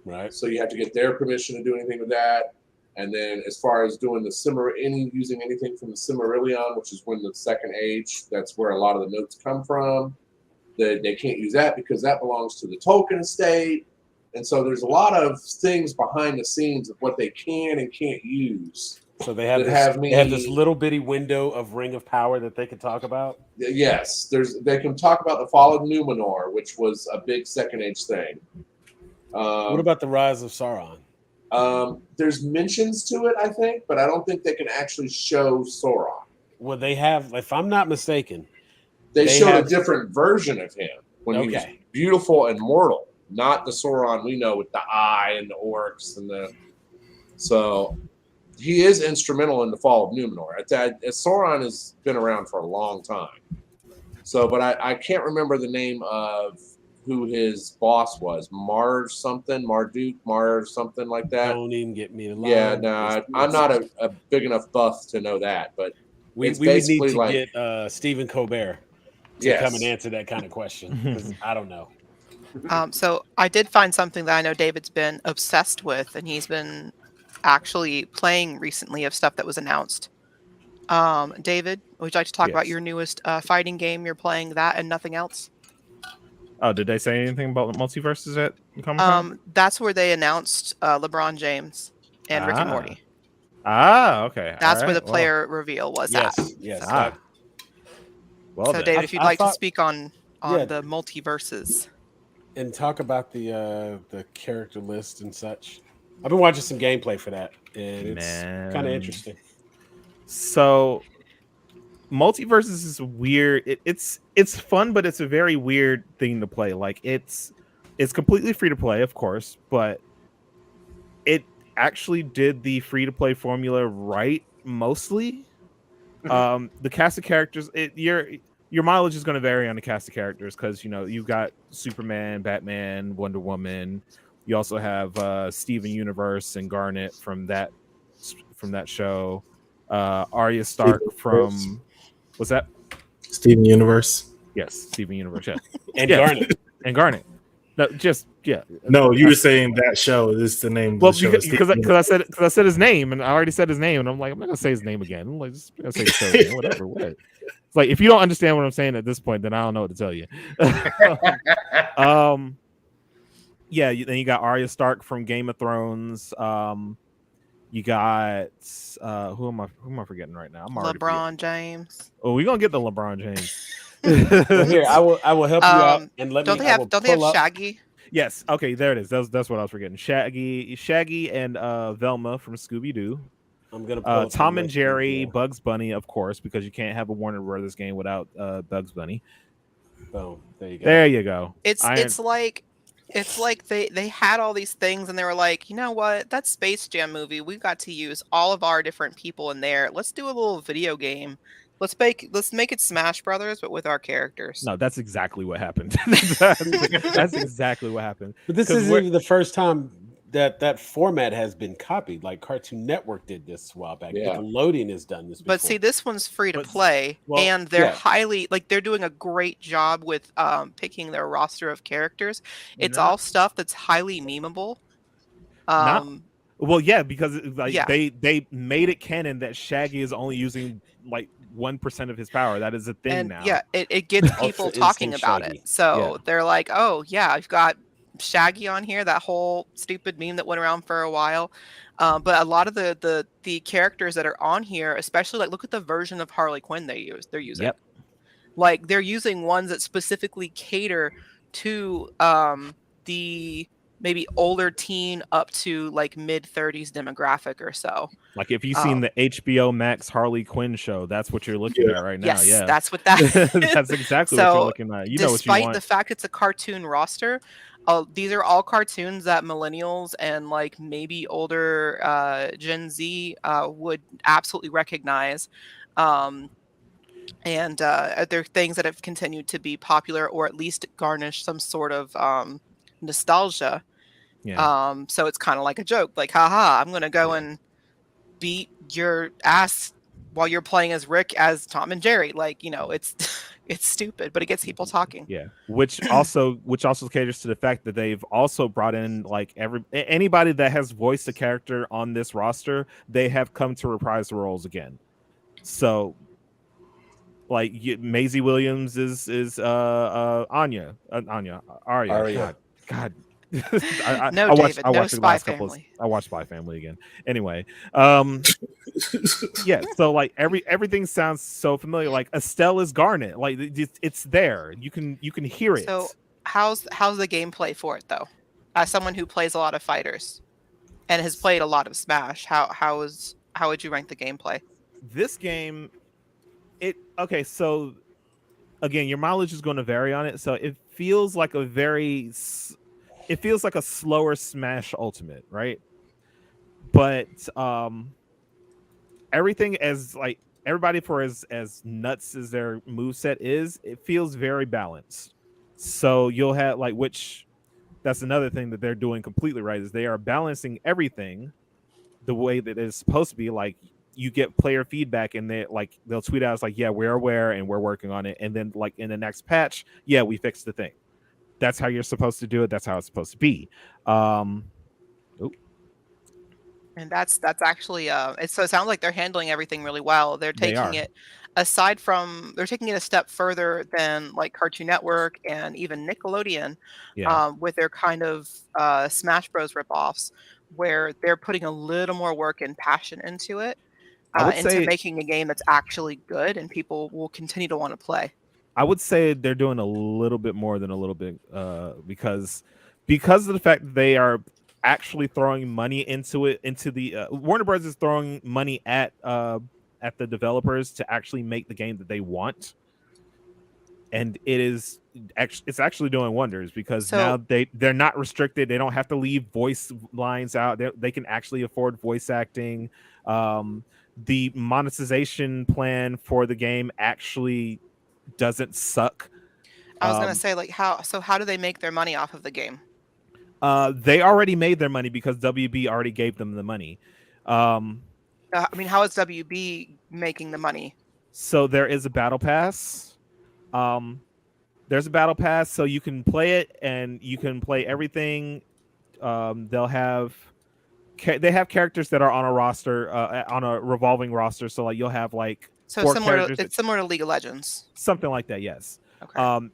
Right. so you have to get their permission to do anything with that. And then as far as doing using anything from the Silmarillion, which is when the Second Age, that's where a lot of the notes come from. They can't use that because that belongs to the Tolkien estate. And so there's a lot of things behind the scenes of what they can and can't use. So they have this little bitty window of Ring of Power that they can talk about. Yes, they can talk about the fall of Numenor, which was a big Second Age thing. What about the rise of Sauron? There's mentions to it, I think, but I don't think they can actually show Sauron. Well, they have, if I'm not mistaken, they showed a different version of him when he was beautiful and mortal, not the Sauron we know with the eye and the orcs and the. So he is instrumental in the fall of Numenor. Sauron has been around for a long time. So, but I can't remember the name of who his boss was. Marduk, something like that. Don't even get me to lie. Yeah, no, I'm not a big enough buff to know that, but we would need to get Stephen Colbert to come and answer that kind of question because I don't know. So I did find something that I know David's been obsessed with, and he's been actually playing recently of stuff that was announced. David, would you like to talk about your newest fighting game? You're playing that and nothing else? Oh, did they say anything about multiverses at Comic-Con? That's where they announced LeBron James and Rick and Morty. Okay. That's All where the right. player reveal was Yes, at. yes. So, Well, so then. David, if you'd I like to thought- speak on yeah. the multiverses. And talk about the character list and such. I've been watching some gameplay for that, and it's kind of interesting. So, multiverses is weird. It's fun, but it's a very weird thing to play. Like it's completely free to play, of course, but it actually did the free to play formula right mostly. The cast of characters, your mileage is going to vary on the cast of characters because you've got Superman, Batman, Wonder Woman. You also have Steven Universe and Garnet from that show. Arya Stark from what's that? Steven Universe. Yes, Steven Universe. Yeah, And yeah. Garnet. And Garnet. No, just yeah. No, you were saying that show. This is the name. Well, of the show. because I said his name, and I already said his name, and I'm like, I'm not gonna say his name again. I'm like, just gonna say his show again, whatever. It's like if you don't understand what I'm saying at this point, then I don't know what to tell you. Yeah. Then you got Arya Stark from Game of Thrones. You got who am I forgetting right now? I'm already LeBron James. Oh, we're gonna get the LeBron James. Well, here, I will help you out and let don't me. Don't they have Shaggy? Yes. Okay. There it is. That's what I was forgetting. Shaggy, and Velma from Scooby Doo. I'm gonna pull Tom and Jerry, Bugs Bunny, of course, because you can't have a Warner Brothers game without Bugs Bunny. Boom. There you go. There you go. It's like they had all these things and they were like, you know what? That Space Jam movie, we got to use all of our different people in there. Let's do a little video game. Let's make it Smash Brothers, but with our characters. No, that's exactly what happened. That's exactly what happened. But this isn't even the first time that format has been copied. Like Cartoon Network did this a while back. Yeah. Nickelodeon has done this before. But see, this one's free to play, and they're they're doing a great job with picking their roster of characters. It's all stuff that's highly memeable. Well, yeah, because they made it canon that Shaggy is only using like 1% of his power. That is a thing now. Yeah, it gets people talking about Shaggy. it. So they're like, oh yeah, I've got Shaggy on here, that whole stupid meme that went around for a while. But a lot of the characters that are on here, especially like look at the version of Harley Quinn they're using. Yep. Like they're using ones that specifically cater to the maybe older teen up to like mid-30s demographic or so. Like if you've seen the HBO Max Harley Quinn show, that's what you're looking at right now. Yes, yeah, that's what that is. That's exactly what you're looking at. You know what you want. Despite the fact it's a cartoon roster, these are all cartoons that millennials and like maybe older Gen Z would absolutely recognize. And they're things that have continued to be popular or at least garnish some sort of nostalgia. Yeah. So it's kind of like a joke, like, haha, I'm gonna go and beat your ass while you're playing as Rick as Tom and Jerry. Like, it's it's stupid, but it gets people talking. Yeah. Which also caters to the fact that they've also brought in like anybody that has voiced a character on this roster, they have come to reprise the roles again. So like Maisie Williams is Arya. God. I watched the last couple. I watched Spy Family again. Anyway, yeah. So like everything sounds so familiar. Like Estelle is Garnet. Like it's there. You can hear it. So how's the gameplay for it though? As someone who plays a lot of fighters and has played a lot of Smash, how would you rank the gameplay? This game, so again, your mileage is going to vary on it. So it feels like a slower Smash Ultimate, right? But everything as like everybody for as nuts as their moveset is, it feels very balanced. So you'll have like, which that's another thing that they're doing completely right, is they are balancing everything the way that it's supposed to be. Like you get player feedback and they'll tweet out, it's like, yeah, we're aware and we're working on it. And then like in the next patch, yeah, we fixed the thing. That's how you're supposed to do it. That's how it's supposed to be. And that's actually so it sounds like they're handling everything really well. They're taking it aside from, they're taking it a step further than like Cartoon Network and even Nickelodeon, with their kind of Smash Bros. Ripoffs, where they're putting a little more work and passion into it, I would into say making a game that's actually good and people will continue to want to play. I would say they're doing a little bit more than a little bit, because of the fact that they are actually throwing money into it, into the Warner Bros. Is throwing money at the developers to actually make the game that they want, and it's actually doing wonders, because So- now they're not restricted. They don't have to leave voice lines out. They can actually afford voice acting. The monetization plan for the game actually doesn't suck. I was gonna say, like, how do they make their money off of the game? They already made their money because WB already gave them the money. I mean, how is WB making the money? So there is a battle pass. There's a battle pass, so you can play it and you can play everything. They have characters that are on a roster, on a revolving roster. So like you'll have like So four similar characters, it's similar to League of Legends. something like that. Yes. Okay.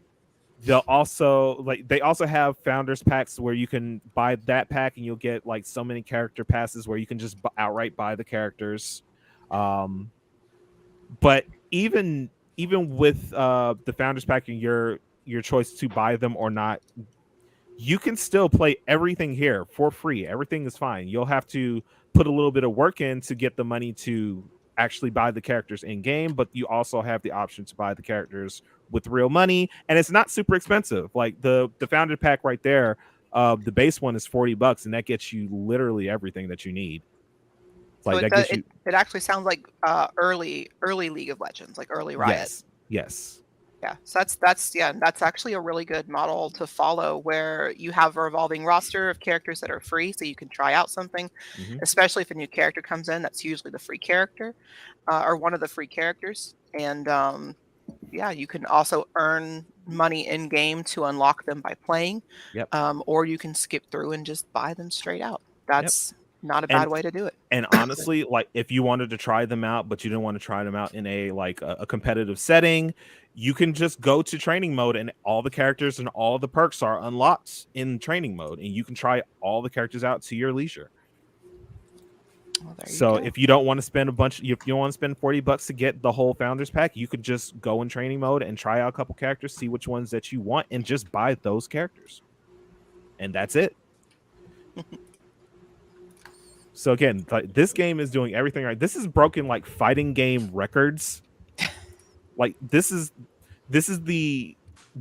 They also have founders packs where you can buy that pack and you'll get like so many character passes where you can just outright buy the characters. But even with the founders pack and your choice to buy them or not, you can still play everything here for free. Everything is fine. You'll have to put a little bit of work in to get the money to actually buy the characters in game, but you also have the option to buy the characters with real money, and it's not super expensive. Like the founder pack right there, the base one is $40, and that gets you literally everything that you need. Like so it actually sounds like early League of Legends, like early Riot. Yes. Yeah, so that's actually a really good model to follow, where you have a revolving roster of characters that are free, so you can try out something. Especially if a new character comes in, that's usually the free character, or one of the free characters. And yeah, you can also earn money in game to unlock them by playing. Yep. Or you can skip through and just buy them straight out. That's not a bad way to do it. And honestly, like if you wanted to try them out, but you didn't want to try them out in a competitive setting, you can just go to training mode, and all the characters and all the perks are unlocked in training mode, and you can try all the characters out to your leisure. Well, so if you don't want to spend if you don't want to spend $40 to get the whole founders pack, you could just go in training mode and try out a couple characters, see which ones that you want, and just buy those characters. And that's it. So again, this game is doing everything right. This is broken like fighting game records. Like this is the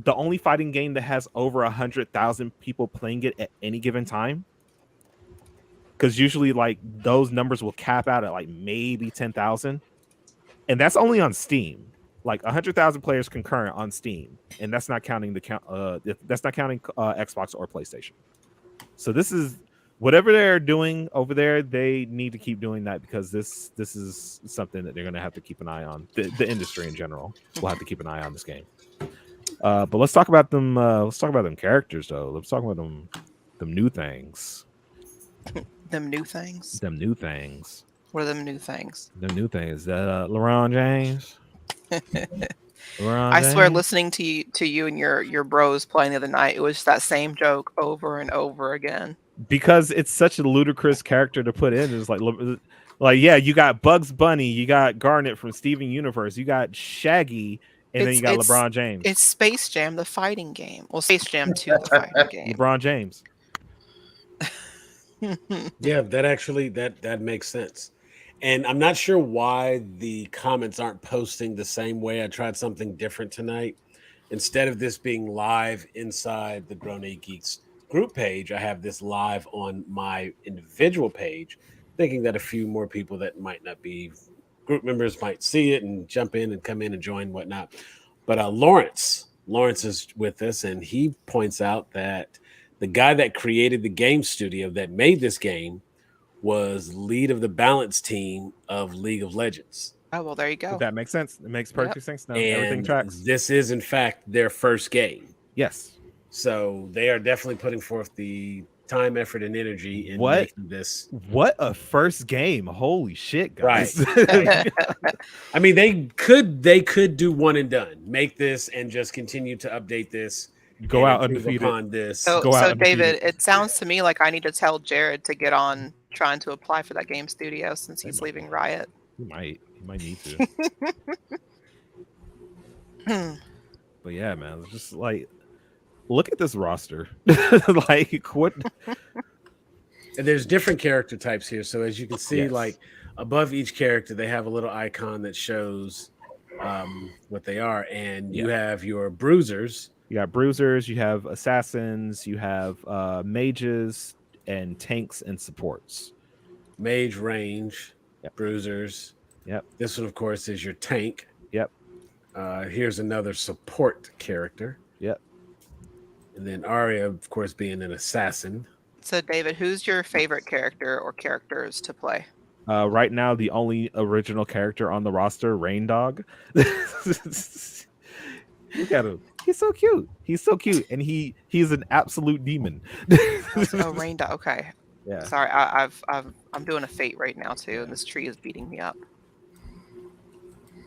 only fighting game that has over 100,000 people playing it at any given time. Because usually like those numbers will cap out at like maybe 10,000, and that's only on Steam. Like 100,000 players concurrent on Steam, and that's not counting Xbox or PlayStation. So this is whatever they're doing over there. They need to keep doing that, because this is something that they're going to have to keep an eye on. The industry in general will have to keep an eye on this game. But let's talk about them. Let's talk about them characters, though. Let's talk about them new things. Them new things. What are them new things? Them new things. That LeBron James. I swear, listening to you and your bros playing the other night, it was that same joke over and over again. Because it's such a ludicrous character to put in. It's like yeah, you got Bugs Bunny, you got Garnet from Steven Universe, you got Shaggy, and then you got LeBron James. It's Space Jam, the fighting game. Well, Space Jam 2, the fighting game. LeBron James. Yeah, that makes sense. And I'm not sure why the comments aren't posting the same way. I tried something different tonight. Instead of this being live inside the Grown A Geeks group page, I have this live on my individual page, thinking that a few more people that might not be group members might see it and jump in and come in and join, whatnot. But Lawrence is with us, and he points out that the guy that created the game studio that made this game was lead of the balance team of League of Legends. Oh, well, there you go. That makes sense. It makes perfect sense now. Everything tracks. This is, in fact, their first game. Yes. So they are definitely putting forth the time, effort, and energy in What? making this. What a first game! Holy shit, guys! Right. I mean, they could do one and done, make this and just continue to update this, Go and out improve undefeated. upon this. So, Go out undefeated. David, it sounds to me like I need to tell Jared to get on trying to apply for that game studio since he's leaving Riot. He might need to. But yeah, man, it's just like, look at this roster. Like, what? And there's different character types here. So as you can see, Yes. like above each character, they have a little icon that shows what they are. And you have your bruisers. You got bruisers, you have assassins, you have mages and tanks and supports. Mage, range, bruisers. Yep. This one, of course, is your tank. Yep. Here's another support character. Yep. And then Arya, of course, being an assassin. So, David, who's your favorite character or characters to play? Right now, the only original character on the roster, Rain Dog. Look at him. He's so cute. He's so cute, and he's an absolute demon. Oh, Rain Dog. Okay. Yeah. Sorry, I'm doing a Fate right now too, and this tree is beating me up.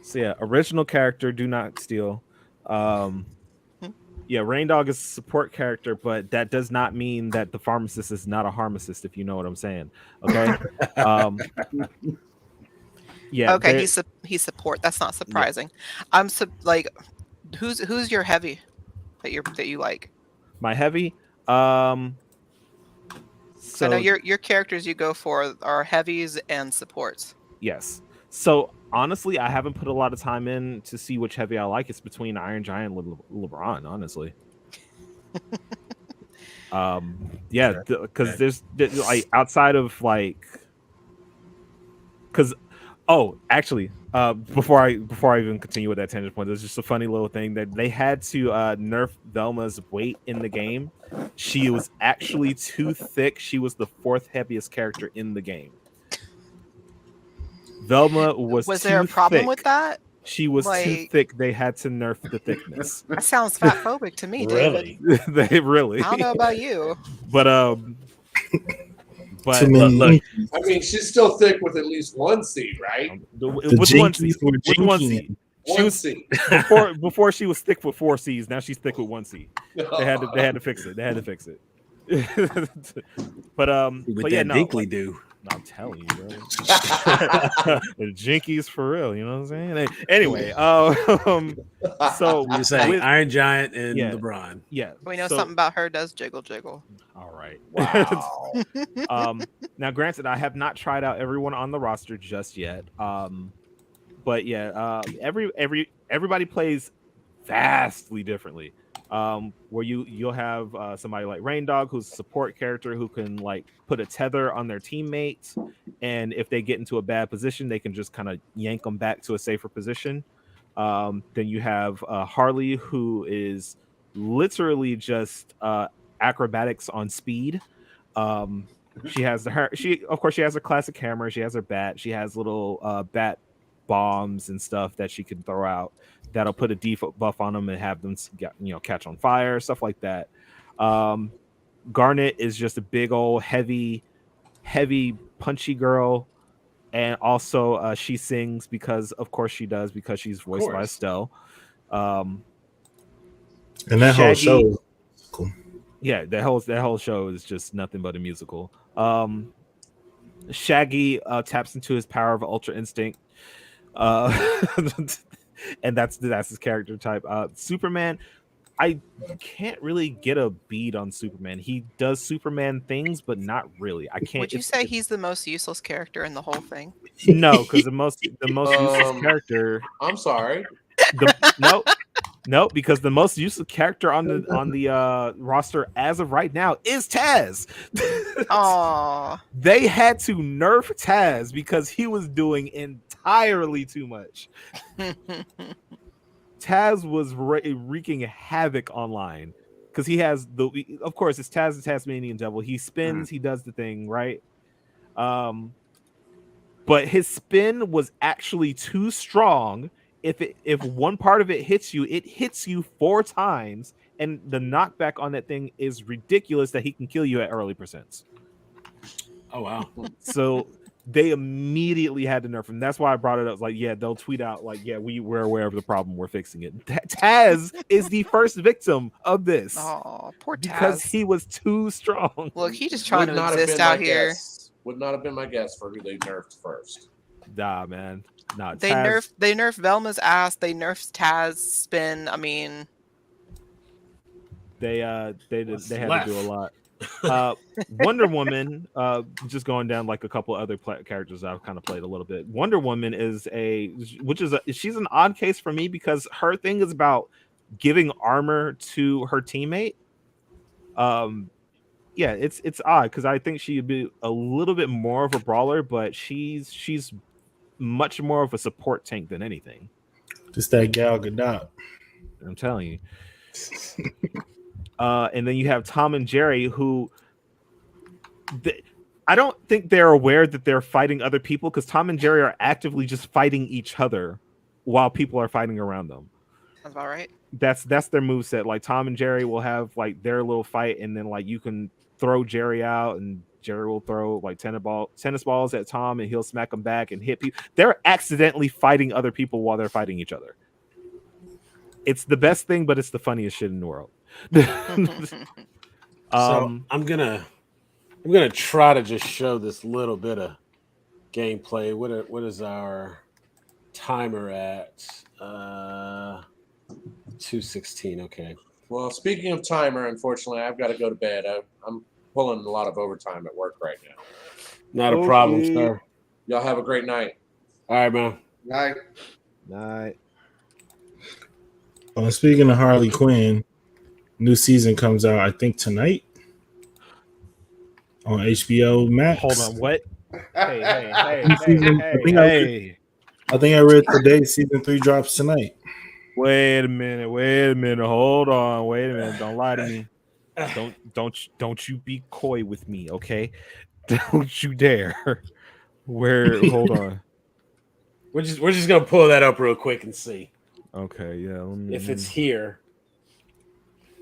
So yeah, original character, do not steal. Yeah, Rain Dog is a support character, but that does not mean that the pharmacist is not a harmacist, if you know what I'm saying. Okay. Yeah. Okay, he's support. That's not surprising. Yeah. Who's your heavy that you like? My heavy. So I know your characters you go for are heavies and supports. Yes. So honestly, I haven't put a lot of time in to see which heavy I like. It's between Iron Giant and LeBron, honestly. Yeah, because there's like outside of like, because actually, before I even continue with that tangent point, there's just a funny little thing that they had to nerf Velma's weight in the game. She was actually too thick. She was the 4th heaviest character in the game. Velma was there a problem thick. With that? She was too thick. They had to nerf the thickness. That sounds fatphobic to me, Really? David. They really. I don't know about you. But look, I mean, she's still thick with at least 1 seed, right? With 1 seed. With 1 seed. She was seed. before she was thick with 4 C's. Now she's thick with 1 C. They had to fix it. But yeah, no. Dinkley do. I'm telling you, bro. The Jinkies for real, you know what I'm saying? Anyway, so you're saying Iron Giant and LeBron. Yeah. We know something about her does jiggle jiggle. All right. Wow. Now granted, I have not tried out everyone on the roster just yet. But yeah, everybody plays vastly differently. Where you'll have somebody like Rain Dog, who's a support character who can like put a tether on their teammates, and if they get into a bad position, they can just kind of yank them back to a safer position. Then you have Harley, who is literally just acrobatics on speed. She has of course she has her classic hammer, she has her bat, she has little bat bombs and stuff that she can throw out that'll put a default buff on them and have them catch on fire, stuff like that. Garnet is just a big old heavy punchy girl, and also she sings because of course she does, because she's voiced by Estelle. And that whole show is cool. Yeah, that whole show is just nothing but a musical. Shaggy taps into his power of Ultra Instinct. And that's his character type. Superman, I can't really get a bead on Superman. He does Superman things, but not really. I can't. Would you say he's the most useless character in the whole thing? No, because the most useless character. I'm sorry. No, because the most useless character on the roster as of right now is Taz. Aww. They had to nerf Taz because he was doing entirely too much. Taz was wreaking havoc online because he has of course it's Taz the Tasmanian Devil. He spins, he does the thing, right? But his spin was actually too strong. If one part of it hits you 4 times, and the knockback on that thing is ridiculous that he can kill you at early percents. Oh wow. So they immediately had to nerf him. That's why I brought it up. Like, yeah, they'll tweet out like, yeah, we're aware of the problem. We're fixing it. Taz is the first victim of this. Oh, poor Taz. Because he was too strong. Look, he's just trying Would to not have exist been my out here. guess. Would not have been my guess for who they nerfed first. Nah, man. Nah, They nerfed Velma's ass. They nerfed Taz spin. I mean, they had What's to left? do a lot. Wonder Woman, just going down like a couple other characters I've kind of played a little bit. Wonder Woman is she's an odd case for me because her thing is about giving armor to her teammate. Yeah, it's odd because I think she'd be a little bit more of a brawler, but she's much more of a support tank than anything. Just that Gal Gadot. I'm telling you. And then you have Tom and Jerry, who I don't think they're aware that they're fighting other people because Tom and Jerry are actively just fighting each other while people are fighting around them. sounds about right. That's their moveset. Like Tom and Jerry will have like their little fight, and then like you can throw Jerry out, and Jerry will throw like tennis balls at Tom, and he'll smack them back and hit people. They're accidentally fighting other people while they're fighting each other. It's the best thing, but it's the funniest shit in the world. So I'm gonna try to just show this little bit of gameplay. What is our timer at? 2:16. Okay. Well, speaking of timer, unfortunately, I've got to go to bed. I'm pulling a lot of overtime at work right now. Not a problem, sir. Y'all have a great night. All right, man. Night. Well, speaking of Harley Quinn, new season comes out, I think, tonight on HBO Max. Hold on, what? Hey. I think I read today season 3 drops tonight. Wait a minute. Hold on. Wait a minute. Don't lie to me. Don't you be coy with me, okay? Don't you dare. Hold on. We're just gonna pull that up real quick and see. Okay, yeah. If it's here.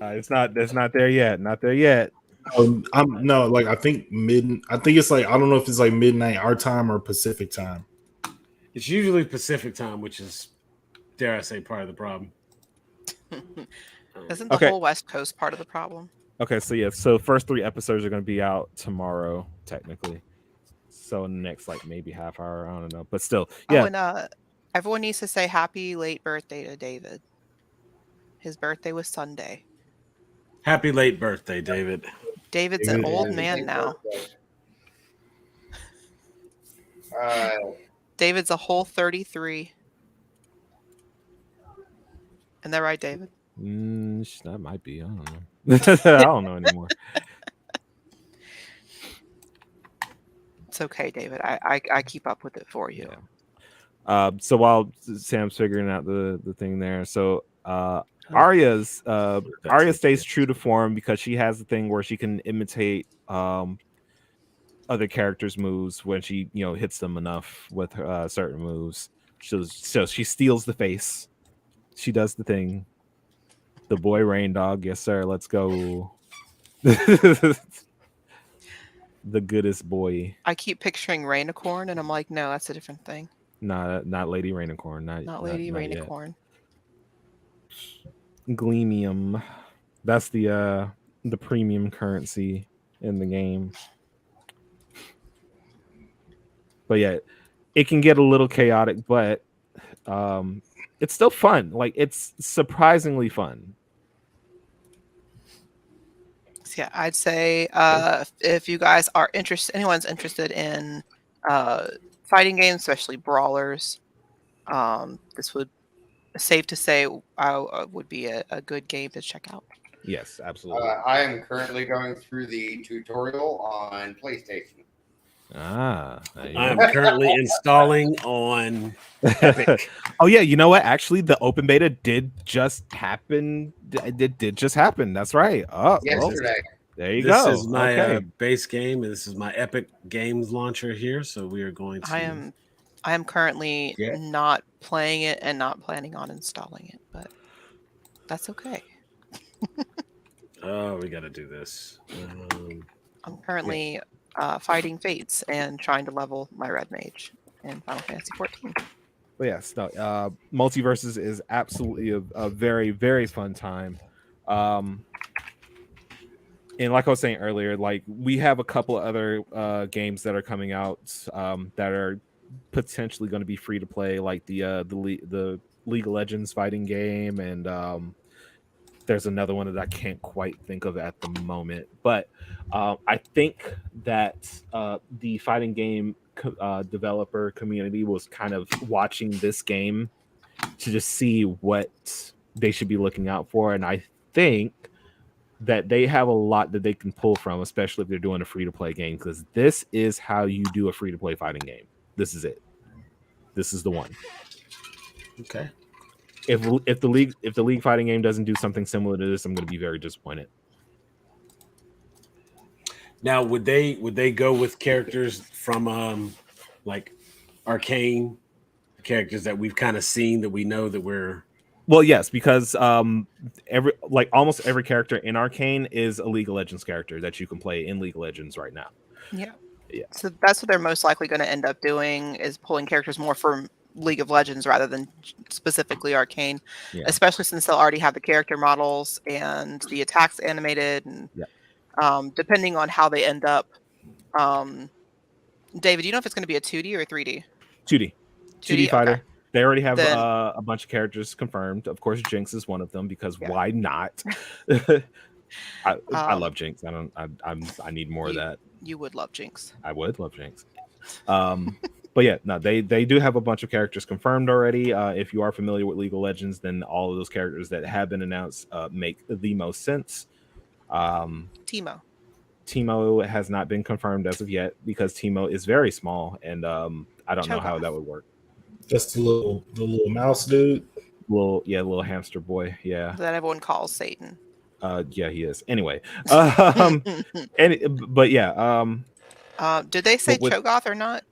It's not there yet. Not there yet. I think it's like, I don't know if it's like midnight our time or Pacific time. It's usually Pacific time, which is, dare I say, part of the problem. Isn't the whole West Coast part of the problem? Okay, so first 3 episodes are going to be out tomorrow, technically. So next, like maybe half hour, I don't know, but still, yeah. Oh, and everyone needs to say happy late birthday to David. His birthday was Sunday. Happy late birthday, David. David's an old man now. David's a whole 33. Isn't that right, David? That might be. I don't know. I don't know anymore. It's okay, David. I keep up with it for you. Yeah. So while Sam's figuring out the thing there, so Arya stays true to form because she has the thing where she can imitate other characters' moves when she hits them enough with certain moves. So she steals the face. She does the thing. The boy Rain Dog, yes sir. Let's go. The goodest boy. I keep picturing Rainicorn, and I'm like, no, that's a different thing. Not Lady Rainicorn. Not Lady Rainicorn. Gleamium. That's the premium currency in the game. But yeah, it can get a little chaotic, but it's still fun. Like, it's surprisingly fun. So yeah, I'd say if you guys are anyone's interested in fighting games, especially brawlers, this would safe to say would be a good game to check out. Yes, absolutely. I am currently going through the tutorial on PlayStation. I am currently installing on Epic. Oh yeah, you know what? Actually, the open beta did just happen. It did just happen. That's right. Oh, yesterday. There you go. This is my base game, and this is my Epic Games launcher here. So we are going to. I am currently not playing it and not planning on installing it, but that's okay. Oh, we got to do this. I'm currently fighting fates and trying to level my red mage in Final Fantasy 14. But yes, no, Multiverses is absolutely a very, very fun time. And like I was saying earlier, like we have a couple of other games that are coming out that are potentially going to be free to play, like the League of Legends fighting game, and there's another one that I can't quite think of at the moment. But I think that the fighting game developer community was kind of watching this game to just see what they should be looking out for, and I think that they have a lot that they can pull from, especially if they're doing a free-to-play game, because this is how you do a free-to-play fighting game. This is it. This is the one. Okay. If the league fighting game doesn't do something similar to this, I'm going to be very disappointed. Now, would they go with characters from like Arcane, characters that we've kind of seen that we know that we're... Well, yes, because almost every character in Arcane is a League of Legends character that you can play in League of Legends right now. Yeah. Yeah. So that's what they're most likely going to end up doing, is pulling characters more from League of Legends rather than specifically Arcane, Yeah. especially since they'll already have the character models and the attacks animated, and depending on how they end up. David, do you know if it's going to be a 2D or a 3D? 2D fighter. Okay. They already have Then, a bunch of characters confirmed. Of course, Jinx is one of them, because why not? I love Jinx. I need more of that. You would love Jinx. I would love Jinx. But yeah, no, they do have a bunch of characters confirmed already. If you are familiar with League of Legends, then all of those characters that have been announced make the most sense. Teemo has not been confirmed as of yet, because Teemo is very small, and I don't know how that would work. Just the little mouse dude. Little hamster boy. Yeah. That everyone calls Satan. Yeah, he is. Anyway, but yeah. Did they say Cho'Gath or not?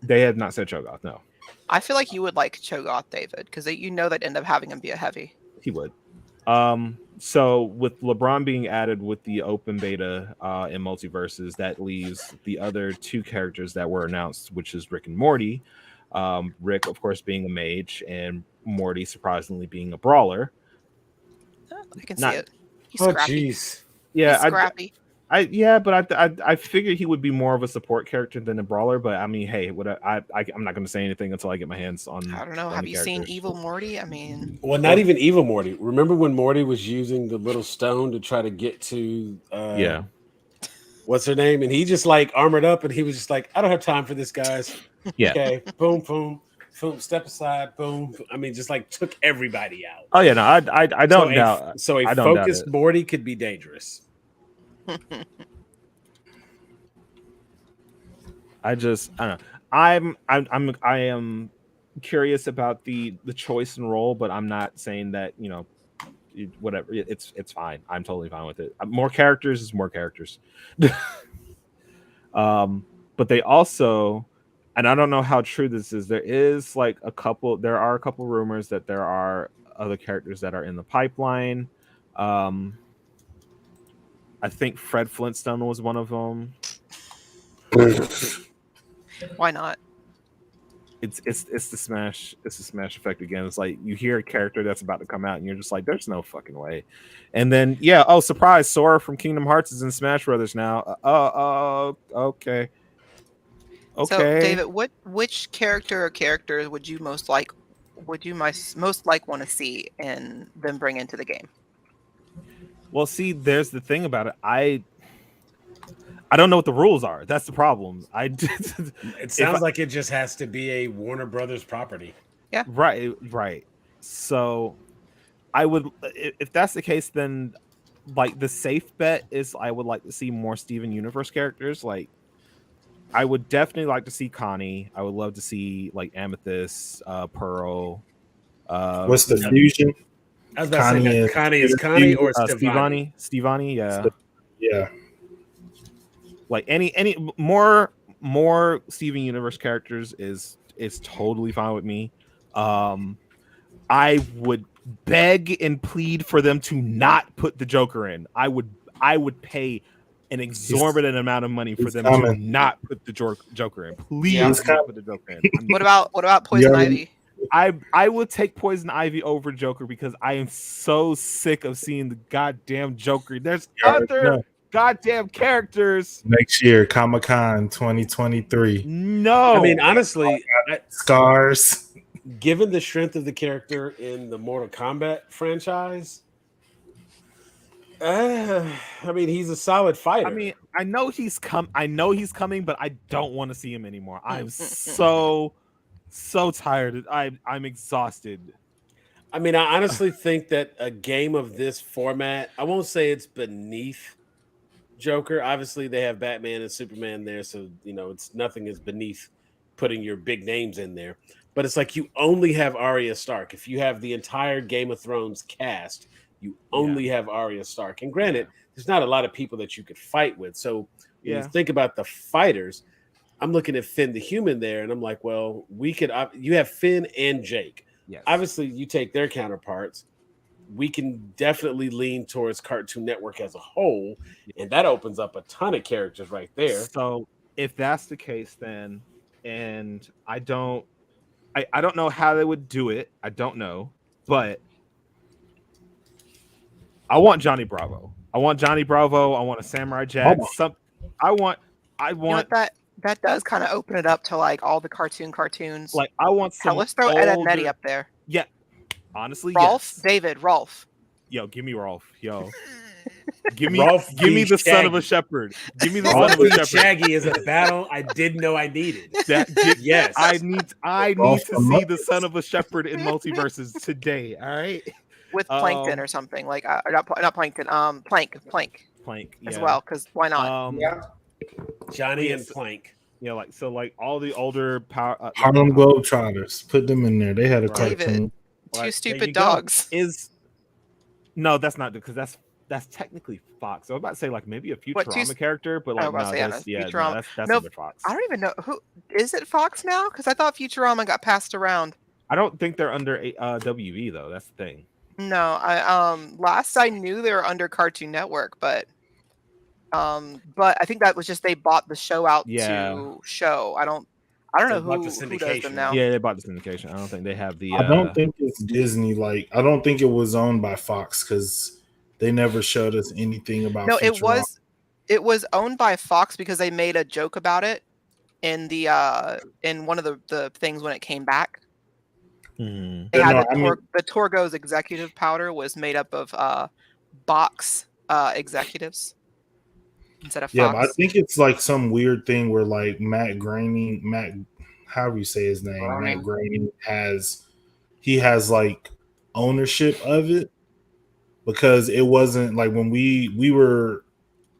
They have not said Cho'Gath. No. I feel like you would like Cho'Gath, David, because they'd end up having him be a heavy. He would. So with LeBron being added with the open beta in Multiverses, that leaves the other two characters that were announced, which is Rick and Morty. Rick, of course, being a mage, and Morty surprisingly being a brawler. I can see it. He's scrappy. Jeez. Yeah, he's scrappy. But I figured he would be more of a support character than a brawler. But I mean, hey, I'm not going to say anything until I get my hands on. I don't know. Have you seen Evil Morty? I mean, well, not even Evil Morty. Remember when Morty was using the little stone to try to get to what's her name, and he just like armored up, and he was just like, I don't have time for this, guys. Yeah. Okay. Boom, boom. Step aside. Boom. I mean, just like took everybody out. Oh yeah, no, I don't doubt. So a focused Morty could be dangerous. I don't know. I am curious about the choice and role, but I'm not saying that, whatever. It's fine. I'm totally fine with it. More characters is more characters. But they also, and I don't know how true this is, there are a couple rumors that there are other characters that are in the pipeline. I think Fred Flintstone was one of them. Why not? It's the Smash effect again. It's like you hear a character that's about to come out and you're just like, there's no fucking way. And then surprise, Sora from Kingdom Hearts is in Smash Brothers now. Okay. So David, which character or characters would you most like want to see and then bring into the game? Well, see, there's the thing about it. I don't know what the rules are. That's the problem. It sounds like it just has to be a Warner Brothers property. Yeah. Right. So I would, if that's the case, then like the safe bet is I would like to see more Steven Universe characters. Like I would definitely like to see Connie. I would love to see like Amethyst, Pearl. What's the fusion? I was about to say Connie is Connie or Stevani? Stevani, yeah. Yeah. Like any more Steven Universe characters is totally fine with me. I would beg and plead for them to not put the Joker in. I would pay an exorbitant amount of money for them to not put the Joker in. Please don't put the Joker in. What about Poison Ivy? I would take Poison Ivy over Joker because I am so sick of seeing the goddamn Joker. There's other goddamn characters. Next year, Comic-Con 2023. No. I mean, honestly, Scars. Given the strength of the character in the Mortal Kombat franchise, I mean, he's a solid fighter. I mean, I know he's coming, but I don't want to see him anymore. I'm so tired. I'm exhausted. I mean, I honestly think that a game of this format, I won't say it's beneath Joker. Obviously, they have Batman and Superman there, so it's nothing is beneath putting your big names in there. But it's like you only have Arya Stark. If you have the entire Game of Thrones cast, you only have Arya Stark. And granted, there's not a lot of people that you could fight with. So when you think about the fighters, I'm looking at Finn the Human there, and I'm like, well, we could. You have Finn and Jake. Yes. Obviously, you take their counterparts. We can definitely lean towards Cartoon Network as a whole, and that opens up a ton of characters right there. So if that's the case, then, and I don't know how they would do it. I don't know, but I want Johnny Bravo. I want a Samurai Jack. I want. That does kind of open it up to like all the cartoons. Like I want some. Hell, let's throw Ed and Eddie up there. Yeah, honestly, Rolf, yes. David, Rolf. Yo, give me Rolf. Yo, give me the Shaggy. son of a shepherd. Give me the Rolf son of a shepherd. Shaggy is a battle I didn't know I needed. Yes, I need to see the son of a shepherd in multiverses today. All right, with Plankton or something like not Plankton. Plank as well, because why not? Johnny and Plank. Like all the older power Harlem Globetrotters. Put them in there. They had a cartoon. Two stupid dogs. No, that's not because that's technically Fox. I was about to say like maybe a Futurama character, but like that's under Fox. I don't even know who is it. Fox now, because I thought Futurama got passed around. I don't think they're under WB though. That's the thing. No, last I knew they were under Cartoon Network, but I think that was just they bought the show out to show. I don't know who does them now. Yeah, they bought the syndication. I don't think they have the. I don't think it's Disney. Like, I don't think it was owned by Fox because they never showed us anything about. No, Futurama. it was owned by Fox because they made a joke about it in the in one of the things when it came back. Mm-hmm. They had the Torgo's executive powder was made up of Box executives instead of Fox. Yeah, but I think it's like some weird thing where like Matt, however you say his name, Matt Groening has like ownership of it, because it wasn't like when we were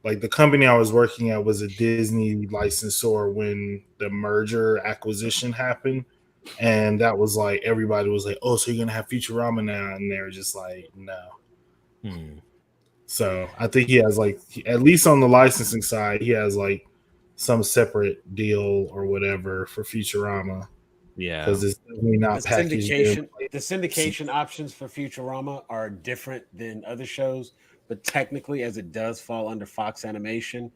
like the company I was working at was a Disney licensor when the merger acquisition happened. And that was like everybody was like, "Oh, so you're gonna have Futurama now?" And they were just like, "No." So I think he has like, at least on the licensing side, he has like some separate deal or whatever for Futurama. Yeah, because it's definitely not packaged. The syndication options for Futurama are different than other shows, but technically, as it does fall under Fox Animation,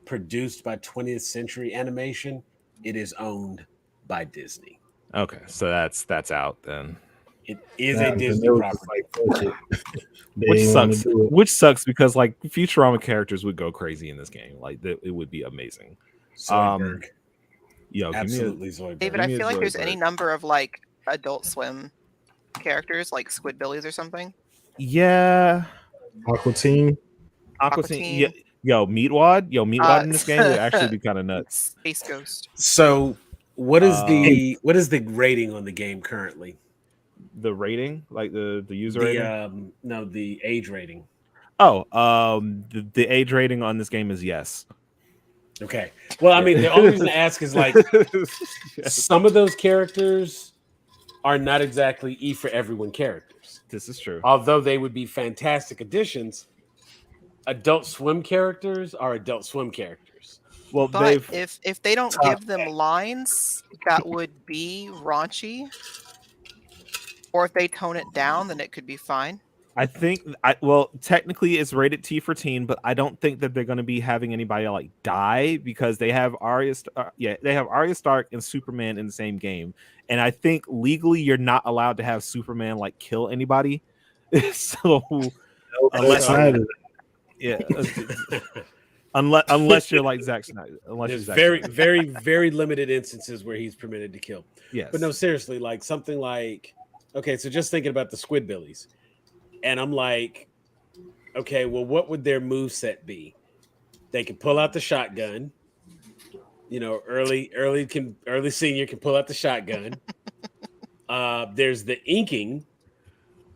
produced by 20th Century Animation, it is owned by Disney. Okay, so that's out then. It is a Disney property. Which sucks because like Futurama characters would go crazy in this game. Like it would be amazing. Zoidberg. Absolutely Zoidberg. David, I feel like there's any number of like Adult Swim characters, like Squidbillies or something. Yeah. Aqua Teen. Yeah. Meatwad in this game would actually be kind of nuts. Space Ghost. So what is the rating on the game currently? The rating, like the user rating? No, the age rating. The age rating on this game is yes. Okay. Well, I mean, the only reason to ask is like some of those characters are not exactly E for everyone characters. This is true. Although they would be fantastic additions, Adult Swim characters are Adult Swim characters. Well, but if they don't give them lines that would be raunchy, Or if they tone it down, then it could be fine. I think well, technically it's rated T for teen, but I don't think that they're going to be having anybody like die because they have Arya Stark and Superman in the same game, and I think legally you're not allowed to have Superman like kill anybody. So unless unless you're like Zack Snyder, there's very limited instances where he's permitted to kill. Yes, but no, seriously, like something like, okay, so just thinking about the Squidbillies. And I'm like, okay, well, what would their moveset be? They can pull out the shotgun. You know, early senior can pull out the shotgun. There's the inking.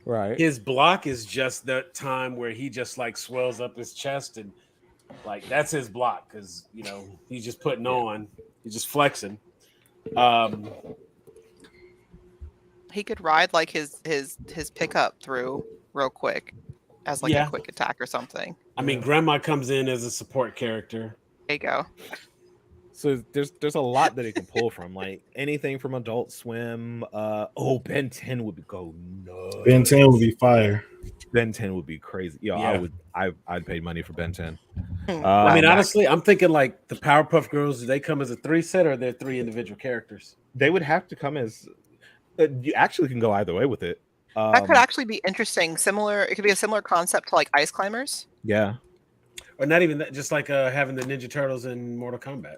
right. His block is just the time where he just like swells up his chest and like that's his block because you know he's just putting on, he's just flexing. He could ride like his pickup through real quick as like a quick attack or something. I mean, Grandma comes in as a support character. There you go. So there's a lot that it can pull from, like anything from Adult Swim. Ben 10 would go nuts. Ben 10 would be fire. Ben 10 would be crazy. Yeah. I'd pay money for Ben 10. I mean, honestly, I'm thinking like the Powerpuff Girls. Do they come as a 3-set or they're 3 individual characters? They would have to come as. You actually can go either way with it. That could actually be interesting. Similar, it could be a similar concept to like Ice Climbers. Yeah. Or not even that, just like having the Ninja Turtles in Mortal Kombat.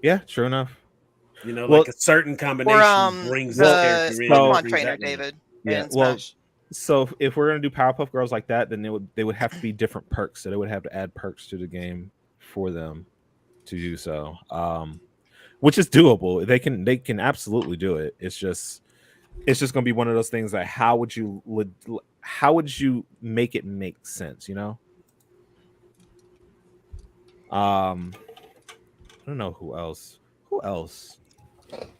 Yeah, true enough. You know, like a certain combination brings the character in. Pokemon trainer, David. Yeah, Smash. So if we're gonna do Powerpuff Girls like that, then they would have to be different perks. So they would have to add perks to the game for them to do so. Which is doable. They can absolutely do it. It's just gonna be one of those things like how would you make it make sense, you know? I don't know who else.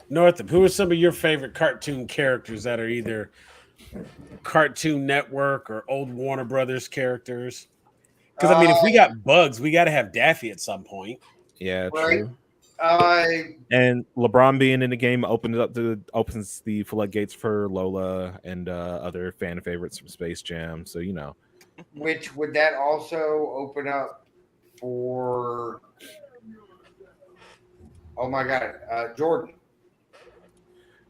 Northam, who are some of your favorite cartoon characters that are either Cartoon Network or old Warner Brothers characters? Because I mean, if we got Bugs, we got to have Daffy at some point. Yeah, Right. true. And LeBron being in the game opens the floodgates for Lola and other fan favorites from Space Jam. So you know, Which would that also open up for? Oh my God, Jordan.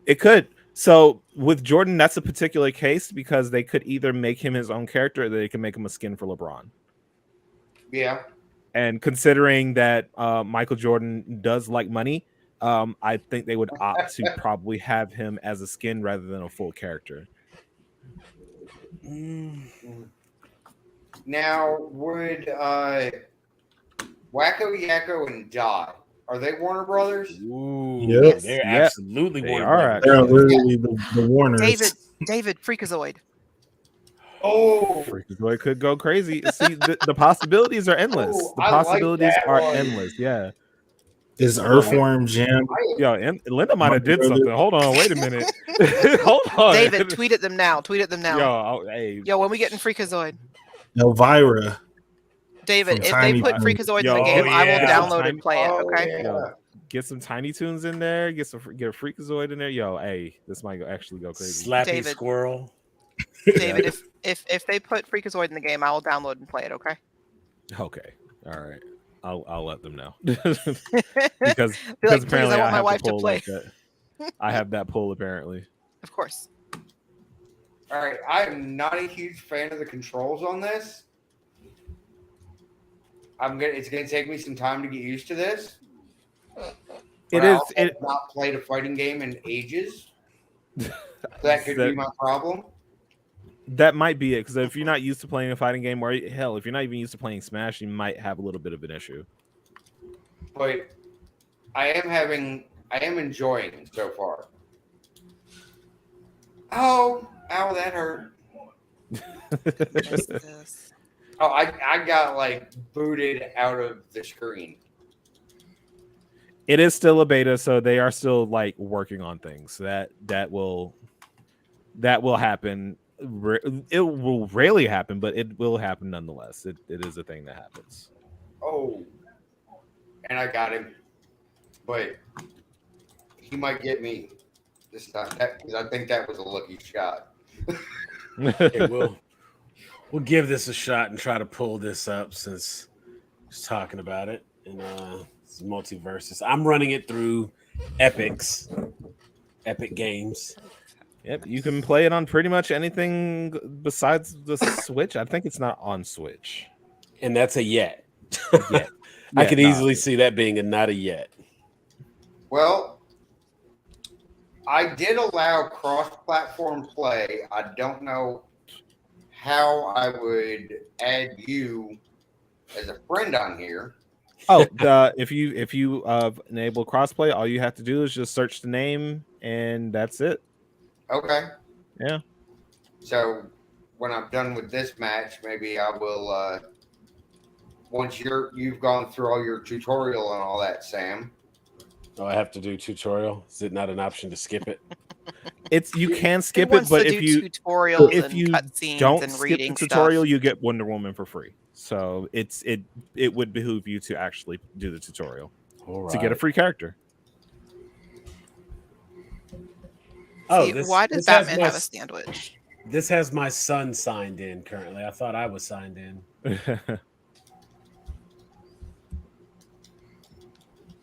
it could. So with Jordan, that's a particular case because they could either make him his own character or they can make him a skin for LeBron. Yeah. And considering that Michael Jordan does like money, I think they would opt to probably have him as a skin rather than a full character. Now, would Wacko Yakko and Dot, are they Warner Brothers? Ooh, Yep. they're absolutely They Warner are. Brothers. They're literally the Warners. David Freakazoid. Oh, Freakazoid could go crazy. See, the possibilities are endless. Oh, The I like possibilities that are one. endless. Yeah. Is Earthworm Jim? Yo, and Linda might have did something. Hold on, wait a minute. Hold on. David, tweet at them now. Yo, When we get in Freakazoid. Elvira. David, From if Tiny they put Toons. Freakazoid in Yo, the game, I will yeah. download and play it. Okay. yeah. Yo, get some Tiny Toons in there. Get a Freakazoid in there. Yo, hey, this might actually go crazy. Slappy David. Squirrel. David, if they put Freakazoid in the game, I will download and play it. Okay. Okay, all right. I'll let them know because Be like, "Please, apparently I want I my have wife the to poll play." like that. I have that poll apparently. Of course. All right. I am not a huge fan of the controls on this. It's gonna take me some time to get used to this. It But I is. also have not played a fighting game in ages. That could be my problem. That might be it because if you're not used to playing a fighting game, or hell, if you're not even used to playing Smash, you might have a little bit of an issue. But I am enjoying it so far. Ow, that hurt. Jesus. Oh, I got like booted out of the screen. It is still a beta, so they are still like working on things. That will happen. It will rarely happen, but it will happen nonetheless. It is a thing that happens. Oh, and I got him, but he might get me. this time because I think that was a lucky shot. Okay, we'll give this a shot and try to pull this up since we're talking about it in multiverses. I'm running it through Epic Games. Yep, you can play it on pretty much anything besides the Switch. I think it's not on Switch. And that's a yet. Yet. I could easily see that being a not a yet. Well, I did allow cross-platform play. I don't know how I would add you as a friend on here. Oh, if you enable crossplay, all you have to do is just search the name, and that's it. Okay. Yeah. So when I'm done with this match, maybe I will. Once you've gone through all your tutorial and all that, Sam. Oh, I have to do tutorial. Is it not an option to skip it? You can skip wants it, but to if do you tutorials if and you cutscenes don't and skip reading the tutorial, stuff. you get Wonder Woman for free. So it would behoove you to actually do the tutorial to get a free character. See, why does Batman have a sandwich? This has my son signed in currently. I thought I was signed in.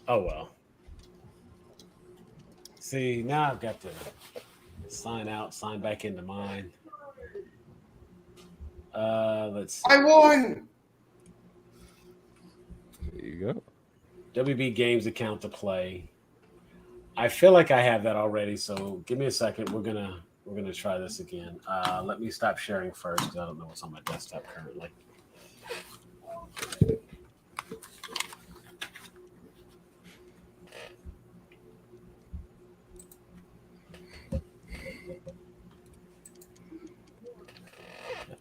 Oh well. See, now I've got to sign out, sign back into mine. Let's see. I won. There you go. WB Games account to play. I feel like I have that already, so give me a second. We're gonna try this again. Let me stop sharing first because I don't know what's on my desktop currently. There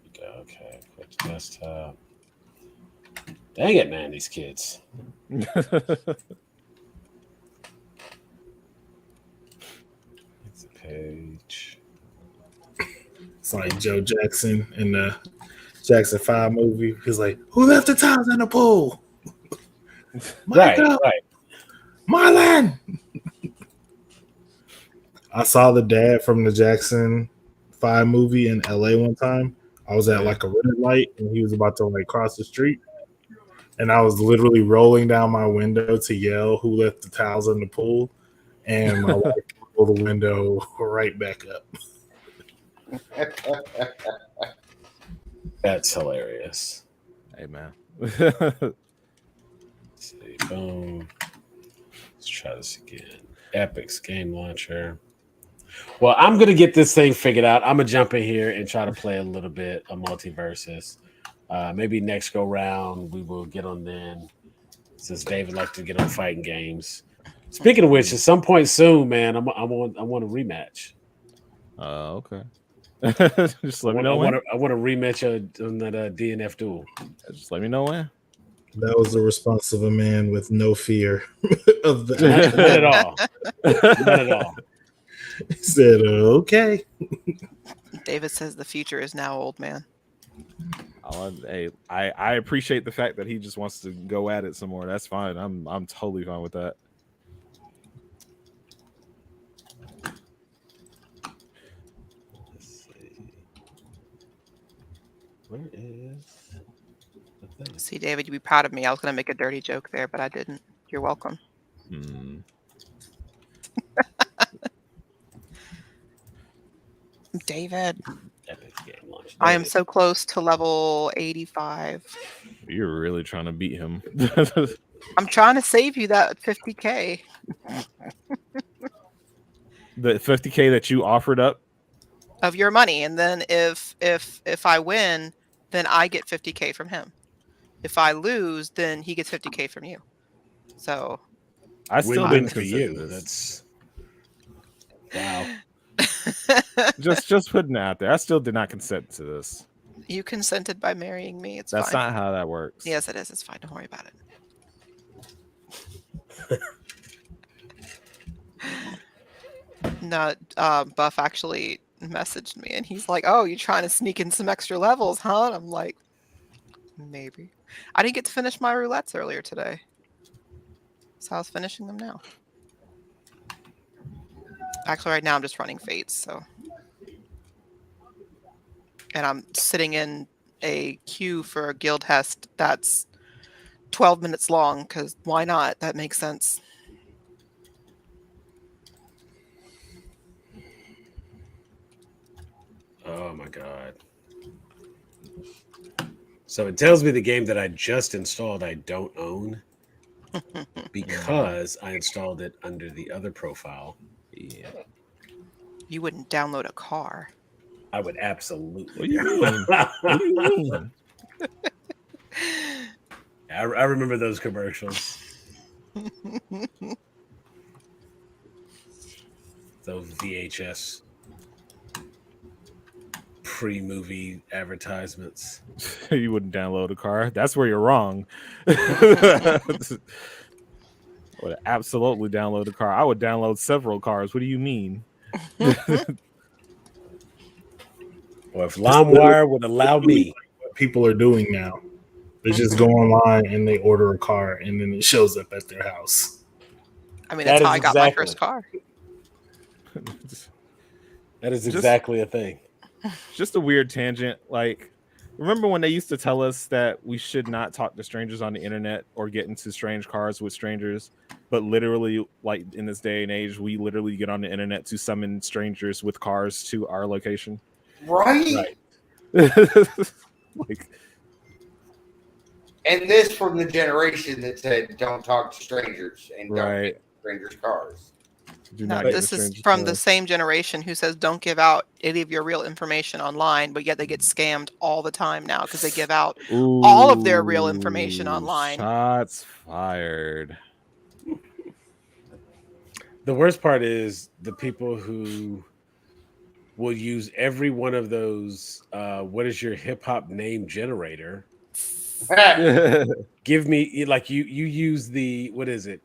we go. Okay, quit the desktop. Dang it, man! These kids. It's a page. It's like Joe Jackson in the Jackson 5 movie. He's like, "Who left the towels in the pool?" Right. Marlon. I saw the dad from the Jackson 5 movie in LA one time. I was at like a red light and he was about to like cross the street. And I was literally rolling down my window to yell who left the towels in the pool. And my wife rolled the window right back up. That's hilarious. Hey man. Let's see. Boom. Let's try this again. Epic's game launcher. Well, I'm gonna get this thing figured out. I'm gonna jump in here and try to play a little bit of multiverses. Maybe next go round we will get on then, since David likes to get on fighting games. Speaking of which, at some point soon, man, I want a rematch. Okay. Just let me know when. I want a rematch on that DNF duel. Just let me know when. That was the response of a man with no fear of the Not at all. Not at all. He said, "Okay." David says the future is now, old man. Hey, I appreciate the fact that he just wants to go at it some more. That's fine. I'm totally fine with that. Let's see. Where is the thing? See, David, you'd be proud of me. I was going to make a dirty joke there, but I didn't. You're welcome. David, Epic game launch. I am so close to level 85. You're really trying to beat him. I'm trying to save you that 50K. The 50K that you offered up of your money, and then if I win, then I get 50K from him. If I lose, then he gets 50K from you. So I still win didn't for consider you. this. That's wow. just putting it out there. I still did not consent to this. You consented by marrying me. It's That's fine. not how that works. Yes, it is. It's fine. Don't worry about it. No, Buff actually messaged me, and he's like, "Oh, you trying to sneak in some extra levels, huh?" And I'm like, "Maybe." I didn't get to finish my roulettes earlier today, so I was finishing them now. Actually, right now I'm just running Fates, so. And I'm sitting in a queue for a guild test that's 12 minutes long, because why not? That makes sense. Oh my god. So it tells me the game that I just installed I don't own because I installed it under the other profile. Yeah. You wouldn't download a car. I would absolutely. What do you mean? What do you mean? I remember those commercials. Those VHS pre-movie advertisements. You wouldn't download a car. That's where you're wrong. Would absolutely download a car. I would download several cars. What do you mean? Or if LimeWire would allow me. What people are doing now. They just go online and they order a car and then it shows up at their house. I mean, that's how I got my first car. That is exactly a thing. Just a weird tangent. Like, remember when they used to tell us that we should not talk to strangers on the internet or get into strange cars with strangers? But literally, like in this day and age, we literally get on the internet to summon strangers with cars to our location. Right. Like, and this from the generation that said, "Don't talk to strangers and don't right. get strangers' cars." Do No, not get this the is strangers from the cars. same generation who says don't give out any of your real information online, but yet they get scammed all the time now because they give out all of their real information online. Shots fired. The worst part is the people who will use every one of those what is your hip hop name generator? Give me, like, you use the, what is it?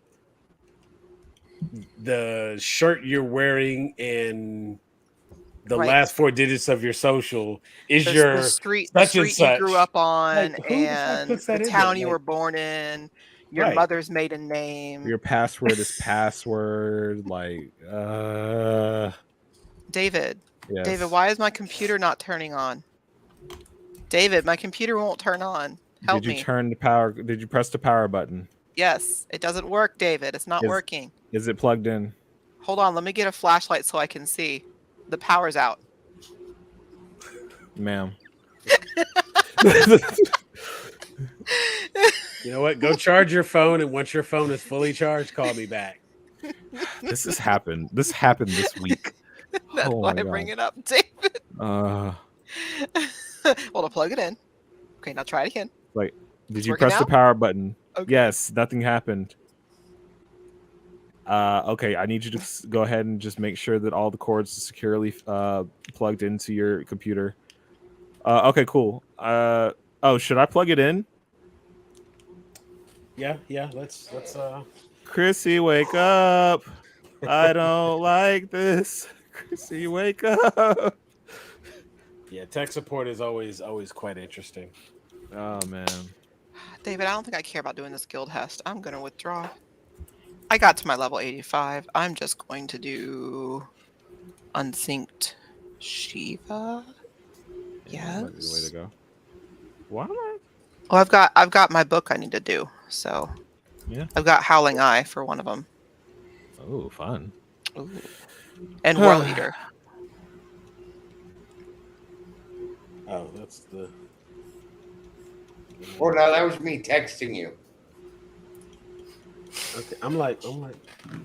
The shirt you're wearing and the Right. last 4 digits of your social is The your street such and you such. grew up on, Like, who the fuck and puts that the in town there? you Like, were born in, your right. mother's maiden name. Your password is password. Like, David, yes. David, why is my computer not turning on? David, my computer won't turn on. Help Did you me. turn the power? Did you press the power button? Yes, it doesn't work, David. It's not working. Is it plugged in? Hold on, let me get a flashlight so I can see. The power's out. Ma'am. You know what? Go charge your phone, and once your phone is fully charged, call me back. This has happened. This happened this week. That's why I bring it up, David. Hold on, plug it in. Okay, now try it again. Like, did It's you working press the now? power button? Okay. Yes, nothing happened. Okay, I need you to go ahead and just make sure that all the cords are securely plugged into your computer. Okay, cool. Oh, should I plug it in? Yeah, let's Chrissy, wake up. I don't like this. Chrissy, wake up. yeah, tech support is always quite interesting. Oh man. David, I don't think I care about doing this guild test. I'm gonna withdraw. I got to my level 85. I'm just going to do unsynced Shiva. Yeah, that might be the way to Yes. go. Why am I? Well, I've got my book I need to do. So Yeah. I've got Howling Eye for one of them. Oh, fun. Ooh. And World Eater. Oh, that's the. Well, no, that was me texting you. Okay, I'm like,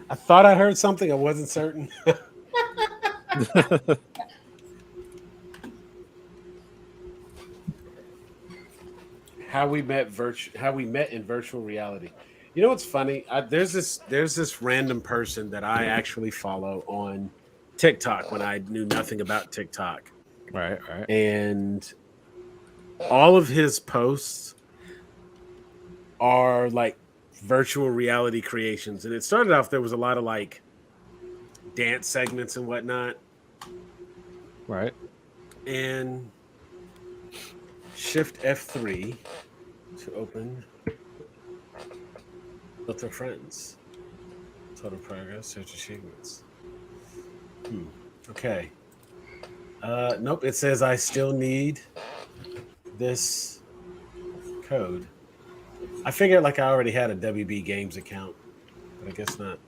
I thought I heard something. I wasn't certain. How we met in virtual reality. You know what's funny? There's this random person that I actually follow on TikTok when I knew nothing about TikTok. Right. And all of his posts are like virtual reality creations. And it started off, there was a lot of like dance segments and whatnot. Right. And Shift F3 to open Filter Friends. Total progress, search achievements. Okay. Nope. It says I still need this code. I figured like I already had a WB Games account, but I guess not.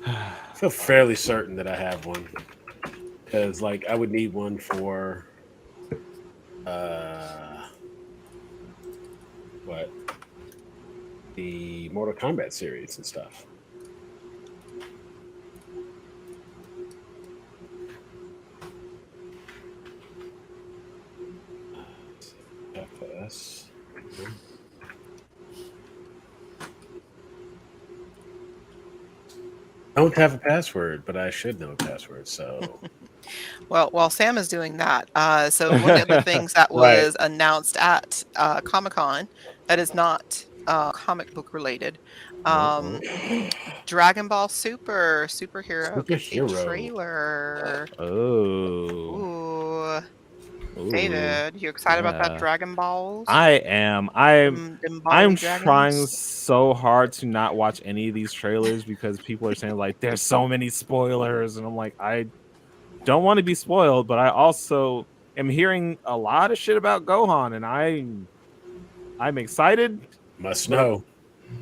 I feel fairly certain that I have one because like I would need one for what, the Mortal Kombat series and stuff. FS. Don't have a password, but I should know a password. So, Well, while Sam is doing that, so one of the things that Right. was announced at Comic-Con that is not comic book related, Dragon Ball Superhero gets a Superhero. trailer. Oh. Ooh, David, you excited about that Yeah. Dragon Balls? I am. I'm Them Bali trying dragons? so hard to not watch any of these trailers because people are saying like there's so many spoilers, and I'm like, I don't want to be spoiled, but I also am hearing a lot of shit about Gohan, and I'm excited, Must but know.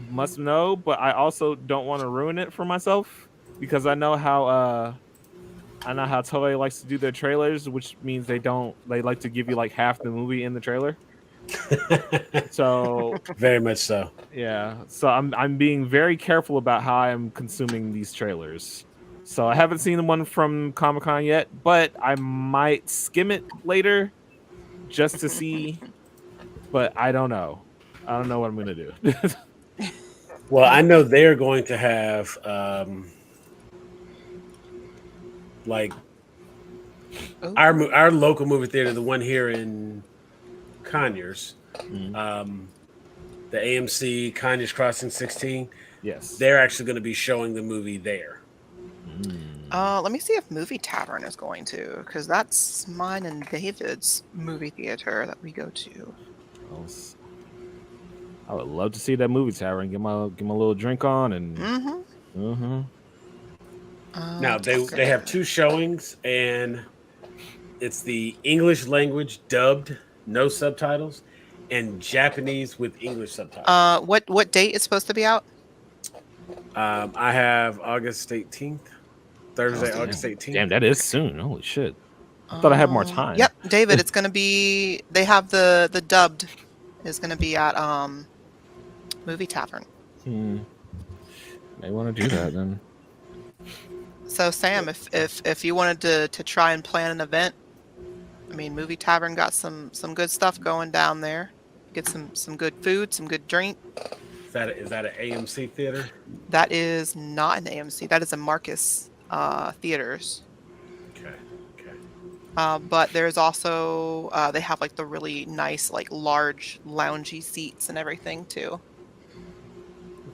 must know, but I also don't want to ruin it for myself because I know how Toei likes to do their trailers, which means they like to give you like half the movie in the trailer. So Very much so. yeah, so I'm being very careful about how I'm consuming these trailers. So I haven't seen the one from Comic-Con yet, but I might skim it later just to see. But I don't know. I don't know what I'm gonna do. Well, I know they're going to have like Ooh. our local movie theater, the one here in Conyers, Mm, the AMC Conyers Crossing 16. yes. They're actually going to be showing the movie there. Let me see if Movie Tavern is going to, because that's mine and David's movie theater that we go to. I would love to see that movie tower and get my little drink on and. Mm-hmm. Now they have two showings, and it's the English language dubbed, no subtitles, and Japanese with English subtitles. What date is supposed to be out? I have August 18th, Thursday, Oh, August 18th. Damn, that is soon. Holy shit! I thought I had more time. Yep, David, it's gonna be. They have the dubbed is gonna be at Movie Tavern. May want to do that then. So Sam, if you wanted to try and plan an event, I mean, Movie Tavern got some good stuff going down there. Get some good food, some good drink. Is that an AMC theater? That is not an AMC. That is a Marcus Theaters. Okay. But there's also they have like the really nice like large loungy seats and everything too.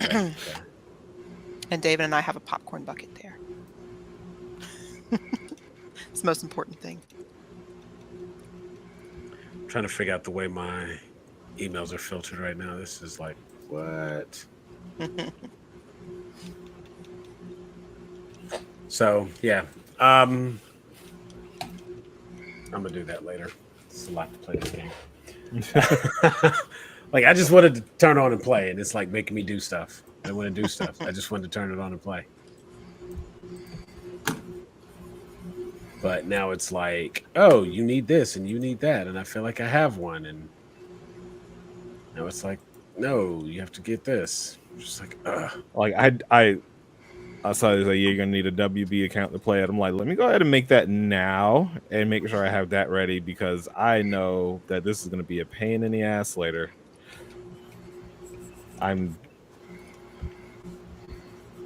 Okay. And David and I have a popcorn bucket there. It's the most important thing. I'm trying to figure out the way my emails are filtered right now. This is like, what? So yeah, I'm gonna do that later. It's a lot to play this game. Like I just wanted to turn on and play, and it's like making me do stuff. I don't want to do stuff. I just wanted to turn it on and play. But now it's like, oh, you need this and you need that, and I feel like I have one, and now it's like, no, you have to get this. I'm just like, ugh. Like I saw this like you're gonna need a WB account to play it. I'm like, let me go ahead and make that now and make sure I have that ready because I know that this is gonna be a pain in the ass later.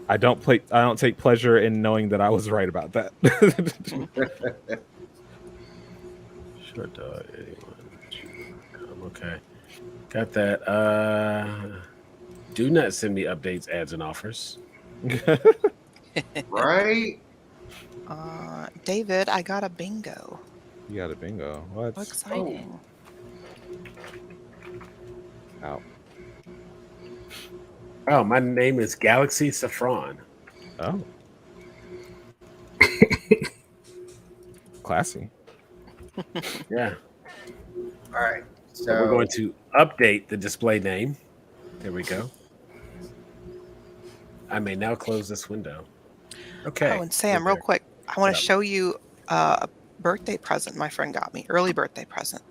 I don't take pleasure in knowing that I was right about that. Sure, dog. Okay. Got that. Do not send me updates, ads, and offers. Right? David, I got a bingo. You got a bingo. What? How exciting. Out. Oh, my name is Galaxy Saffron. Oh, classy. Yeah. All right. So we're going to update the display name. There we go. I may now close this window. Okay. Oh, and Sam, we're real there. quick, I want What to up? show you a birthday present my friend got me. Early birthday present.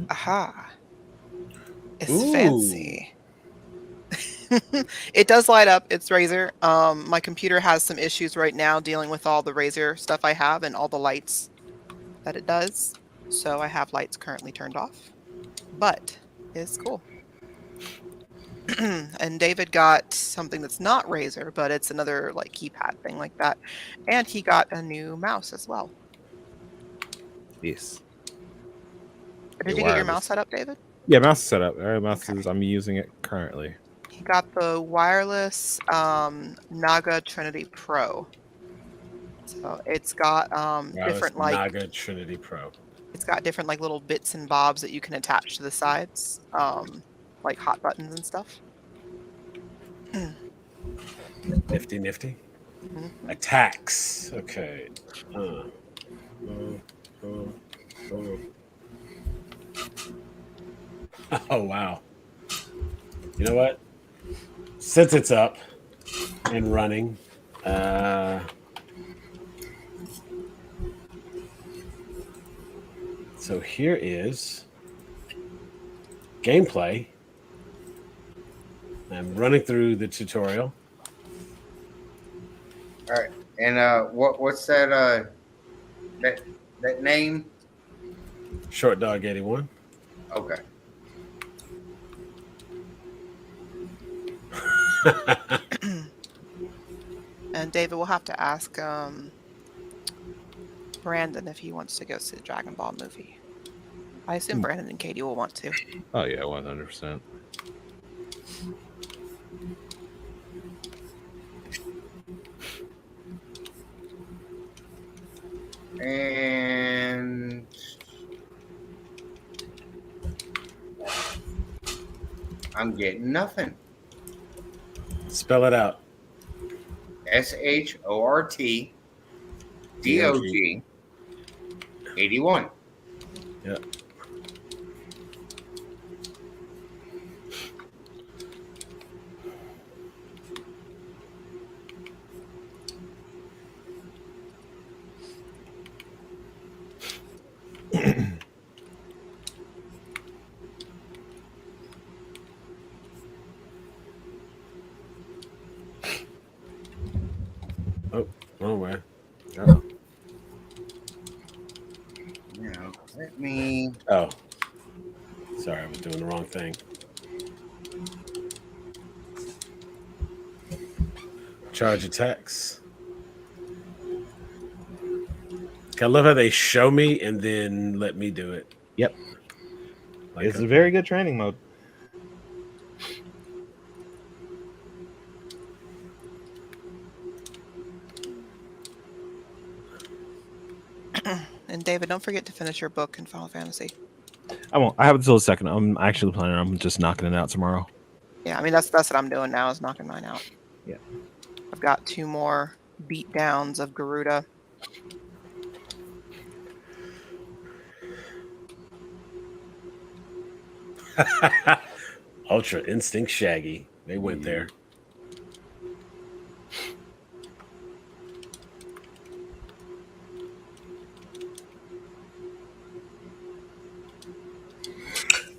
Aha. It's Ooh. fancy. It does light up. It's Razer. My computer has some issues right now dealing with all the Razer stuff I have and all the lights that it does. So I have lights currently turned off, but it's cool. And David got something that's not Razer, but it's another like keypad thing like that. And he got a new mouse as well. Yes. Did you get your mouse set up, David? Yeah, mouse is set up. All right, mouse Okay. is. I'm using it currently. He got the wireless Naga Trinity Pro. So it's got different like Naga Trinity Pro. it's got different like little bits and bobs that you can attach to the sides, like hot buttons and stuff. Nifty. Mhm. Attacks. Okay. Oh, wow. You know what? Since it's up and running, so here is gameplay. I'm running through the tutorial. All right. And what's that that name? Short Dog 81. Okay. And David will have to ask Brandon if he wants to go see the Dragon Ball movie. I assume Brandon and Katie will want to. Oh yeah, 100%. And I'm getting nothing. Spell it out. SHORT DOG 81. Yeah. Oh, wrong way. Oh. Now, let me. Oh. Sorry, I was doing the wrong thing. Charge attacks. I love how they show me and then let me do it. Yep. Like It's a very good training mode. And David, don't forget to finish your book in Final Fantasy. I won't. I have it until the second. I'm actually planning on just knocking it out tomorrow. Yeah, I mean that's what I'm doing now is knocking mine out. Yeah. I've got 2 more beat downs of Garuda. Ultra Instinct Shaggy. They went there.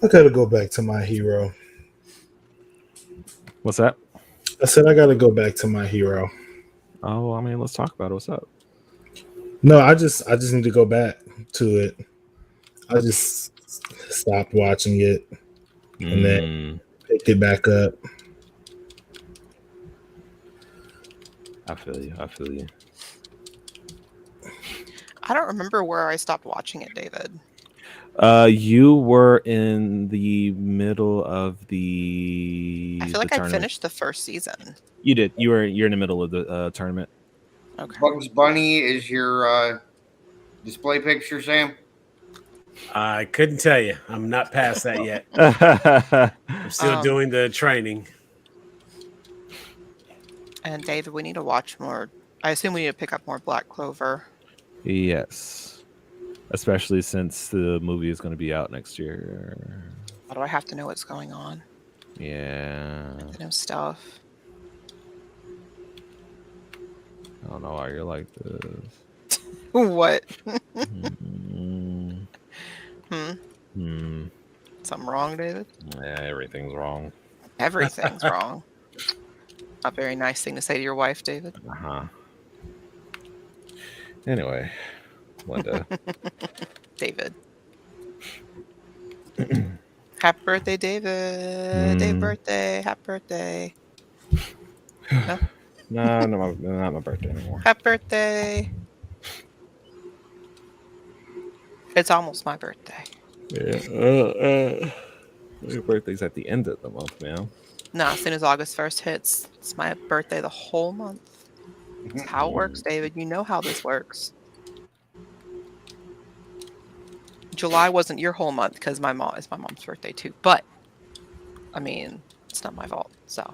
I gotta go back to my hero. What's that? I said I gotta go back to my hero. Oh, I mean, let's talk about it. What's up? No, I just need to go back to it. I just stopped watching it and then picked it back up. I feel you. I don't remember where I stopped watching it, David. You were in the middle of the. I feel like the I tournament. finished the first season. You did. You're in the middle of the tournament. Okay. Bugs Bunny is your display picture, Sam? I couldn't tell you. I'm not past that yet. I'm still doing the training. And David, we need to watch more. I assume we need to pick up more Black Clover. Yes. Especially since the movie is going to be out next year. Why do I have to know what's going on? Yeah. I know stuff. I don't know why you're like this. What? Mm. Something wrong, David? Yeah, everything's wrong. Everything's wrong. Not a very nice thing to say to your wife, David. Uh-huh. Anyway, Linda. David. Happy birthday, David. David birthday. Happy birthday. No, not my birthday anymore. Happy birthday. It's almost my birthday. Yeah. Your birthday's at the end of the month, man. No, as soon as August 1st hits, it's my birthday the whole month. That's how it works, David. You know how this works. July wasn't your whole month because it's my mom's birthday too. But, I mean, it's not my fault, so.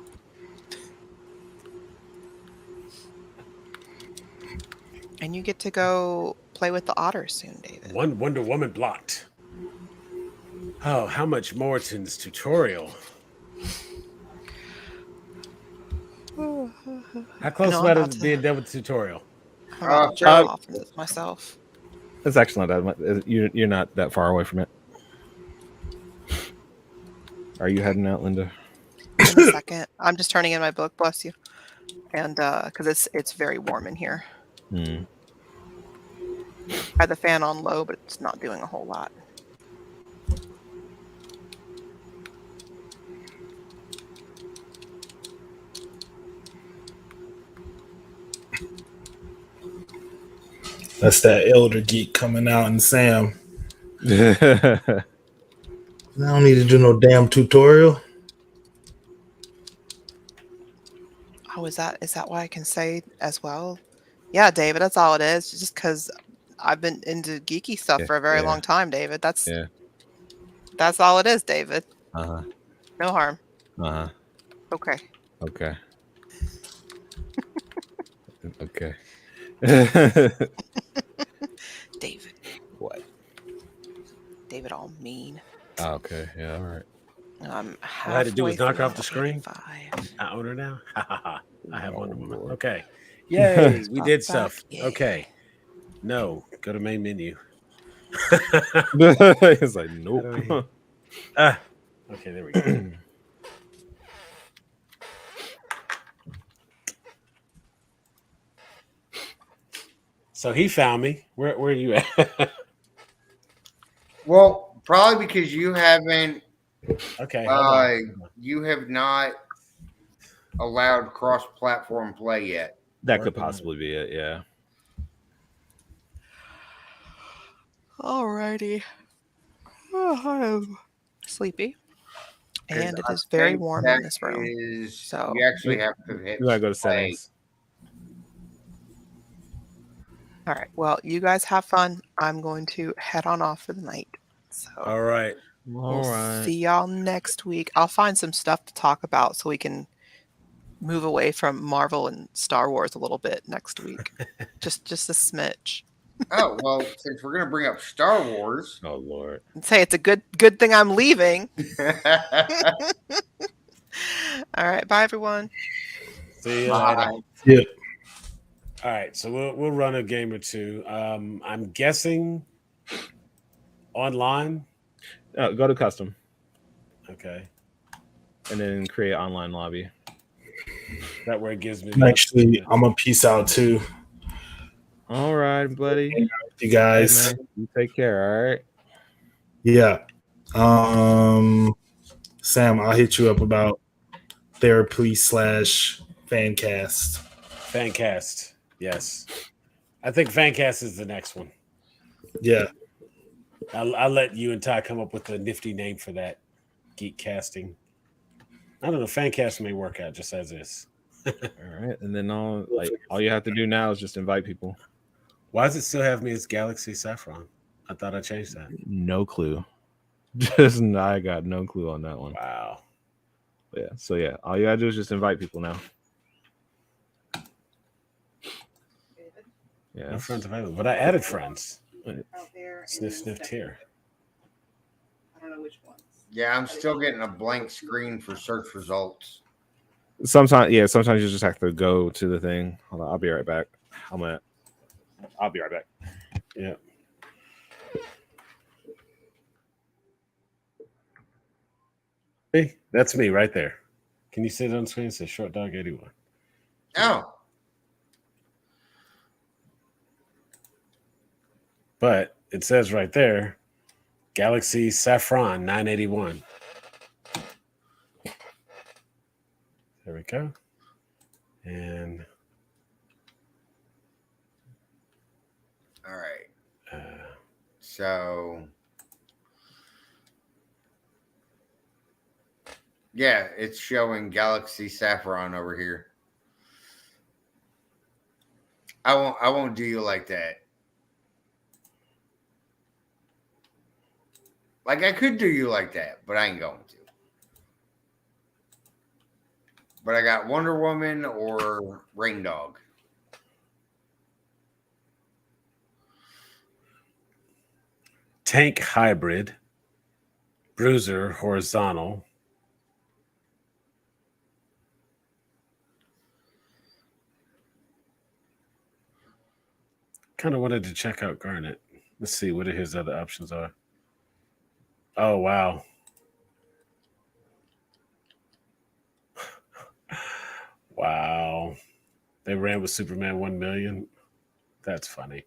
And you get to go play with the otters soon, David. One Wonder Woman blocked. Oh, how much more to this tutorial? How close am I to being done with the tutorial? I'm about to jerk off with myself. It's actually not that much. You're not that far away from it. Are you heading out, Linda? In a second. I'm just turning in my book, bless you. And because it's very warm in here. I had the fan on low, but it's not doing a whole lot. That's that elder geek coming out in Sam. I don't need to do no damn tutorial. Oh, is that what I can say as well? Yeah, David, that's all it is. Just because I've been into geeky stuff for a very long time, David. That's all it is, David. Uh-huh. No harm. Uh-huh. Okay. Okay. Okay. David. What? David all mean. Oh, okay. Yeah, all right. All I had to do was knock off the screen. I own her now. I have Wonder Woman. Okay. Yay. We did stuff. Yeah. Okay. No. Go to main menu. It's like, nope. Okay, there we go. So he found me. Where are you at? Well, probably because you haven't. Okay. You have not allowed cross-platform play yet. That could possibly be it. Yeah. Alrighty. Oh, I am sleepy, and it is very warm in this room. So you actually have to hit. You gotta go to settings. All right. Well, you guys have fun. I'm going to head on off for the night. So all right. We'll see y'all next week. I'll find some stuff to talk about so we can move away from Marvel and Star Wars a little bit next week. just a smidge. Oh, well, since we're going to bring up Star Wars. Oh, Lord. Say it's a good thing I'm leaving. All right. Bye, everyone. See you later. Yeah. All right. So we'll run a game or two. I'm guessing online. Go to custom. Okay. And then create online lobby. That way it gives me. Actually, I'm going to peace out too. All right, buddy. You guys. Hey, you take care, all right? Yeah. Sam, I'll hit you up about therapy / fancast. Fancast. Yes. I think Fancast is the next one. Yeah. I'll let you and Ty come up with a nifty name for that. Geek casting. I don't know. Fancast may work out just as is. All right. And then all you have to do now is just invite people. Why does it still have me as Galaxy Saffron? I thought I changed that. No clue. Just I got no clue on that one. Wow. Yeah. So yeah, all you gotta do is just invite people now. Yeah. No friends available, but I added friends. Out there. and Sniff, then sniff, tear. I don't know which ones. Yeah, I'm still getting a blank screen for search results. Sometimes you just have to go to the thing. Hold on, I'll be right back. I'll be right back. Yeah. Hey, that's me right there. Can you see it on screen? It says Short Dog 81. Oh, But it says right there, Galaxy Saffron 981. There we go. And all right. uh, So, yeah, it's showing Galaxy Saffron over here. I won't do you like that. Like I could do you like that, but I ain't going to. But I got Wonder Woman or Rain Dog. Tank Hybrid, Bruiser Horizontal, kind of wanted to check out Garnet. Let's see what his other options are. Oh, wow. Wow. They ran with Superman 1 million. That's funny.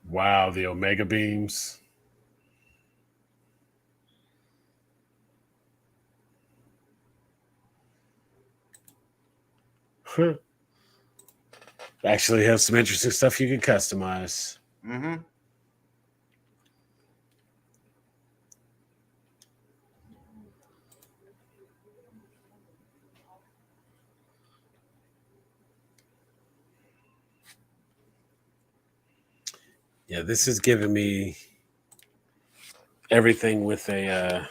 Wow, the Omega beams. Huh. Actually have some interesting stuff you can customize. Mm-hmm. Yeah, this is giving me everything with a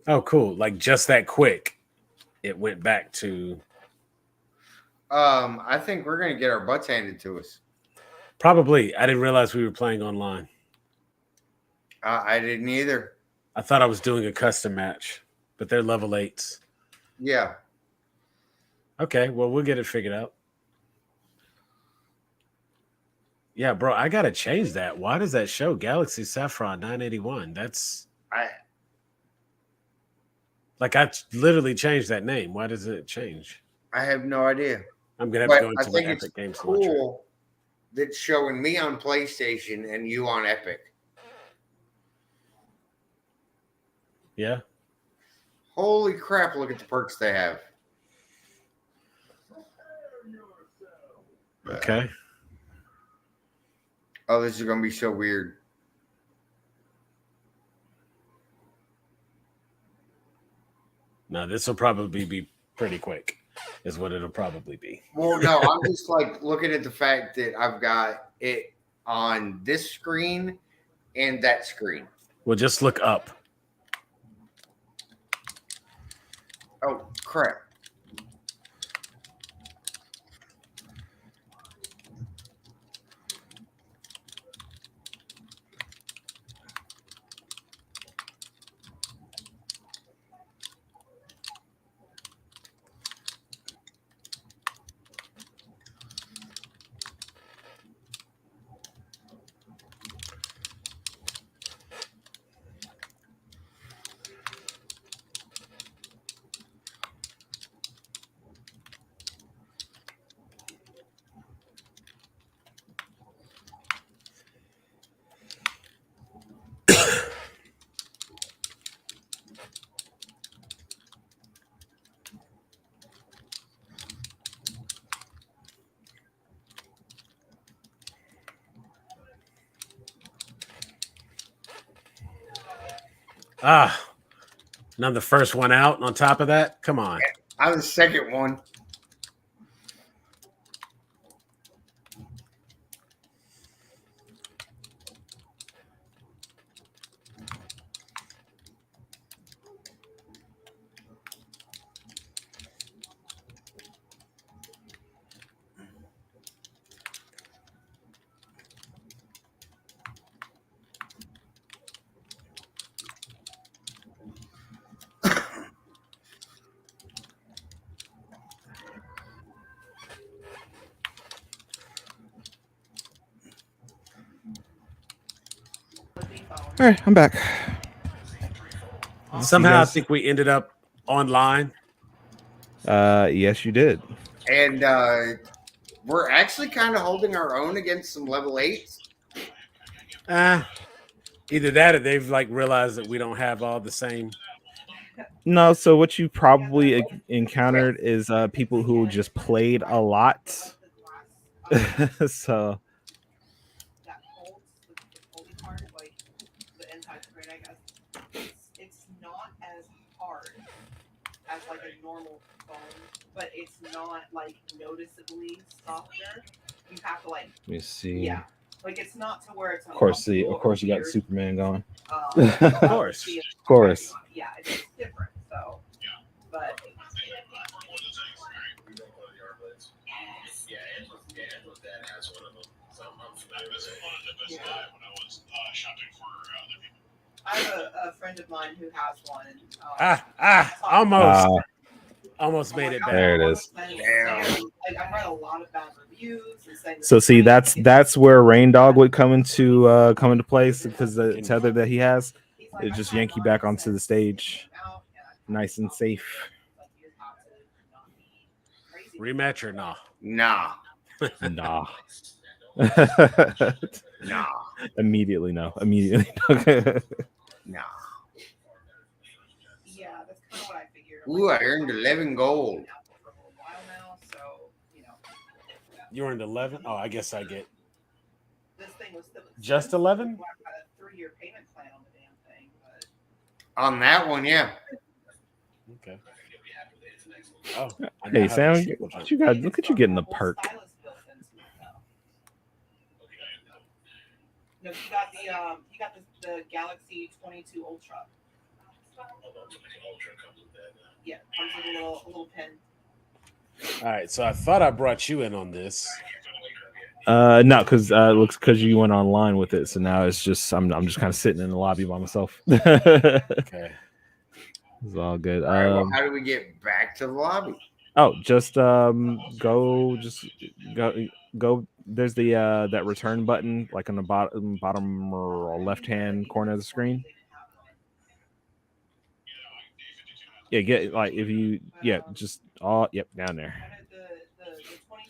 oh cool. Like just that quick. It went back to I think we're gonna get our butts handed to us. probably. I didn't realize we were playing online. I didn't either. I thought I was doing a custom match, but they're level 8s. Yeah. Okay, well, we'll get it figured out. Yeah, bro, I gotta change that. Why does that show Galaxy Saffron 981? That's like I literally changed that name. Why does it change? I have no idea. I'm gonna have But to go I into think my it's Epic Games Launcher. cool that's showing me on PlayStation and you on Epic. Yeah. Holy crap, look at the perks they have. Okay. Oh, this is going to be so weird. No, this will probably be pretty quick, is what it'll probably be. Well, no, I'm just like looking at the fact that I've got it on this screen and that screen. Well, just look up. Oh, crap. Another first one out on top of that. Come on. I was the second one. All right, I'm back. Somehow I think we ended up online. Yes, you did. And we're actually kind of holding our own against some level 8s. Either that or they've like realized that we don't have all the same. No, so what you probably encountered is people who just played a lot. So That holds the holy part, like the inside screen, I guess. It's not as hard as like a normal phone, but it's not like noticeably softer. You have to like, let me see. yeah, like it's not to where it's Of course, you got the weird. Superman going. Of course. Of course. Yeah, it's just different. So, but I have a friend of mine who has one. Almost made it back. There it is. Like, I've read a lot of bad reviews. So see, that's where Rain Dog would come into place, because the tether that he has, it just yank you back onto the stage, nice and safe. Rematch or nah? Nah. Nah. Nah. Immediately no. Immediately no. Nah. Yeah, that's kind of what I figured. Ooh, I earned 11 gold. You earned 11? Oh, I guess I get This thing was still just 11? I had a 3-year payment plan on the damn thing, but On that one, yeah. Okay. Oh, Hey Sam, what you got? Look at you getting the perk. No, he got the Galaxy 22 Ultra. Yeah, comes with a little pen. All right, so I thought I brought you in on this. No, because you went online with it, so now it's just I'm just kind of sitting in the lobby by myself. Okay, it's all good. All right, well, how do we get back to the lobby? Oh, just go. There's the that return button, like on the bottom or left hand corner of the screen. Yeah, get like if you just down there.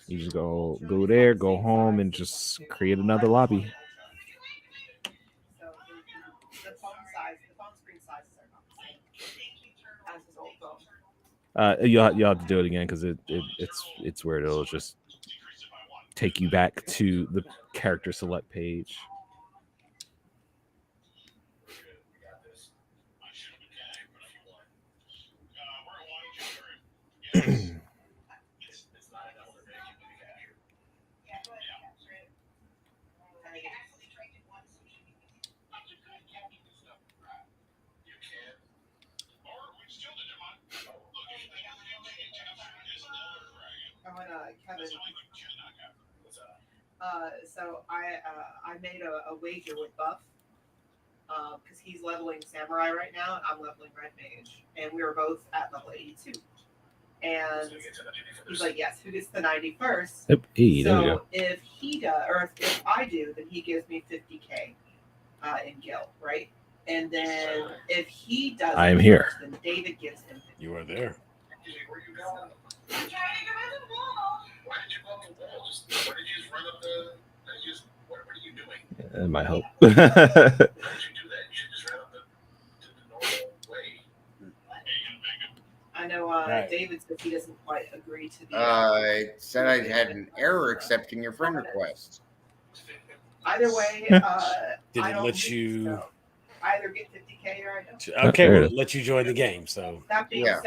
You just go there, go home, and just create another lobby. So the phone screen sizes are not the same as his old phone. You'll have to do it again because it's weird. It'll just take you back to the character select page. Kevin. So I made a wager with Buff because he's leveling Samurai right now and I'm leveling Red Mage, and we were both at level 82. And he's like, yes, who gets the 91st? Yep. Hey, so there we go. if he does, or if I do, then he gives me 50k in gil, right? And then if he does, I am here. Then David gives him 50K. You are there. That might help. I know David says he doesn't quite agree to the. It said I had an error accepting your friend request. Either way, did it let you? So. I either get 50K or I don't. Okay, fair. well, let you join the game. So That being Yeah.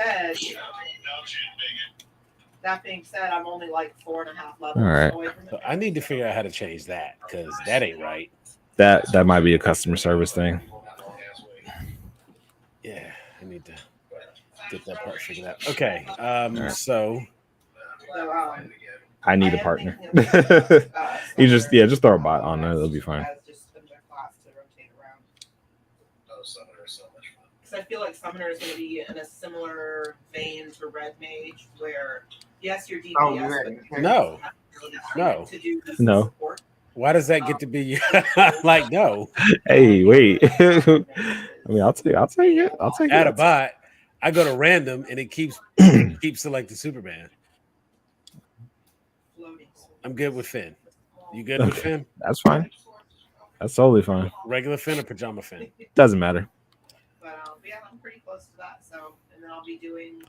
said, I'm only like 4.5 levels All right. away from it. So I need to figure out how to change that because that ain't right. That might be a customer service thing. Yeah, I need to get that part figured out. Okay, right. so So, I need I a am partner. thinking of doing, You just Summoner, just throw a bot on there. That'll be fine. as just another class to rotate around. Because I feel like Summoner is going to be in a similar vein to Red Mage, where yes, you're DPS, Oh, but no. to do this No. support. Why does that get to be like no? Hey, wait. I mean, I'll take it. I'll take Add a it. bot. I go to random and it keeps selecting Superman. I'm good with Finn. You good with Okay. Finn? That's fine. That's totally fine. Regular Finn or pajama Finn? Doesn't matter. But yeah, I'm pretty close to that. So, and then I'll be doing.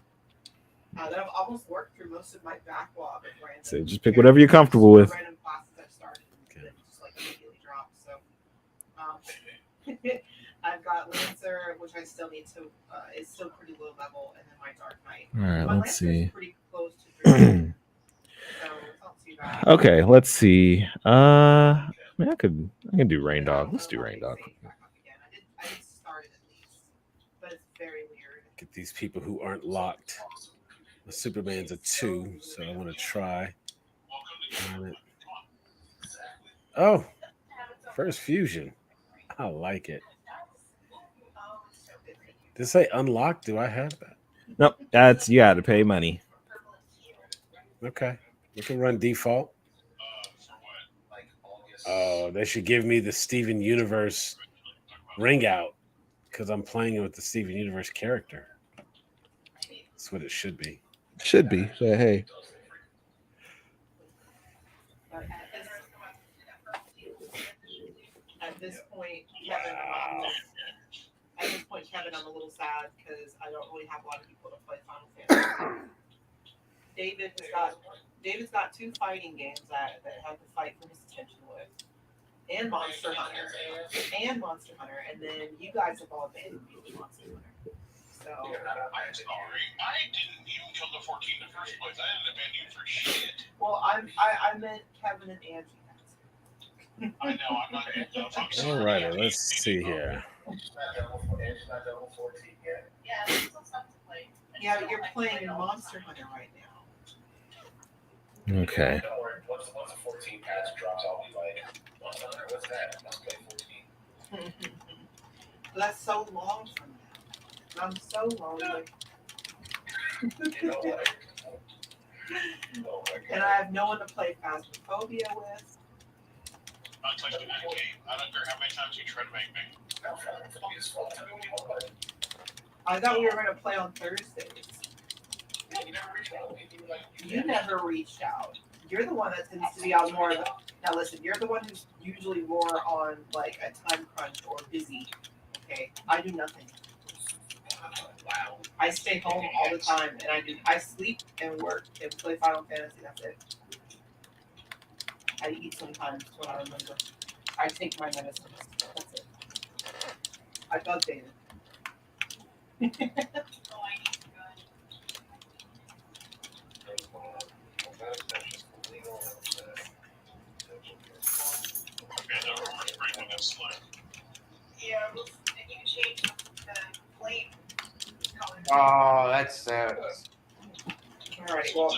Then I've almost worked through most of my backlog of random. So just pick whatever you're comfortable with. Random classes I've started that just like immediately dropped. So, I've got Lancer, which I still need to. Is still pretty low level, and then my Dark Knight. All right, My let's Lancer is see. pretty close to 3. So it's not too bad. Okay, let's see. I mean, I can do Rain Dog. Let's do Rain Dog. I did start it at least, but it's very weird. Get these people who aren't locked. The Superman's a 2, so I want to try. Oh, first fusion. I like it. Did it say unlocked? Do I have that? Nope, that's you got to pay money. Okay, we can run default. Oh, they should give me the Steven Universe ring out because I'm playing with the Steven Universe character. That's what it should be. Should be, but hey. At this point, Kevin, I'm a little sad because I don't really have a lot of people to play Final Fantasy. David's got 2 fighting games that have to fight for his attention with, and Monster Hunter, and then you guys have all abandoned me with Monster Hunter. So I'm sorry. I didn't even kill the 14 in the first place. I didn't abandon you for shit. well, I meant Kevin and Angie. I know. I'm not. I'm sorry. All right, let's see here. Yeah, but you're playing Monster Hunter right now. Okay. Once the 14 patch drops, I'll be like, what's that? Let's play 14. That's so long from now. I'm so lonely. And I have no one to play Phasmophobia with. I'll touch you in that game. I don't care how many times you try to make me. I thought we were going to play on Thursdays. You never reached out. You're the one that tends to be out more. Now listen, you're the one who's usually more on like a time crunch or busy. Okay, I do nothing. Wow. I stay home all the time, and I sleep and work and play Final Fantasy. That's it. I eat sometimes when I remember. I take my medicine. That's it. I bug David. Yeah, you can change the flame color. Oh, that's Alright, well,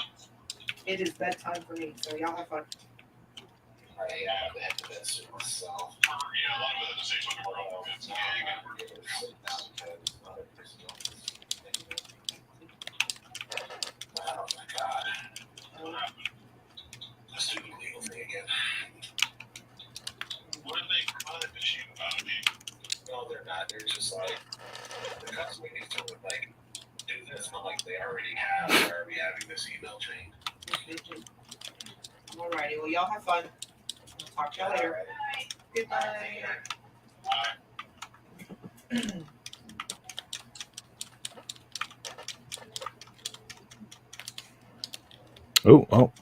it is bedtime for me, so y'all have fun. Yeah, a lot of it at the same time. Oh my god. What happened? The stupid legal thing again. What did they punish you about me? No, they're not. They're just like, the customer needs to like do this, but like they already have. Why are we having this email chain? Alrighty, well, y'all have fun. I'll talk to y'all later. Good night. Oh.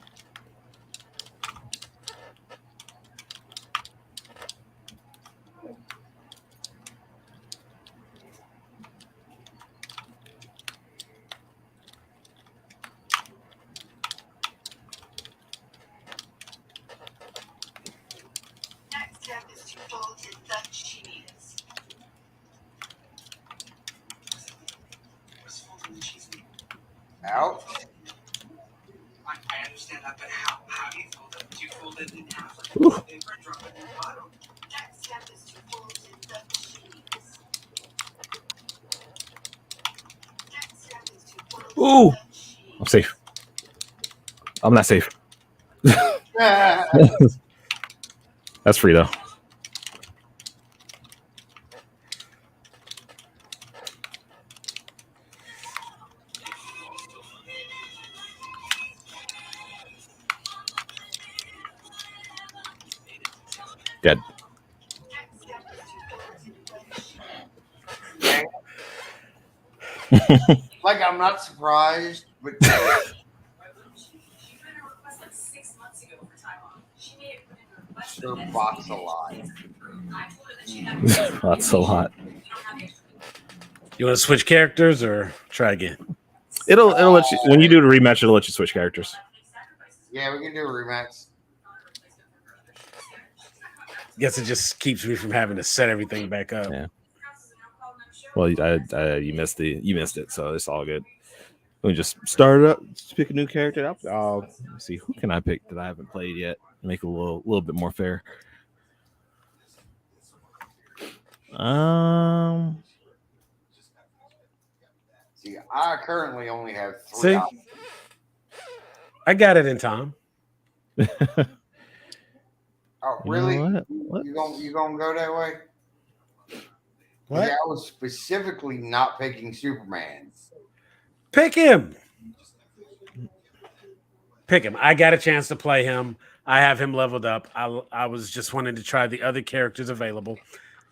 Ouch. I understand that, but how do you fold it? Do you fold it in half like Ooh. a paper and drop it in the bottom? Next step is to fold in the cheese. Next step is to fold Ooh. in the cheese. I'm safe. I'm not safe. That's free though. Dead. Next step is to fold in the cheese. Like, I'm not surprised, but She put in a request like 6 months ago for time off. She made it put in her request, her but then box a lot. it's approved. I told her that she had That's a lot. you don't have extra. You want to switch characters or try again? It'll let you when you do the rematch. It'll let you switch characters. Yeah, we can do a rematch. Guess it just keeps me from having to set everything back up. Yeah. Well, you missed it, so it's all good. Let me just start it up. Just pick a new character up. Let's see, who can I pick that I haven't played yet? Make it a little bit more fair. See, I currently only have 3 See? options. I got it in time. Oh, You really? know what? You gonna go that way? What? Yeah, I was specifically not picking Superman. Pick him. Pick him. I got a chance to play him. I have him leveled up. I was just wanting to try the other characters available.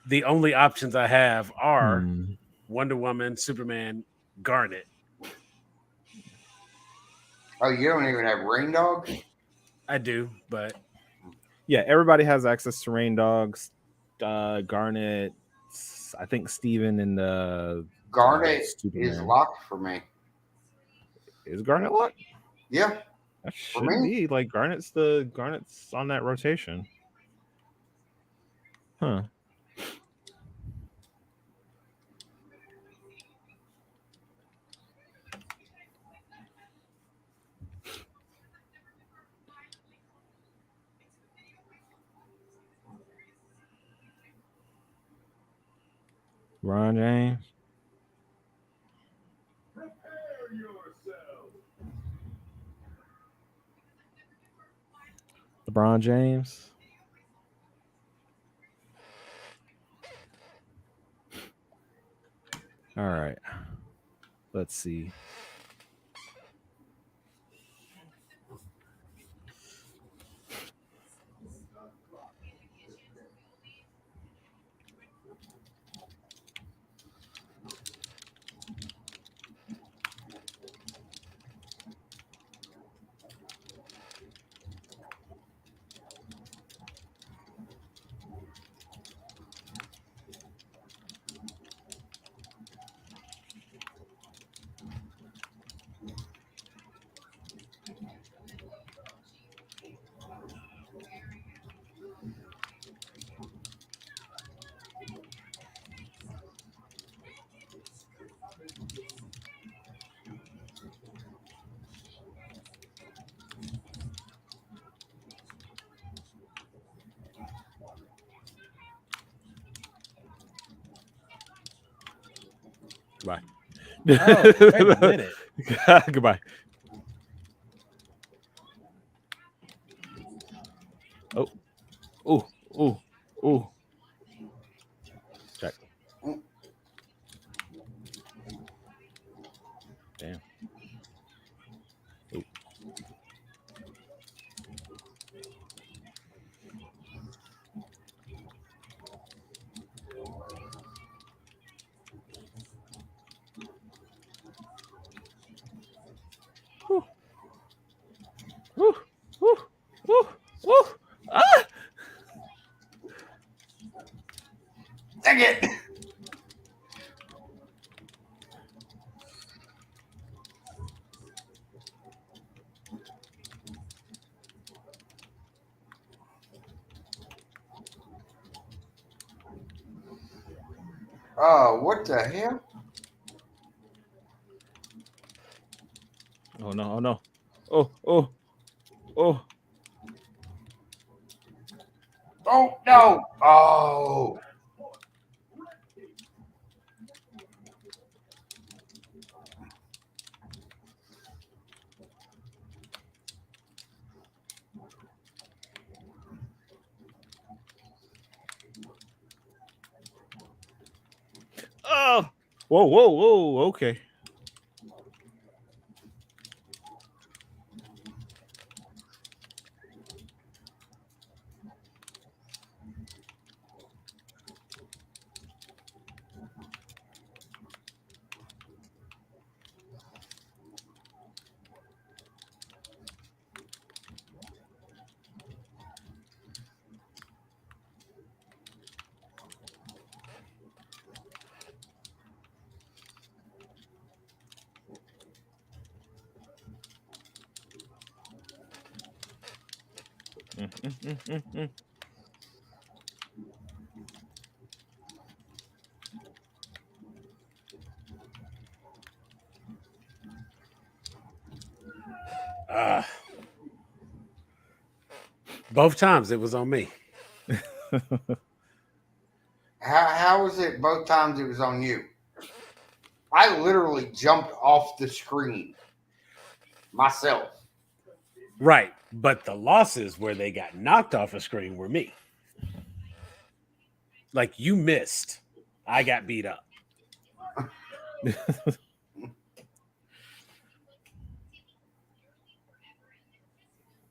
The only options I have are Wonder Woman, Superman, Garnet. Oh, you don't even have Rain Dog? I do, but Yeah, everybody has access to Rain Dogs. Garnet, I think Steven and Garnet is Superman. locked for me. Is Garnet locked? Yeah. That For should me? be like Garnet's on that rotation. Huh. LeBron James. LeBron James. All right. Let's see. Goodbye. oh, wait a minute. Goodbye. Oh. Oh. Oh. Oh. Check. Damn. Oh. Woo, woo, woo, woo. Ah! Dang it! Oh, what the hell? Oh no! Oh no! Oh oh oh! Oh no! Oh, Oh! Whoa! Whoa! Whoa! Okay. Mm, mm, mm, mm, mm. Ah, both times it was on me. how was it? Both times it was on you. I literally jumped off the screen myself. Right. But the losses where they got knocked off a screen were me. Like you missed. I got beat up.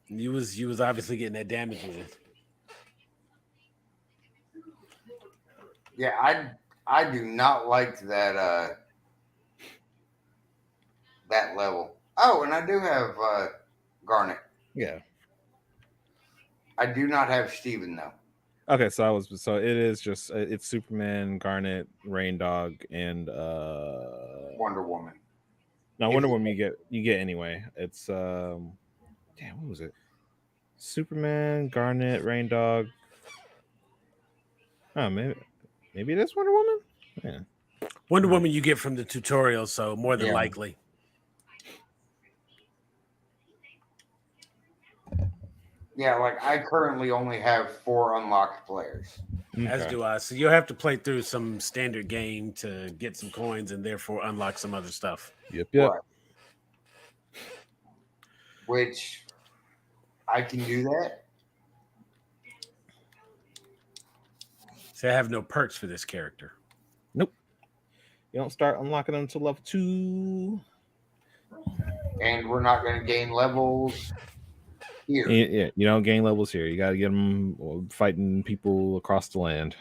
You was obviously getting that damage in. Yeah, I do not like that level. Oh, and I do have Garnet. Yeah. I do not have Steven though. Okay, so it is just it's Superman, Garnet, Rain Dog, and Wonder Woman. no, If Wonder you- Woman you get anyway. It's damn, what was it? Superman, Garnet, Rain Dog. Oh, maybe it is Wonder Woman. Yeah. Wonder Woman you get from the tutorial, so more than Yeah. likely. Yeah, like I currently only have 4 unlocked players. As Okay. do I. So you'll have to play through some standard game to get some coins and therefore unlock some other stuff. Yep. Right. Which I can do that. So I have no perks for this character. Nope. You don't start unlocking them until level 2. And we're not going to gain levels here. Yeah, you don't gain levels here. You got to get them fighting people across the land.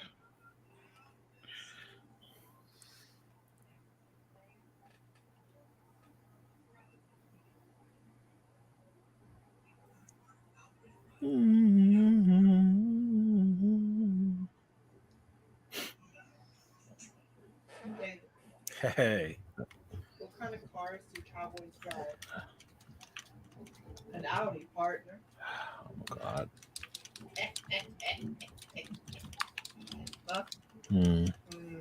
Okay, Hey. what kind of cars do cowboys drive? An Audi, partner. Oh God. Huh? Hmm. Hmm.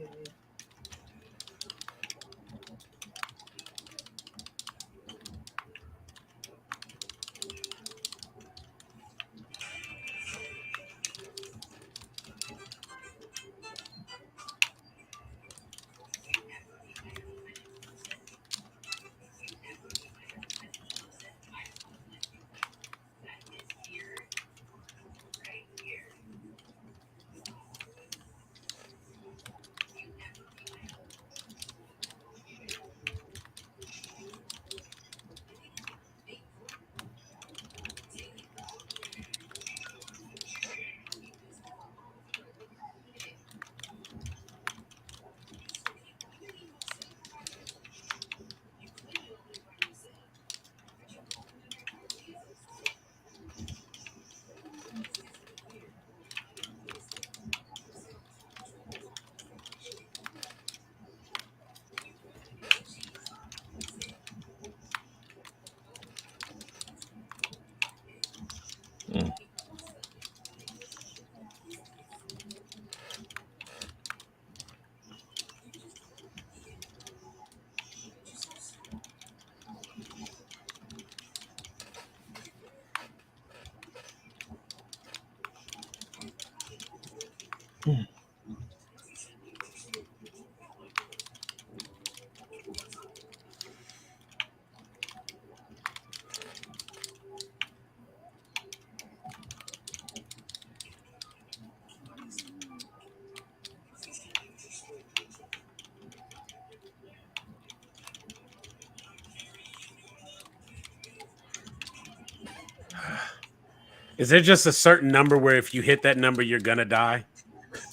Is there just a certain number where if you hit that number, you're gonna die?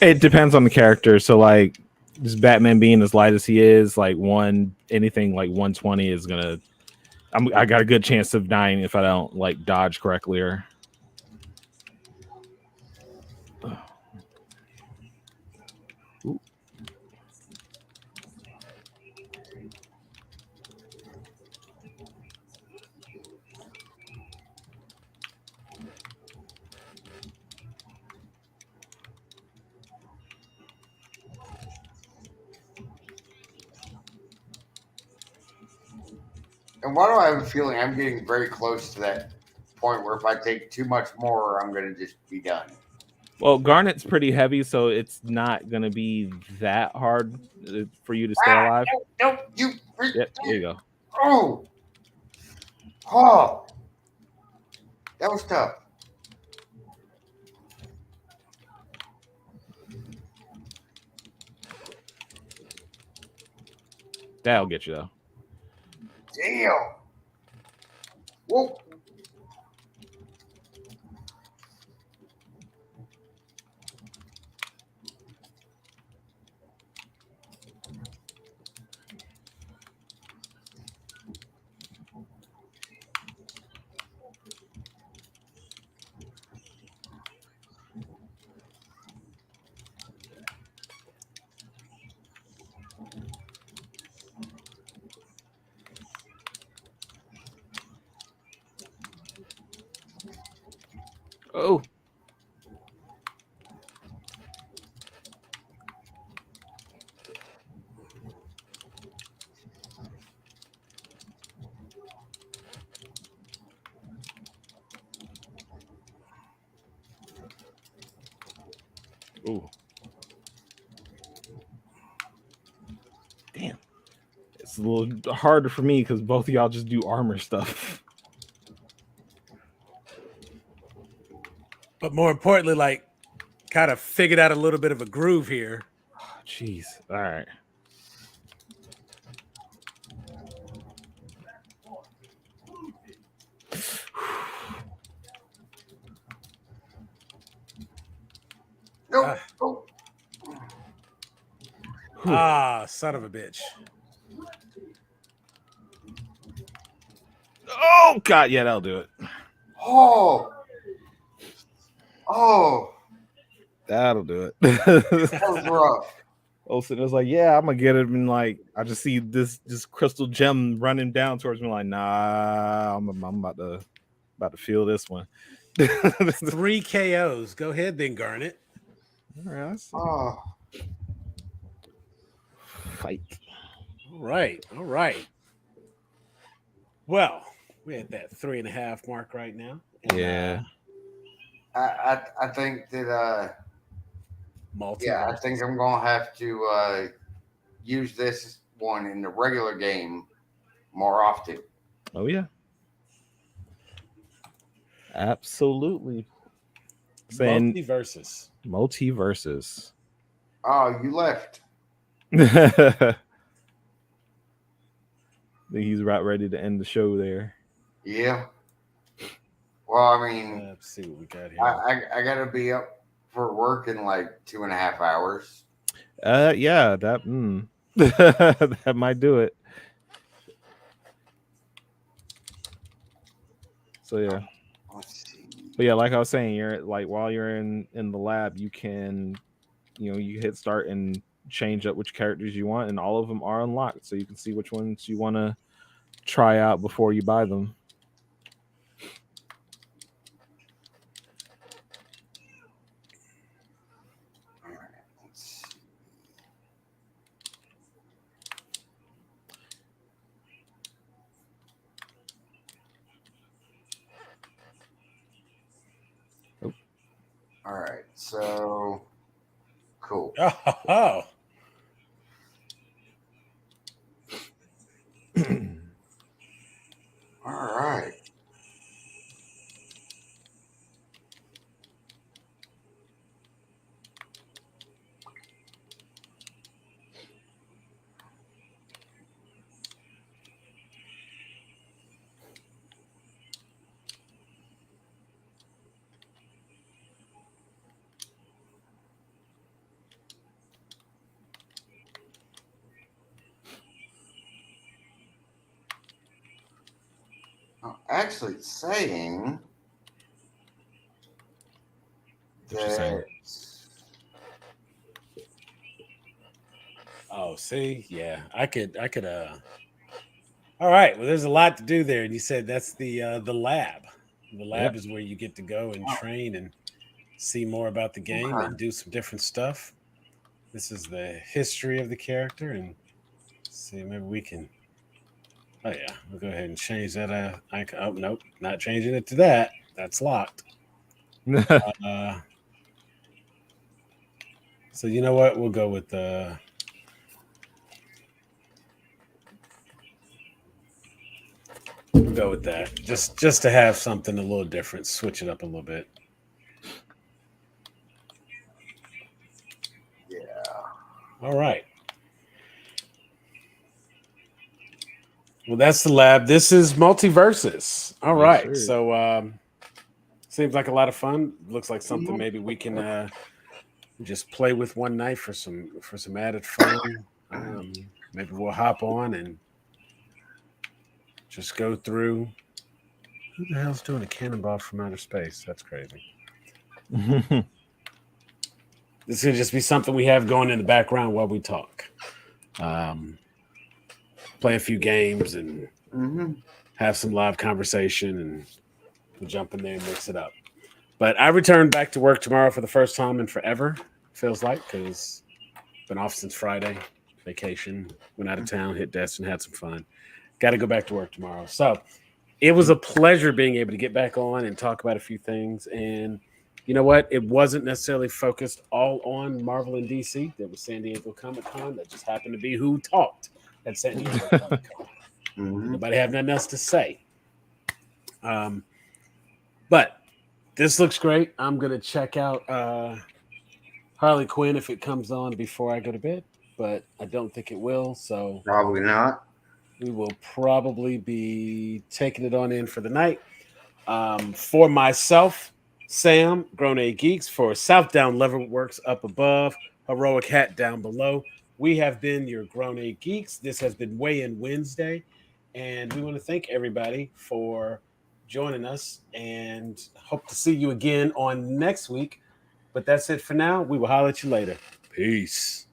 It depends on the character. So like just Batman being as light as he is, like anything like 120 is gonna. I got a good chance of dying if I don't like dodge correctly or. Ooh. And why do I have a feeling I'm getting very close to that point where if I take too much more, I'm going to just be done? Well, Garnet's pretty heavy, so it's not gonna be that hard for you to stay alive. No, you. Yep, there you go. Oh, oh, that was tough. That'll get you though. Damn. Whoa. Oh. Ooh. Damn. It's a little harder for me because both of y'all just do armor stuff. But more importantly, like, kind of figured out a little bit of a groove here. Jeez. All right. No. Oh. Ah, son of a bitch. Oh God, yeah, that'll do it. Oh. Oh. That'll do it. That was rough. Olsen was like, "Yeah, I'm gonna get him." And like, I just see this crystal gem running down towards me. Like, nah, I'm about to feel this one. 3 KOs. Go ahead, then, Garnet. All right, Oh. fight. All right. All right. Well, we're at that 3.5 mark right now. And, Yeah. I think that multiverse. I think I'm gonna have to use this one in the regular game more often. Oh yeah. Absolutely. Saying Multiverses. multiverses. Oh, you left. He's about ready to end the show there. Yeah. Well, I mean, Let's see what we got here. I gotta be up for work in like 2.5 hours. Yeah, that that might do it. So yeah. Let's see. But yeah, like I was saying, you're like while you're in the lab, you can, you hit start and change up which characters you want, and all of them are unlocked, so you can see which ones you want to try out before you buy them. All right, so cool. Oh. All right. Actually, it's saying What you saying? that. Oh, see, yeah, I could. All right, well, there's a lot to do there, and you said that's the lab. The lab is where you get to go and train and see more about the game and do some different stuff. This is the history of the character, and see, maybe we can. Oh yeah, we'll go ahead and change that. Oh nope, not changing it to that. That's locked. Uh, so you know what? We'll go with the. We'll go with that. Just to have something a little different. Switch it up a little bit. Yeah. All right. Well, that's the lab. This is Multiverses. All Yes, right. sir. So seems like a lot of fun. Looks like something maybe we can just play with one night for some added fun. Maybe we'll hop on and just go through. Who the hell's doing a cannonball from outer space? That's crazy. This is gonna just be something we have going in the background while we talk. Play a few games and have some live conversation, and we'll jump in there and mix it up. But I return back to work tomorrow for the first time in forever. Feels like, because been off since Friday, vacation, went out of town, hit Destin, had some fun. Got to go back to work tomorrow. So it was a pleasure being able to get back on and talk about a few things. And you know what? It wasn't necessarily focused all on Marvel and DC. There was San Diego Comic-Con. That just happened to be who talked at San Diego Comic-Con. Nobody had nothing else to say. But this looks great. I'm going to check out Harley Quinn if it comes on before I go to bed, but I don't think it will. So Probably not. we will probably be taking it on in for the night. For myself, Sam, Grown A Geeks, for South Down Leverworks up above, Heroic Hat down below. We have been your Grown A Geeks. This has been Weigh In Wednesday, and we want to thank everybody for joining us and hope to see you again on next week. But that's it for now. We will holler at you later. Peace.